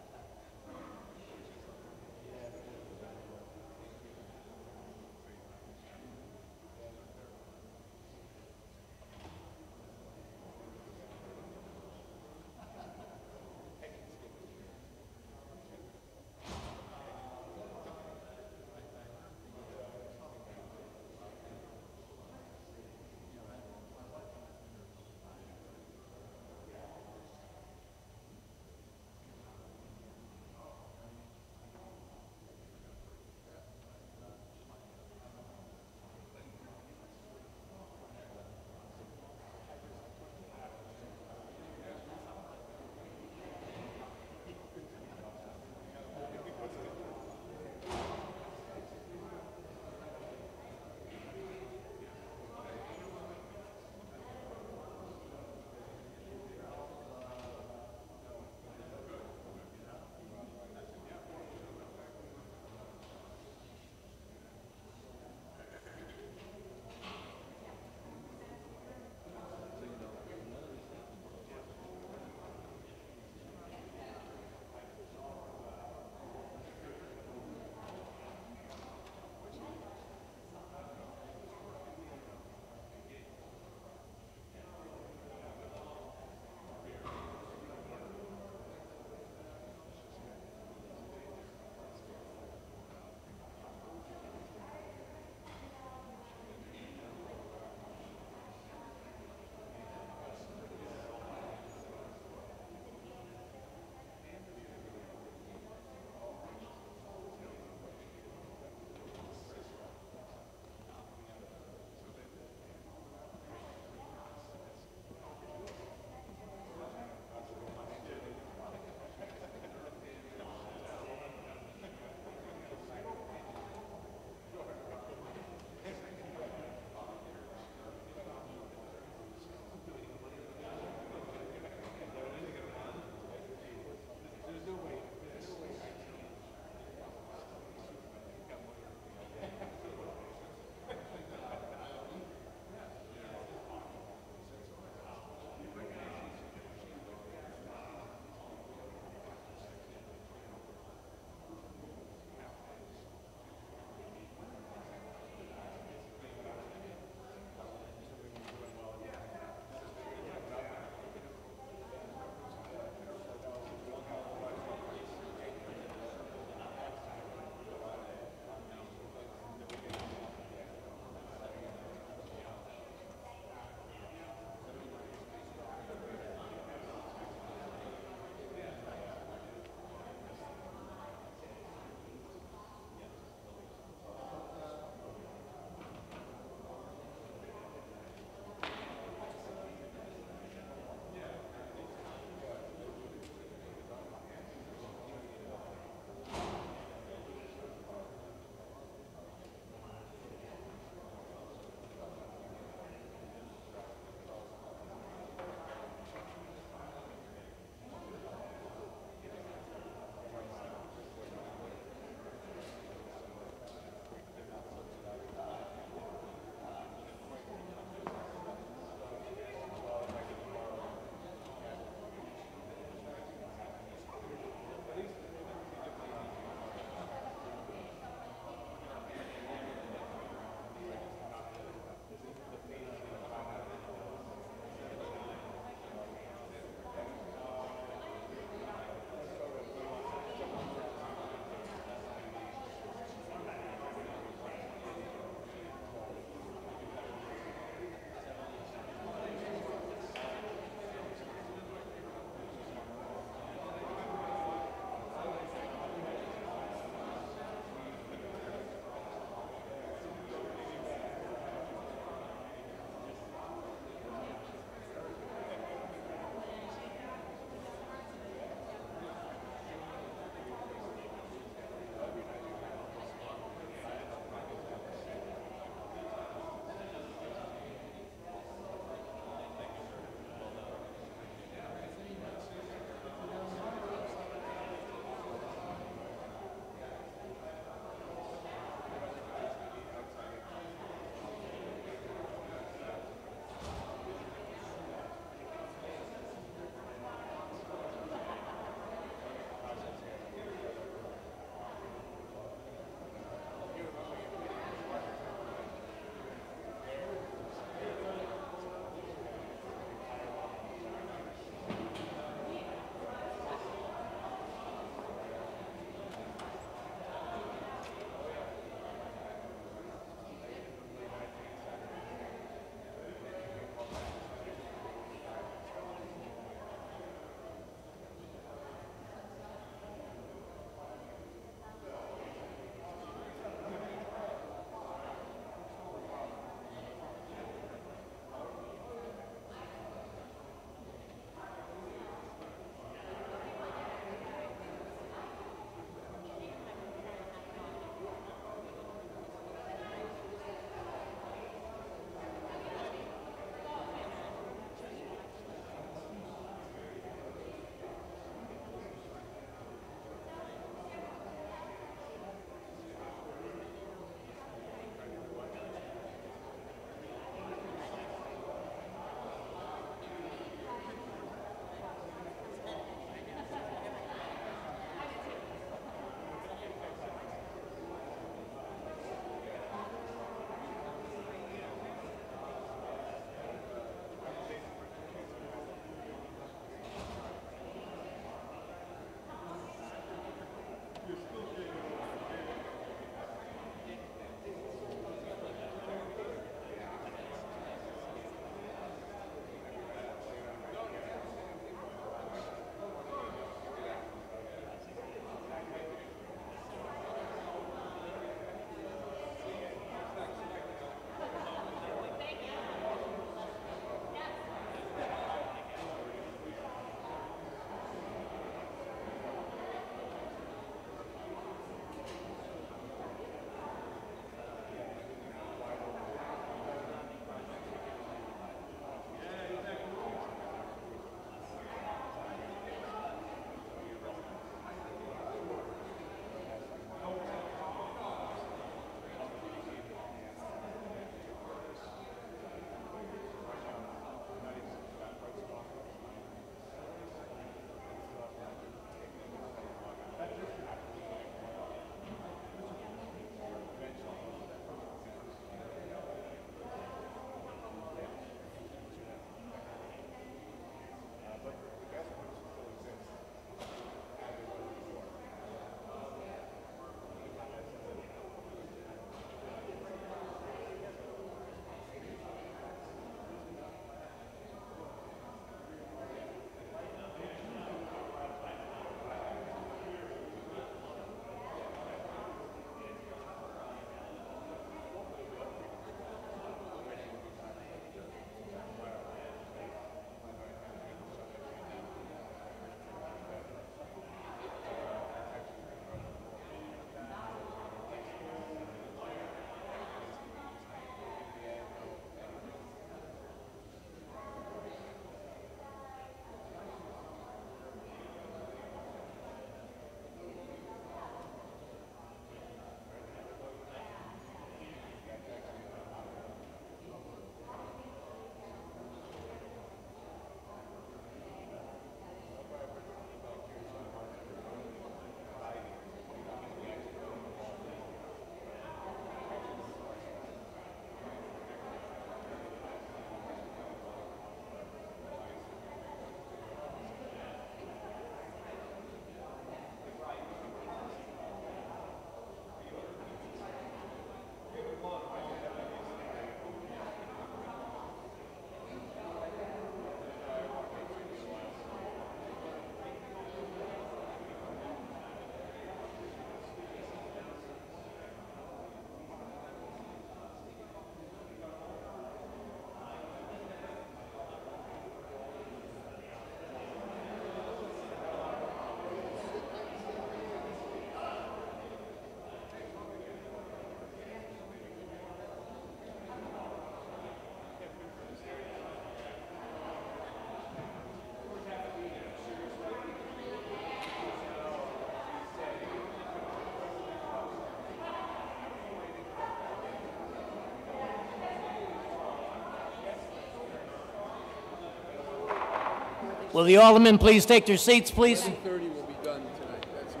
Will the aldermen please take their seats, please? 7:30 will be done tonight. That's my.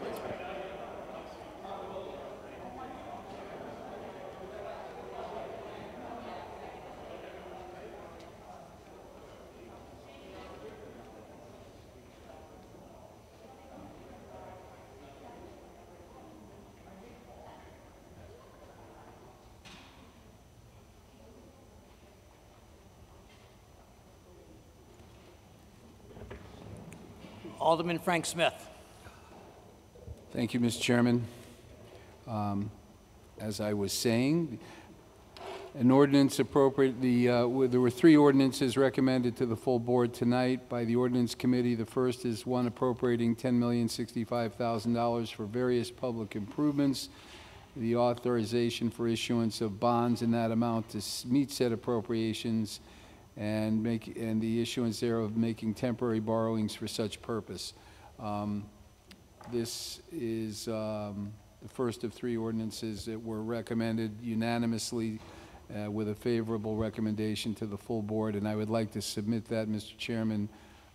Alderman Frank Smith. Thank you, Mr. Chairman. As I was saying, an ordinance appropriately, there were 3 ordinances recommended to the full board tonight by the Ordinance Committee. The first is one appropriating $10,065,000 for various public improvements, the authorization for issuance of bonds in that amount to meet said appropriations, and the issuance thereof making temporary borrowings for such purpose. This is the first of 3 ordinances that were recommended unanimously with a favorable recommendation to the full board, and I would like to submit that, Mr. Chairman,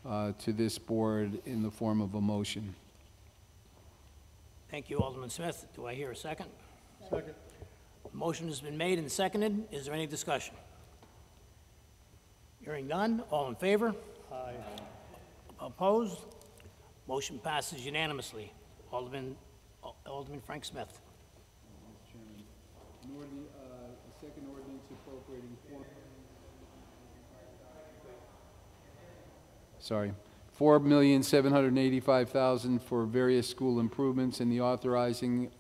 to this board in the form of a motion. Thank you, Alderman Smith. Do I hear a second? Second. Motion has been made and seconded. Is there any discussion? Hearing none. All in favor? Aye. Opposed? Motion passes unanimously. Alderman Frank Smith. The second ordinance appropriating $4,785,000 for various school improvements, and the authorizing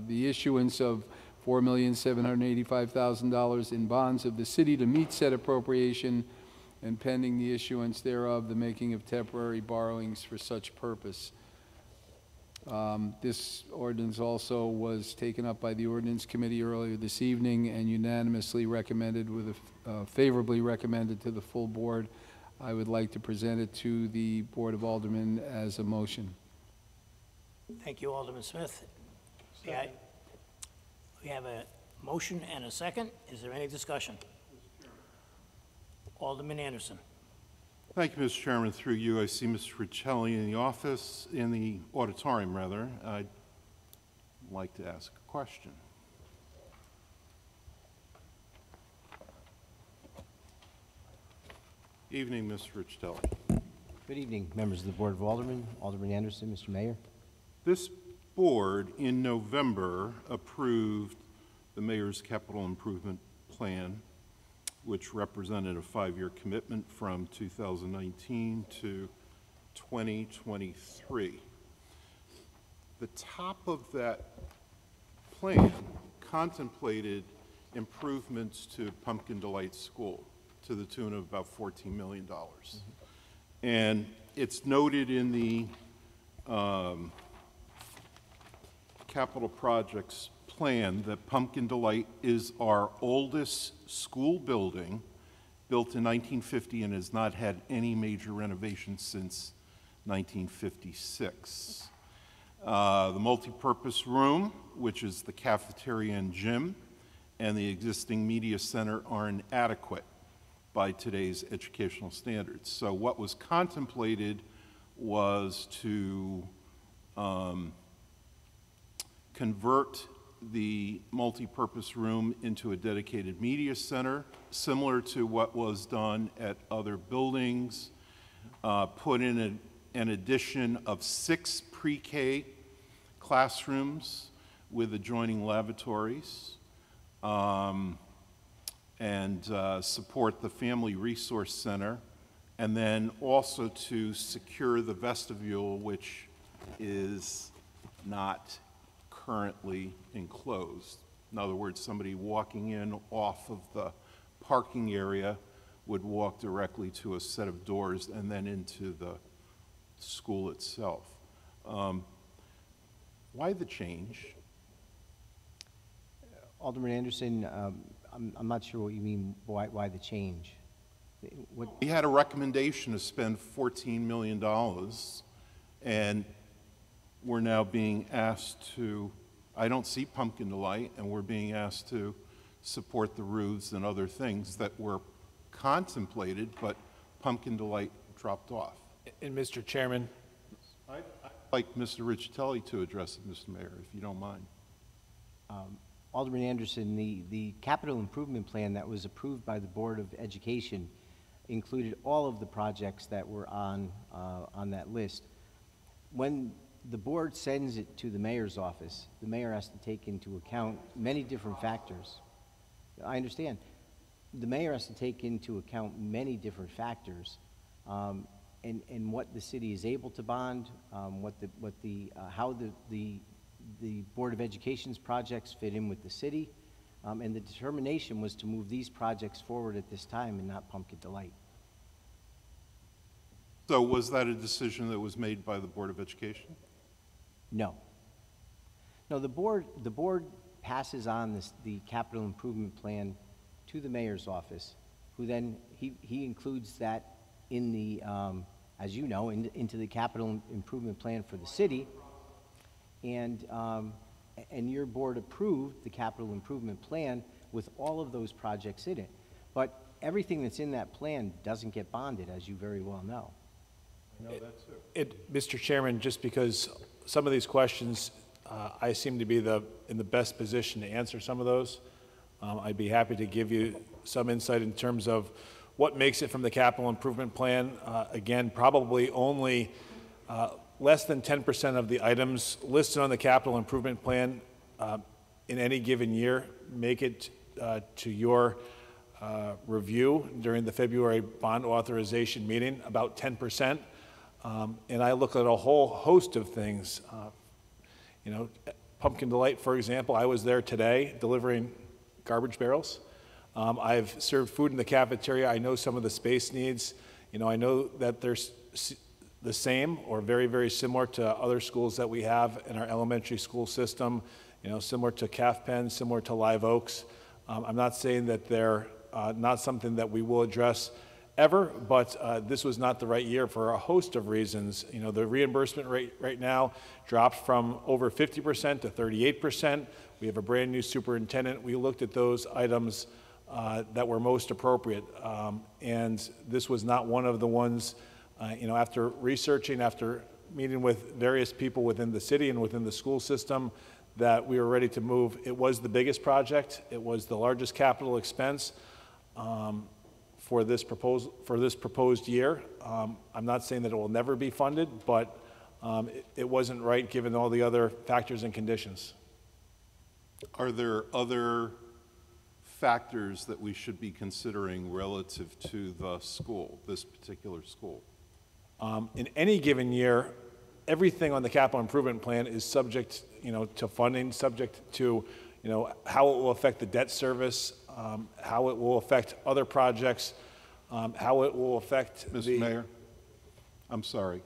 the issuance of $4,785,000 in bonds of the city to meet said appropriation, and pending the issuance thereof, the making of temporary borrowings for such purpose. This ordinance also was taken up by the Ordinance Committee earlier this evening and unanimously recommended favorably recommended to the full board. I would like to present it to the Board of Aldermen as a motion. Thank you, Alderman Smith. We have a motion and a second. Is there any discussion? Alderman Anderson. Thank you, Mr. Chairman. Through you, I see Mr. Riccelli in the auditorium, rather. I'd like to ask a question. Evening, Mr. Riccelli. Good evening, members of the Board of Aldermen, Alderman Anderson, Mr. Mayor. This board in November approved the mayor's capital improvement plan, which represented a 5-year commitment from 2019 to 2023. The top of that plan contemplated improvements to Pumpkin Delight School to the tune of about $14 million. And it's noted in the capital projects plan that Pumpkin Delight is our oldest school building, built in 1950, and has not had any major renovations since 1956. The multipurpose room, which is the cafeteria and gym, and the existing media center are inadequate by today's educational standards. So what was contemplated was to convert the multipurpose room into a dedicated media center, similar to what was done at other buildings, put in an addition of 6 pre-K classrooms with adjoining lavatories, and support the Family Resource Center, and then also to secure the vestibule, which is not currently enclosed. In other words, somebody walking in off of the parking area would walk directly to a set of doors and then into the school itself. Why the change? Alderman Anderson, I'm not sure what you mean, why the change? We had a recommendation to spend $14 million, and we're now being asked to, I don't see Pumpkin Delight, and we're being asked to support the roofs and other things that were contemplated, but Pumpkin Delight dropped off. And Mr. Chairman, I'd like Mr. Riccitelli to address it, Mr. Mayor, if you don't mind. Alderman Anderson, the capital improvement plan that was approved by the Board of Education included all of the projects that were on that list. When the board sends it to the mayor's office, the mayor has to take into account many different factors. I understand. The mayor has to take into account many different factors, and what the city is able to bond, how the Board of Education's projects fit in with the city, and the determination was to move these projects forward at this time and not Pumpkin Delight. So was that a decision that was made by the Board of Education? No. No, the board passes on the capital improvement plan to the mayor's office, who then, he includes that in the, as you know, into the capital improvement plan for the city, and your board approved the capital improvement plan with all of those projects in it. But everything that's in that plan doesn't get bonded, as you very well know. No, that's it. Mr. Chairman, just because some of these questions, I seem to be in the best position to answer some of those. I'd be happy to give you some insight in terms of what makes it from the capital improvement plan. Again, probably only less than 10% of the items listed on the capital improvement plan in any given year make it to your review during the February bond authorization meeting, about 10%. And I look at a whole host of things. You know, Pumpkin Delight, for example, I was there today delivering garbage barrels. I've served food in the cafeteria. I know some of the space needs. You know, I know that there's the same or very, very similar to other schools that we have in our elementary school system, you know, similar to Calf Pen, similar to Live Oaks. I'm not saying that they're not something that we will address ever, but this was not the right year for a host of reasons. You know, the reimbursement rate right now dropped from over 50% to 38%. We have a brand new superintendent. We looked at those items that were most appropriate, and this was not one of the ones, you know, after researching, after meeting with various people within the city and within the school system, that we were ready to move. It was the biggest project. It was the largest capital expense for this proposed year. I'm not saying that it will never be funded, but it wasn't right given all the other factors and conditions. Are there other factors that we should be considering relative to the school, this particular school? In any given year, everything on the capital improvement plan is subject, you know, to funding, subject to, you know, how it will affect the debt service, how it will affect other projects, how it will affect Mr. Mayor, I'm sorry.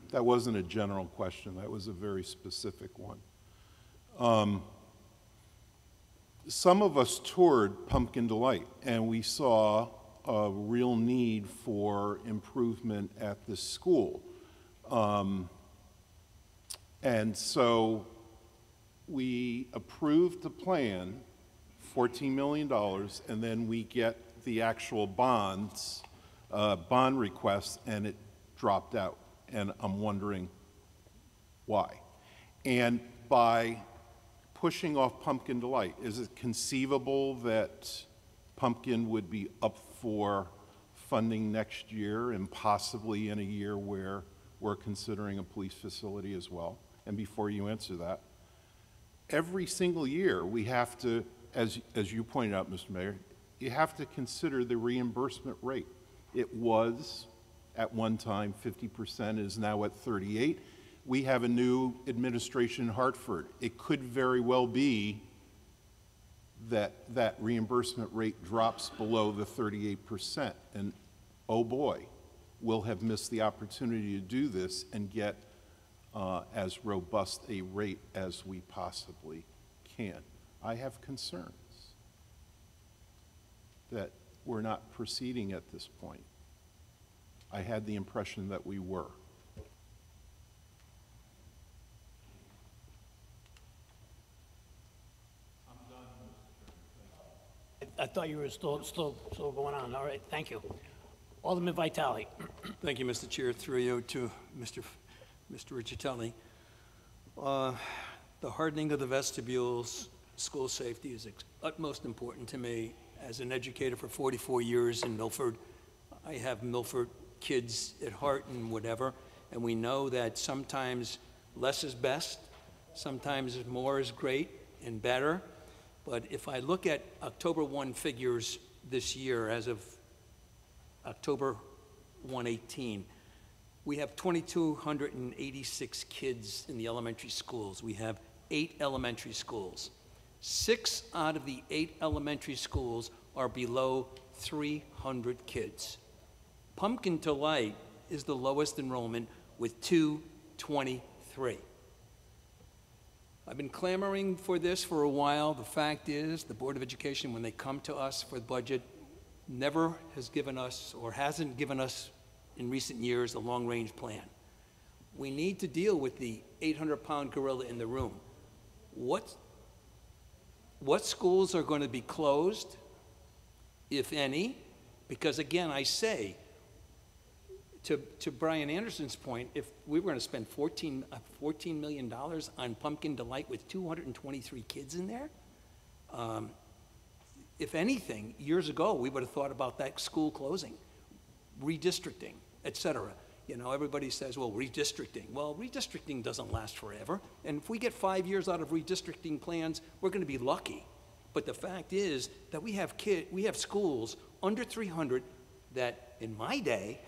That wasn't a general question. That was a very specific one. Some of us toured Pumpkin Delight, and we saw a real need for improvement at the school. And so we approved the plan, $14 million, and then we get the actual bonds, bond requests, and it dropped out. And I'm wondering why. And by pushing off Pumpkin Delight, is it conceivable that Pumpkin would be up for funding next year and possibly in a year where we're considering a police facility as well? And before you answer that, every single year we have to, as you pointed out, Mr. Mayor, you have to consider the reimbursement rate. It was at one time 50%, is now at 38%. We have a new administration in Hartford. It could very well be that that reimbursement rate drops below the 38%. And oh boy, we'll have missed the opportunity to do this and get as robust a rate as we possibly can. I have concerns that we're not proceeding at this point. I had the impression that we were. I thought you were still going on. All right, thank you. Alderman Vitale. Thank you, Mr. Chair. Through you to Mr. Riccitelli. The hardening of the vestibules, school safety is utmost important to me. As an educator for 44 years in Milford, I have Milford kids at heart and whatever, and we know that sometimes less is best, sometimes more is great and better. But if I look at October 1 figures this year, as of October 118, we have 2,286 kids in the elementary schools. We have 8 elementary schools. 6 out of the 8 elementary schools are below 300 kids. Pumpkin to Light is the lowest enrollment with 223. I've been clamoring for this for a while. The fact is, the Board of Education, when they come to us for the budget, never has given us, or hasn't given us in recent years, a long-range plan. We need to deal with the 800-pound gorilla in the room. What schools are going to be closed, if any? Because again, I say, to Brian Anderson's point, if we were going to spend $14 million on Pumpkin Delight with 223 kids in there, if anything, years ago, we would have thought about that school closing, redistricting, et cetera. You know, everybody says, well, redistricting. Well, redistricting doesn't last forever. And if we get 5 years out of redistricting plans, we're going to be lucky. But the fact is that we have schools under 300 that, in my day,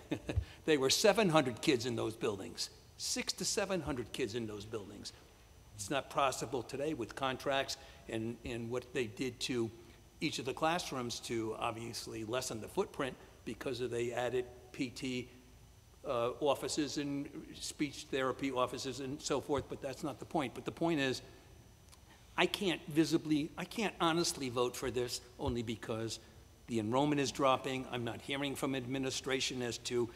they were 700 kids in those buildings, 600 to 700 kids in those buildings. It's not possible today with contracts and what they did to each of the classrooms to obviously lessen the footprint because they added PT offices and speech therapy offices and so forth, but that's not the point. But the point is, I can't honestly vote for this only because the enrollment is dropping. I'm not hearing from administration as to,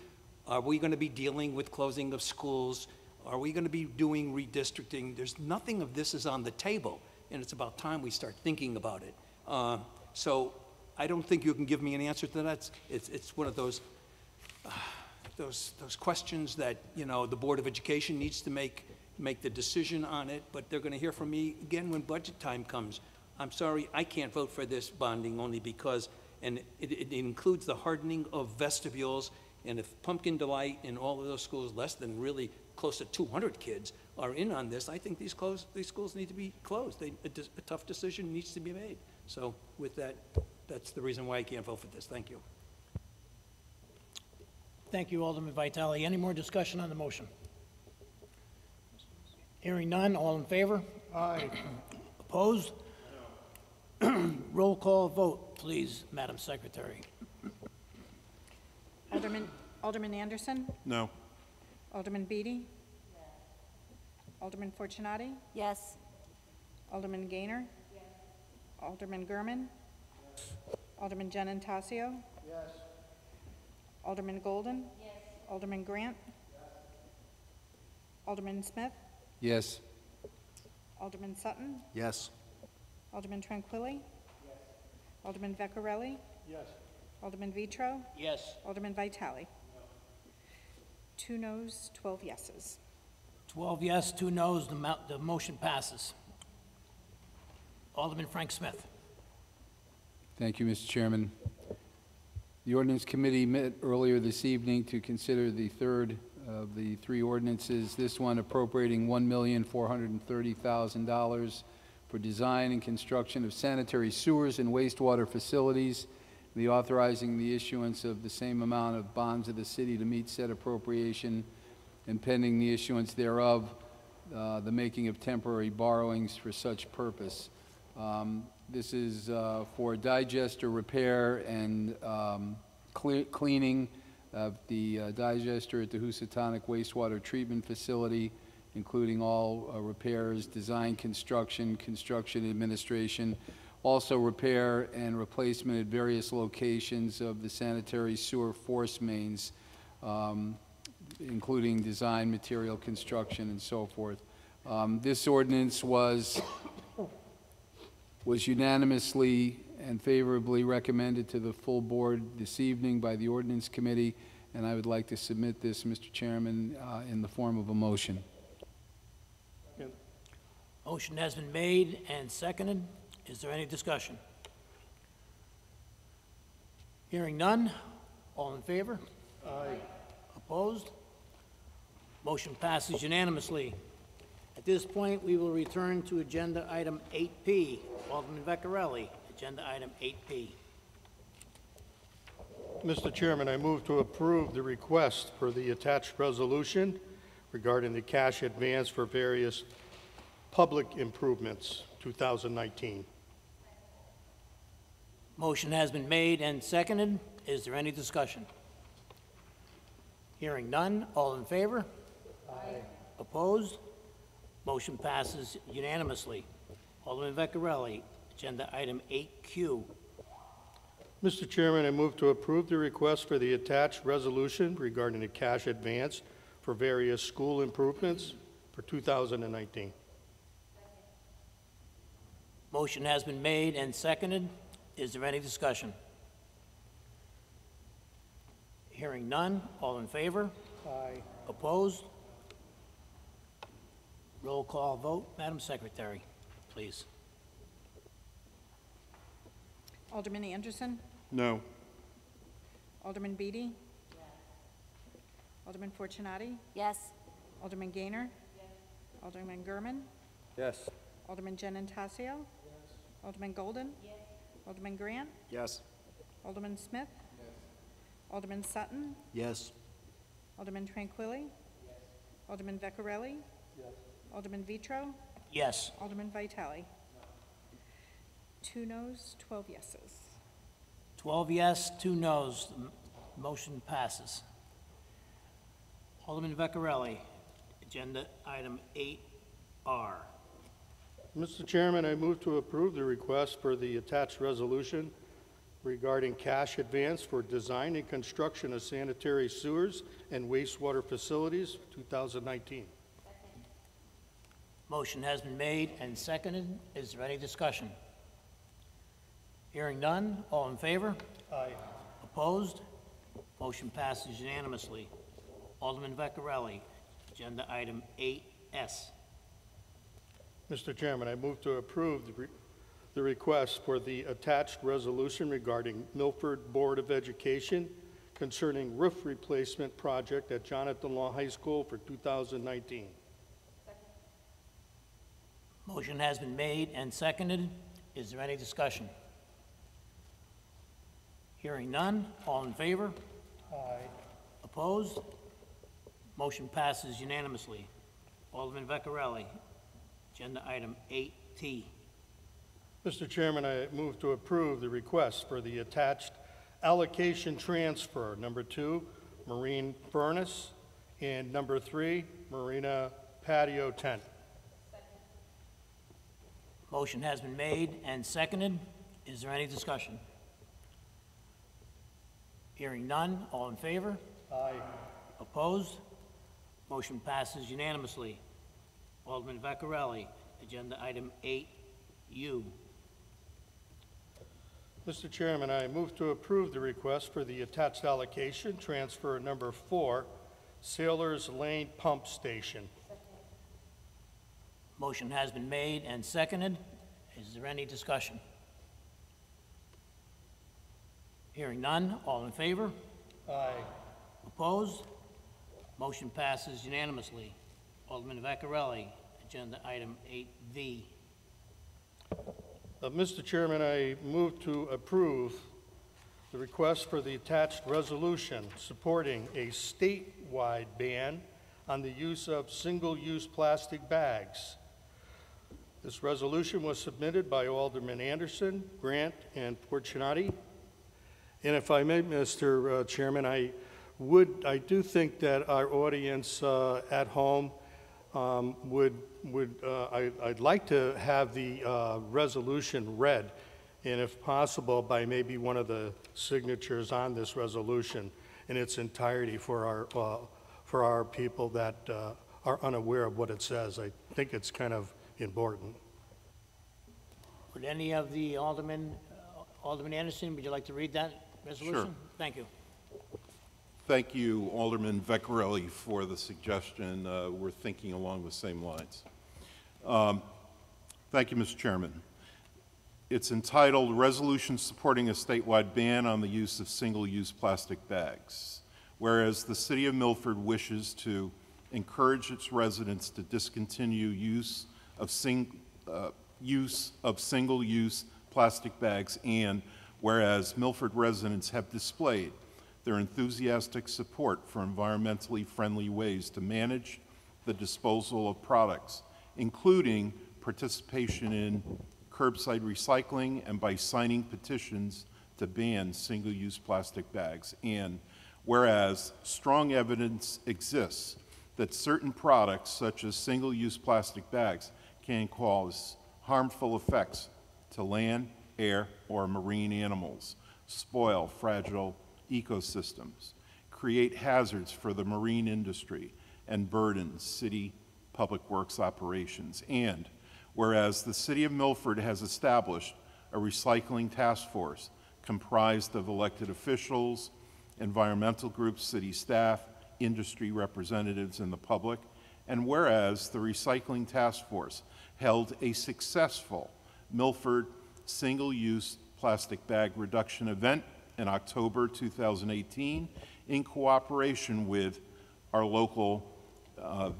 are we going to be dealing with closing of schools? Are we going to be doing redistricting? There's nothing of this is on the table, and it's about time we start thinking about it. So I don't think you can give me an answer to that. It's one of those questions that, you know, the Board of Education needs to make the decision on it, but they're going to hear from me again when budget time comes. I'm sorry, I can't vote for this bonding only because, and it includes the hardening of vestibules, and if Pumpkin Delight in all of those schools, less than really close to 200 kids, are in on this, I think these schools need to be closed. A tough decision needs to be made. So with that, that's the reason why I can't vote for this. Thank you. Thank you, Alderman Vitale. Any more discussion on the motion? Hearing none, all in favor? Aye. Opposed? Roll call vote, please, Madam Secretary. Alderman Anderson? No. Alderman Beatty? Yes. Alderman Fortunati? Yes. Alderman Gaynor? Yes. Alderman Gurman? Yes. Alderman Genentasio? Yes. Alderman Golden? Yes. Alderman Grant? Yes. Alderman Smith? Yes. Alderman Sutton? Yes. Alderman Tranquilli? Yes. Alderman Vecchiarelli? Yes. Alderman Vitro? Yes. Alderman Vitale? No. 2 noes, 12 yeses. 12 yes, 2 noes, the motion passes. Alderman Frank Smith. Thank you, Mr. Chairman. The Ordinance Committee met earlier this evening to consider the third of the 3 ordinances, this one appropriating $1,430,000 for design and construction of sanitary sewers and wastewater facilities, the authorizing the issuance of the same amount of bonds of the city to meet said appropriation, and pending the issuance thereof, the making of temporary borrowings for such purpose. This is for digester repair and cleaning of the digester at the Housatonic Wastewater Treatment Facility, including all repairs, design, construction administration, also repair and replacement at various locations of the sanitary sewer force mains, including design, material, construction, and so forth. This ordinance was unanimously and favorably recommended to the full board this evening by the Ordinance Committee, and I would like to submit this, Mr. Chairman, in the form of a motion. Motion has been made and seconded. Is there any discussion? Hearing none. All in favor? Aye. Opposed? Motion passes unanimously. At this point, we will return to agenda item 8P. Alderman Vecchiarelli, agenda item 8P. Mr. Chairman, I move to approve the request for the attached resolution regarding the cash advance for various public improvements, 2019. Motion has been made and seconded. Is there any discussion? Hearing none. All in favor? Aye. Opposed? Motion passes unanimously. Alderman Vecchiarelli, agenda item 8Q. Mr. Chairman, I move to approve the request for the attached resolution regarding the cash advance for various school improvements for 2019. Motion has been made and seconded. Is there any discussion? Hearing none. All in favor? Aye. Opposed? Roll call vote. Madam Secretary, please. Alderman Anderson? No. Alderman Beatty? Yes. Alderman Fortunati? Yes. Alderman Gaynor? Yes. Alderman Gurman? Yes. Alderman Genentasio? Yes. Alderman Golden? Yes. Alderman Grant? Yes. Alderman Smith? Yes. Alderman Sutton? Yes. Alderman Tranquilli? Yes. Alderman Vecchiarelli? Yes. Alderman Vitro? Yes. Alderman Vitale? No. 2 noes, 12 yeses. 12 yes, 2 noes. The motion passes. Alderman Vecchiarelli, agenda item 8R. Mr. Chairman, I move to approve the request for the attached resolution regarding cash advance for design and construction of sanitary sewers and wastewater facilities for 2019. Motion has been made and seconded. Is there any discussion? Hearing none. All in favor? Aye. Opposed? Motion passes unanimously. Alderman Vecchiarelli, agenda item 8S. Mr. Chairman, I move to approve the request for the attached resolution regarding Milford Board of Education concerning roof replacement project at Jonathan Law High School for 2019. Motion has been made and seconded. Is there any discussion? Hearing none. All in favor? Aye. Opposed? Motion passes unanimously. Alderman Vecchiarelli, agenda item 8T. Mr. Chairman, I move to approve the request for the attached allocation transfer, number 2, marine furnace, and number 3, marina patio tent. Motion has been made and seconded. Is there any discussion? Hearing none. All in favor? Aye. Opposed? Motion passes unanimously. Alderman Vecchiarelli, agenda item 8U. Mr. Chairman, I move to approve the request for the attached allocation transfer number 4, Sailors Lane Pump Station. Motion has been made and seconded. Is there any discussion? Hearing none. All in favor? Aye. Opposed? Motion passes unanimously. Alderman Vecchiarelli, agenda item 8V. Mr. Chairman, I move to approve the request for the attached resolution supporting a statewide ban on the use of single-use plastic bags. This resolution was submitted by Alderman Anderson, Grant, and Fortunati. And if I may, Mr. Chairman, I do think that our audience at home I'd like to have the resolution read, and if possible, by maybe one of the signatures on this resolution in its entirety for our people that are unaware of what it says. I think it's kind of important. Would any of the aldermen Alderman Anderson, would you like to read that resolution? Sure. Thank you. Thank you, Alderman Vecchiarelli, for the suggestion. We're thinking along the same lines. Thank you, Mr. Chairman. It's entitled Resolution Supporting a Statewide Ban on the Use of Single-Use Plastic Bags. Whereas the City of Milford wishes to encourage its residents to discontinue use of single-use plastic bags, and whereas Milford residents have displayed their enthusiastic support for environmentally friendly ways to manage the disposal of products, including participation in curbside recycling and by signing petitions to ban single-use plastic bags, and whereas strong evidence exists that certain products, such as single-use plastic bags, can cause harmful effects to land, air, or marine animals, spoil fragile ecosystems, create hazards for the marine industry, and burden city public works operations. And whereas the City of Milford has established a recycling task force comprised of elected officials, environmental groups, city staff, industry representatives, and the public, and whereas the recycling task force held a successful Milford single-use plastic bag reduction event in October 2018 in cooperation with our local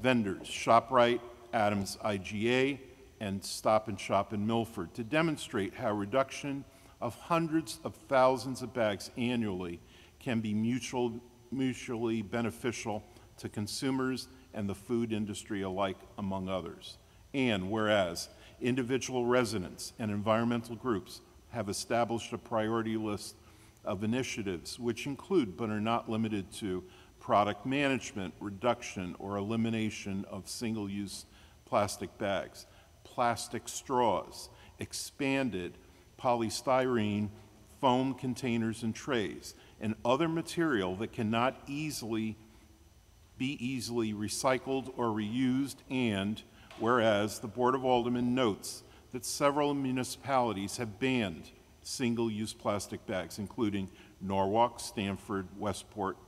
vendors, ShopRite, Adams IGA, and Stop and Shop in Milford, to demonstrate how reduction of hundreds of thousands of bags annually can be mutually beneficial to consumers and the food industry alike, among others. And whereas individual residents and environmental groups have established a priority list of initiatives which include but are not limited to product management, reduction, or elimination of single-use plastic bags, plastic straws, expanded polystyrene foam containers and trays, and other material that cannot be easily recycled or reused. And whereas the Board of Aldermen notes that several municipalities have banned single-use plastic bags, including Norwalk, Stamford, Westport,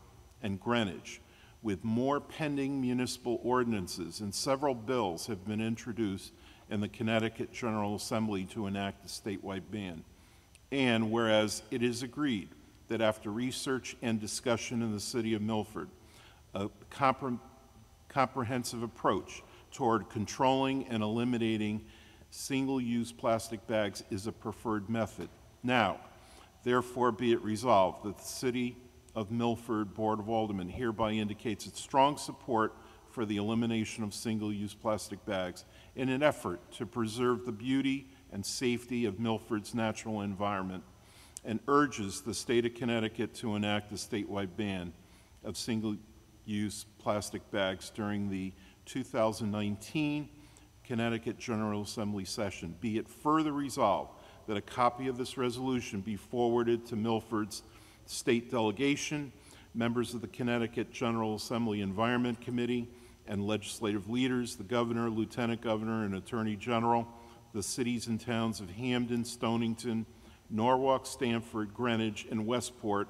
and Greenwich, with more pending municipal ordinances, and several bills have been introduced in the Connecticut General Assembly to enact a statewide ban. And whereas it is agreed that after research and discussion in the City of Milford, a comprehensive approach toward controlling and eliminating single-use plastic bags is a preferred method. Now, therefore be it resolved that the City of Milford Board of Aldermen hereby indicates its strong support for the elimination of single-use plastic bags in an effort to preserve the beauty and safety of Milford's natural environment, and urges the state of Connecticut to enact a statewide ban of single-use plastic bags during the 2019 Connecticut General Assembly session. Be it further resolved that a copy of this resolution be forwarded to Milford's state delegation, members of the Connecticut General Assembly Environment Committee, and legislative leaders, the governor, lieutenant governor, and attorney general, the cities and towns of Hamden, Stonington, Norwalk, Stamford, Greenwich, and Westport,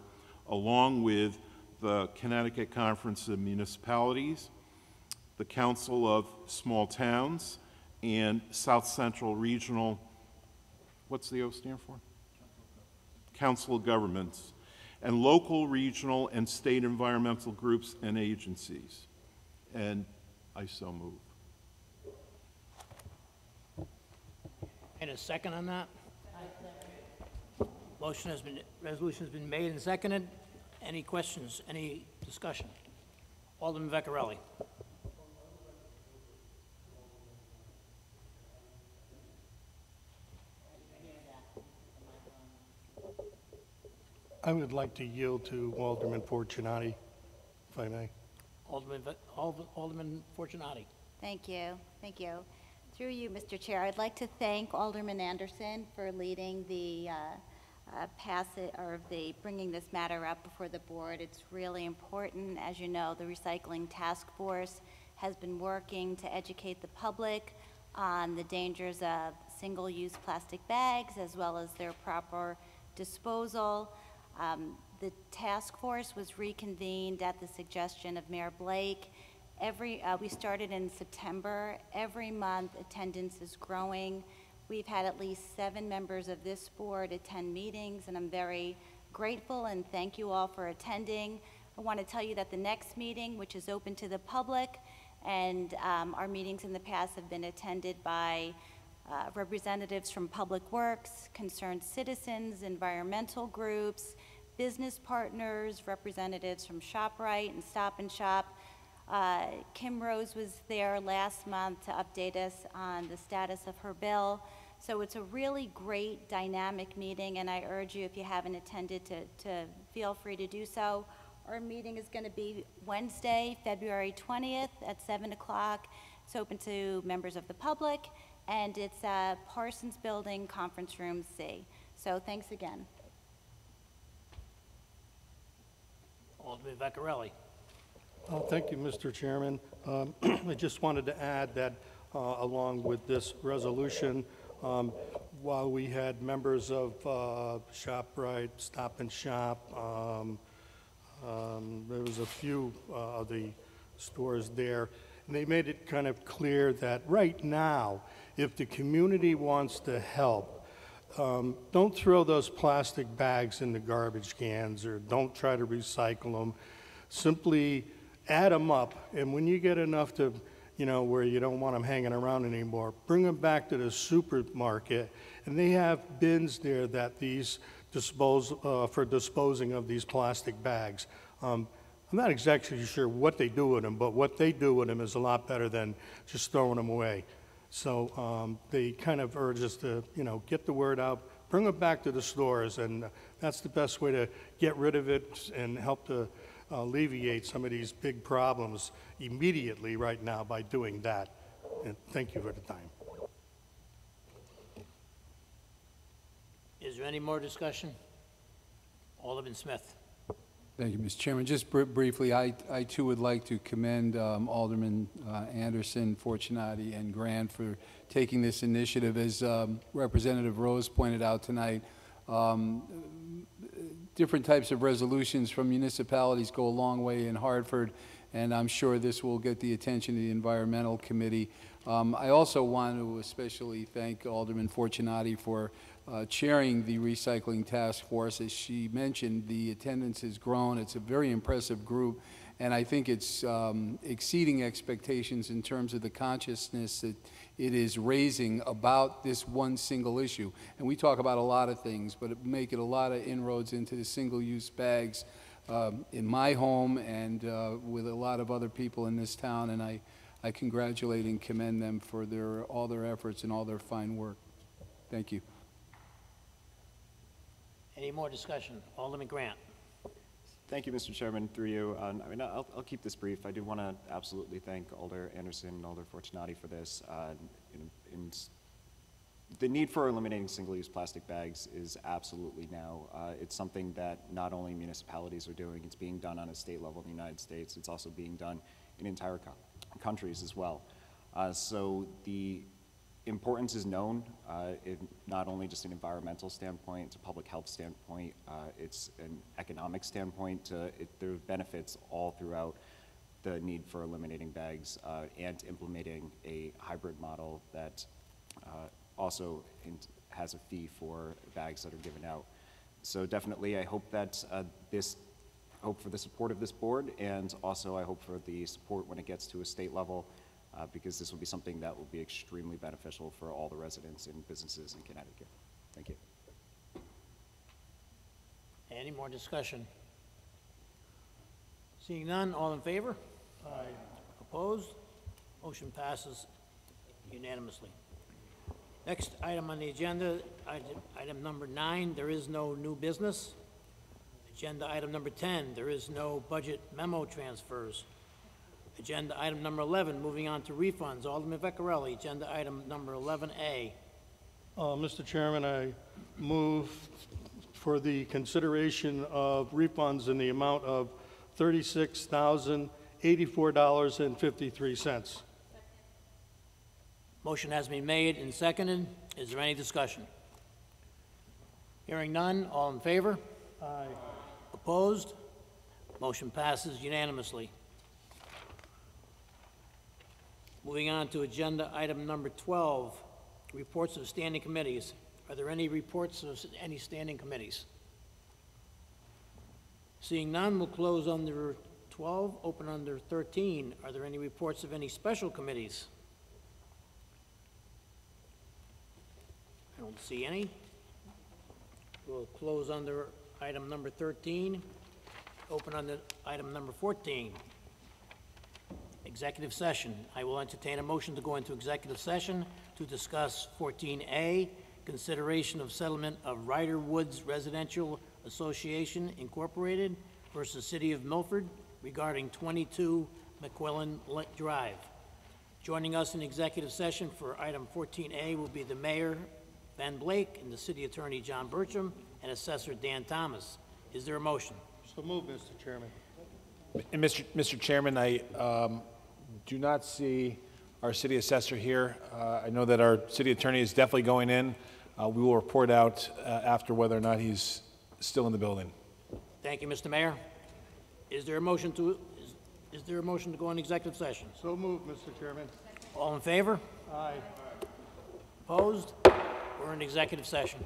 along with the Connecticut Conference of Municipalities, the Council of Small Towns, and South Central Regional, what's the O stand for? Council of Governments, and local, regional, and state environmental groups and agencies. And I so move. And a second on that? Resolution has been made and seconded. Any questions, any discussion? Alderman Vecchiarelli. I would like to yield to Alderman Fortunati, if I may. Alderman Fortunati. Thank you. Thank you. Through you, Mr. Chair, I'd like to thank Alderman Anderson for leading the bringing this matter up before the board. It's really important. As you know, the Recycling Task Force has been working to educate the public on the dangers of single-use plastic bags, as well as their proper disposal. The task force was reconvened at the suggestion of Mayor Blake. We started in September. Every month, attendance is growing. We've had at least 7 members of this board attend meetings, and I'm very grateful and thank you all for attending. I want to tell you that the next meeting, which is open to the public, and our meetings in the past have been attended by representatives from Public Works, concerned citizens, environmental groups, business partners, representatives from ShopRite and Stop and Shop. Kim Rose was there last month to update us on the status of her bill. So it's a really great dynamic meeting, and I urge you, if you haven't attended, to feel free to do so. Our meeting is going to be Wednesday, February 20th at 7 o'clock. It's open to members of the public, and it's Parsons Building, Conference Room C. So thanks again. Alderman Vecchiarelli. Thank you, Mr. Chairman. I just wanted to add that along with this resolution, while we had members of ShopRite, Stop and Shop, there was a few of the stores there, and they made it kind of clear that right now, if the community wants to help, don't throw those plastic bags in the garbage cans or don't try to recycle them. Simply add them up, and when you get enough to, where you don't want them hanging around anymore, bring them back to the supermarket, and they have bins there that these for disposing of these plastic bags. I'm not exactly sure what they do with them, but what they do with them is a lot better than just throwing them away. So they kind of urge us to, get the word out, bring it back to the stores, and that's the best way to get rid of it and help to alleviate some of these big problems immediately right now by doing that. And thank you for the time. Is there any more discussion? Alderman Smith. Thank you, Mr. Chairman. Just briefly, I too would like to commend Alderman Anderson, Fortunati, and Grant for taking this initiative. As Representative Rose pointed out tonight, different types of resolutions from municipalities go a long way in Hartford, and I'm sure this will get the attention of the Environmental Committee. I also want to especially thank Alderman Fortunati for chairing the Recycling Task Force. As she mentioned, the attendance has grown. It's a very impressive group, and I think it's exceeding expectations in terms of the consciousness that it is raising about this one single issue. And we talk about a lot of things, but make it a lot of inroads into the single-use bags in my home and with a lot of other people in this town, and I congratulate and commend them for all their efforts and all their fine work. Thank you. Any more discussion? Alderman Grant. Thank you, Mr. Chairman. Through you, I'll keep this brief. I do want to absolutely thank Alder Anderson and Alder Fortunati for this. The need for eliminating single-use plastic bags is absolutely now. It's something that not only municipalities are doing, it's being done on a state level in the United States. It's also being done in entire countries as well. So the importance is known, not only just an environmental standpoint, it's a public health standpoint, it's an economic standpoint, there are benefits all throughout the need for eliminating bags and implementing a hybrid model that also has a fee for bags that are given out. So definitely I hope that hope for the support of this board, and also I hope for the support when it gets to a state level, because this will be something that will be extremely beneficial for all the residents and businesses in Connecticut. Thank you. Any more discussion? Seeing none, all in favor? Aye. Opposed? Motion passes unanimously. Next item on the agenda, item number 9, there is no new business. Agenda item number 10, there is no budget memo transfers. Agenda item number 11, moving on to refunds. Alderman Vecchiarelli, agenda item number 11A. Mr. Chairman, I move for the consideration of refunds in the amount of $36,084.53. Motion has been made and seconded. Is there any discussion? Hearing none, all in favor? Aye. Opposed? Motion passes unanimously. Moving on to agenda item number 12, reports of standing committees. Are there any reports of any standing committees? Seeing none, we'll close under 12, open under 13. Are there any reports of any special committees? I don't see any. We'll close under item number 13, open under item number 14. Executive session. I will entertain a motion to go into executive session to discuss 14A, consideration of settlement of Ryder Woods Residential Association Incorporated versus City of Milford regarding 22 McQuillan Drive. Joining us in executive session for item 14A will be the Mayor, Ben Blake, and the City Attorney, John Bertram, and Assessor Dan Thomas. Is there a motion? So moved, Mr. Chairman. And Mr. Chairman, I do not see our city assessor here. I know that our city attorney is definitely going in. We will report out after whether or not he's still in the building. Thank you, Mr. Mayor. Is there a motion to go in executive session? So moved, Mr. Chairman. All in favor? Aye. Opposed? We're in executive session.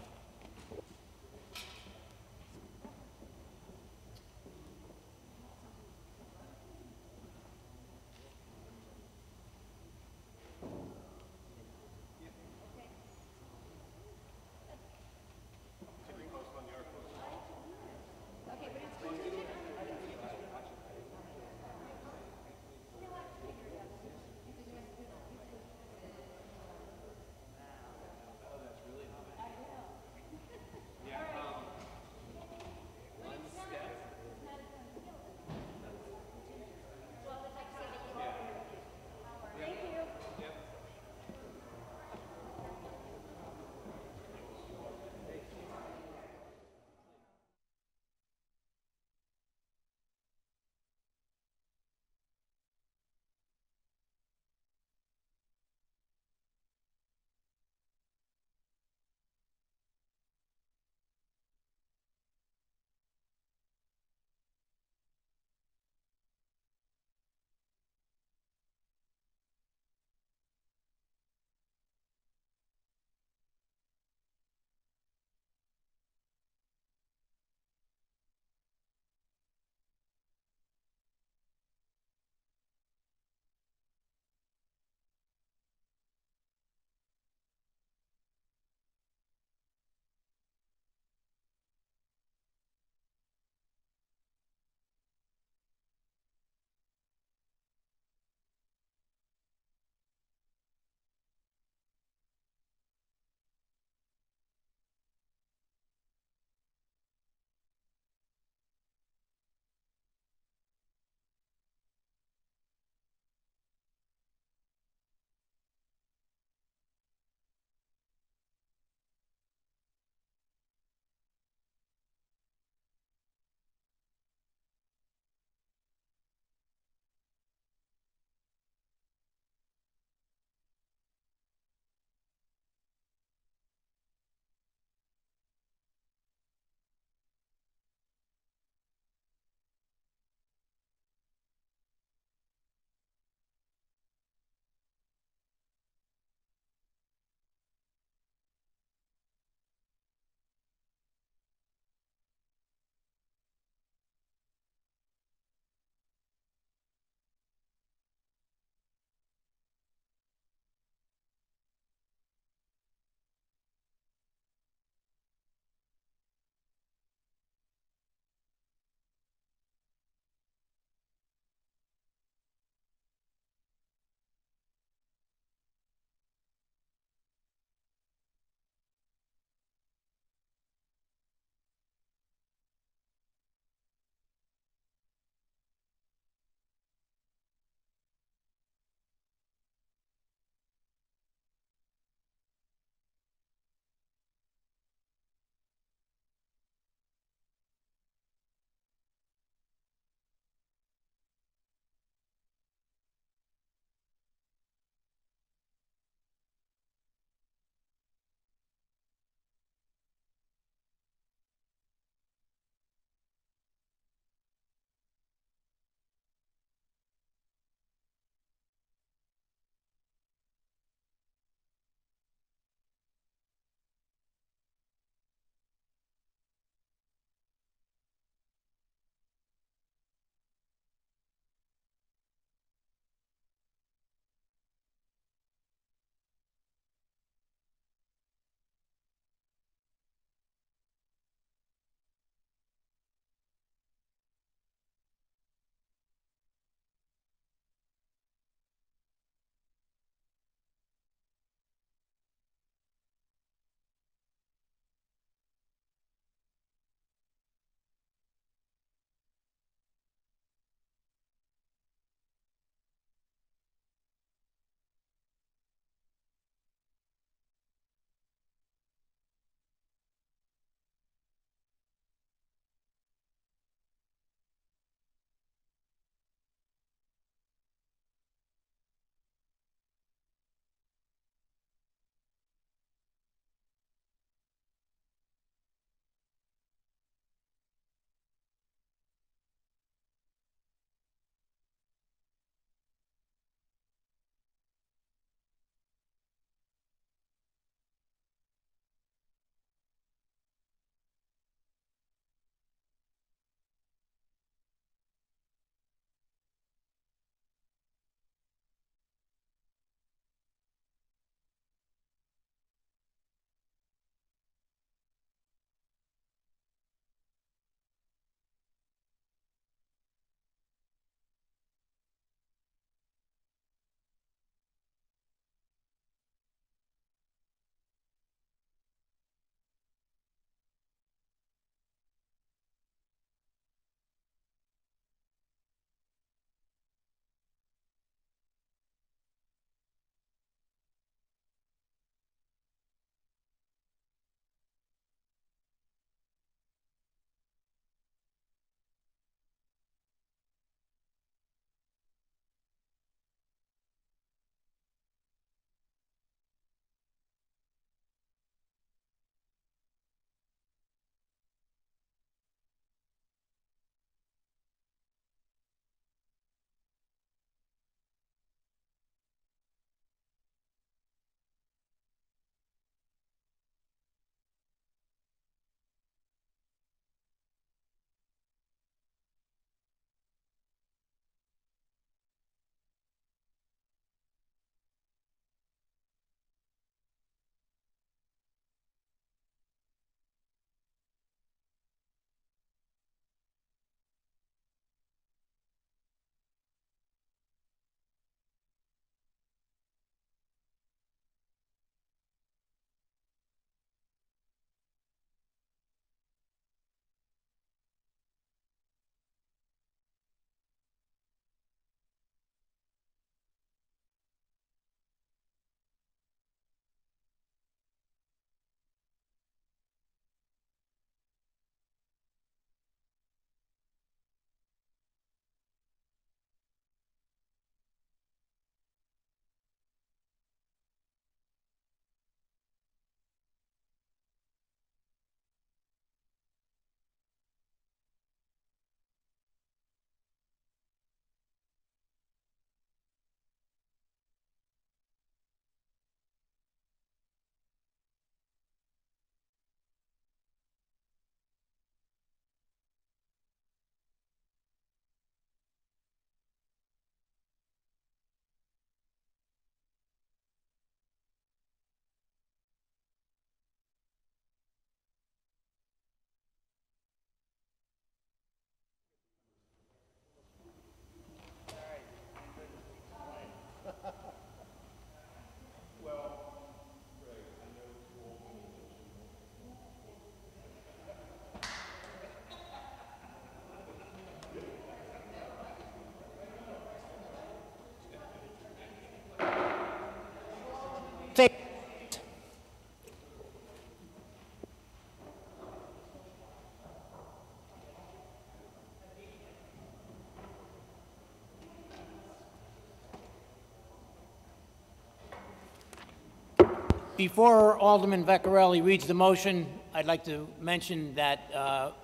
Before Alderman Vecchiarelli reads the motion, I'd like to mention that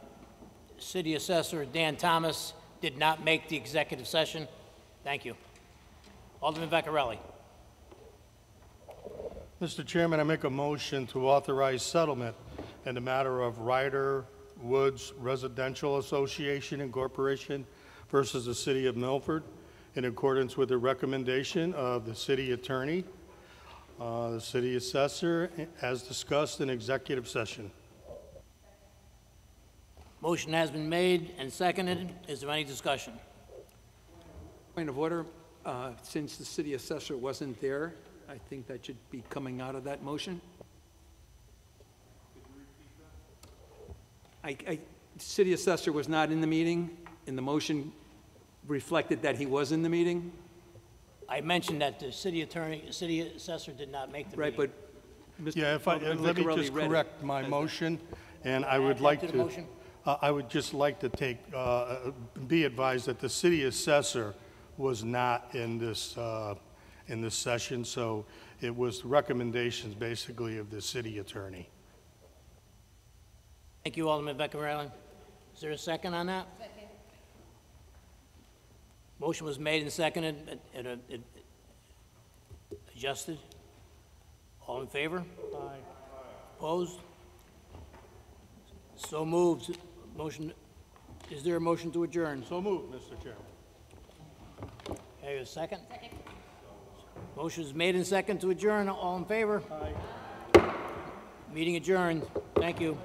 City Assessor Dan Thomas did not make the executive session. Thank you. Alderman Vecchiarelli. Mr. Chairman, I make a motion to authorize settlement in the matter of Ryder Woods Residential Association Incorporation versus the City of Milford in accordance with the recommendation of the City Attorney, the City Assessor, as discussed in executive session. Motion has been made and seconded. Is there any discussion? Point of order, since the city assessor wasn't there, I think that should be coming out of that motion. City assessor was not in the meeting, and the motion reflected that he was in the meeting. I mentioned that the city assessor did not make the Right, meeting. but Yeah, let me just correct my motion, and I would like to, I would just like to be advised that the city assessor was not in this session, so it was recommendations basically of the city attorney. Thank you, Alderman Vecchiarelli. Is there a second on that? Second. Motion was made and seconded, adjusted. All in favor? Aye. Opposed? So moved. Motion, is there a motion to adjourn? So moved, Mr. Chairman. Okay, a second? Second. Motion is made and second to adjourn. All in favor? Aye. Meeting adjourned. Thank you.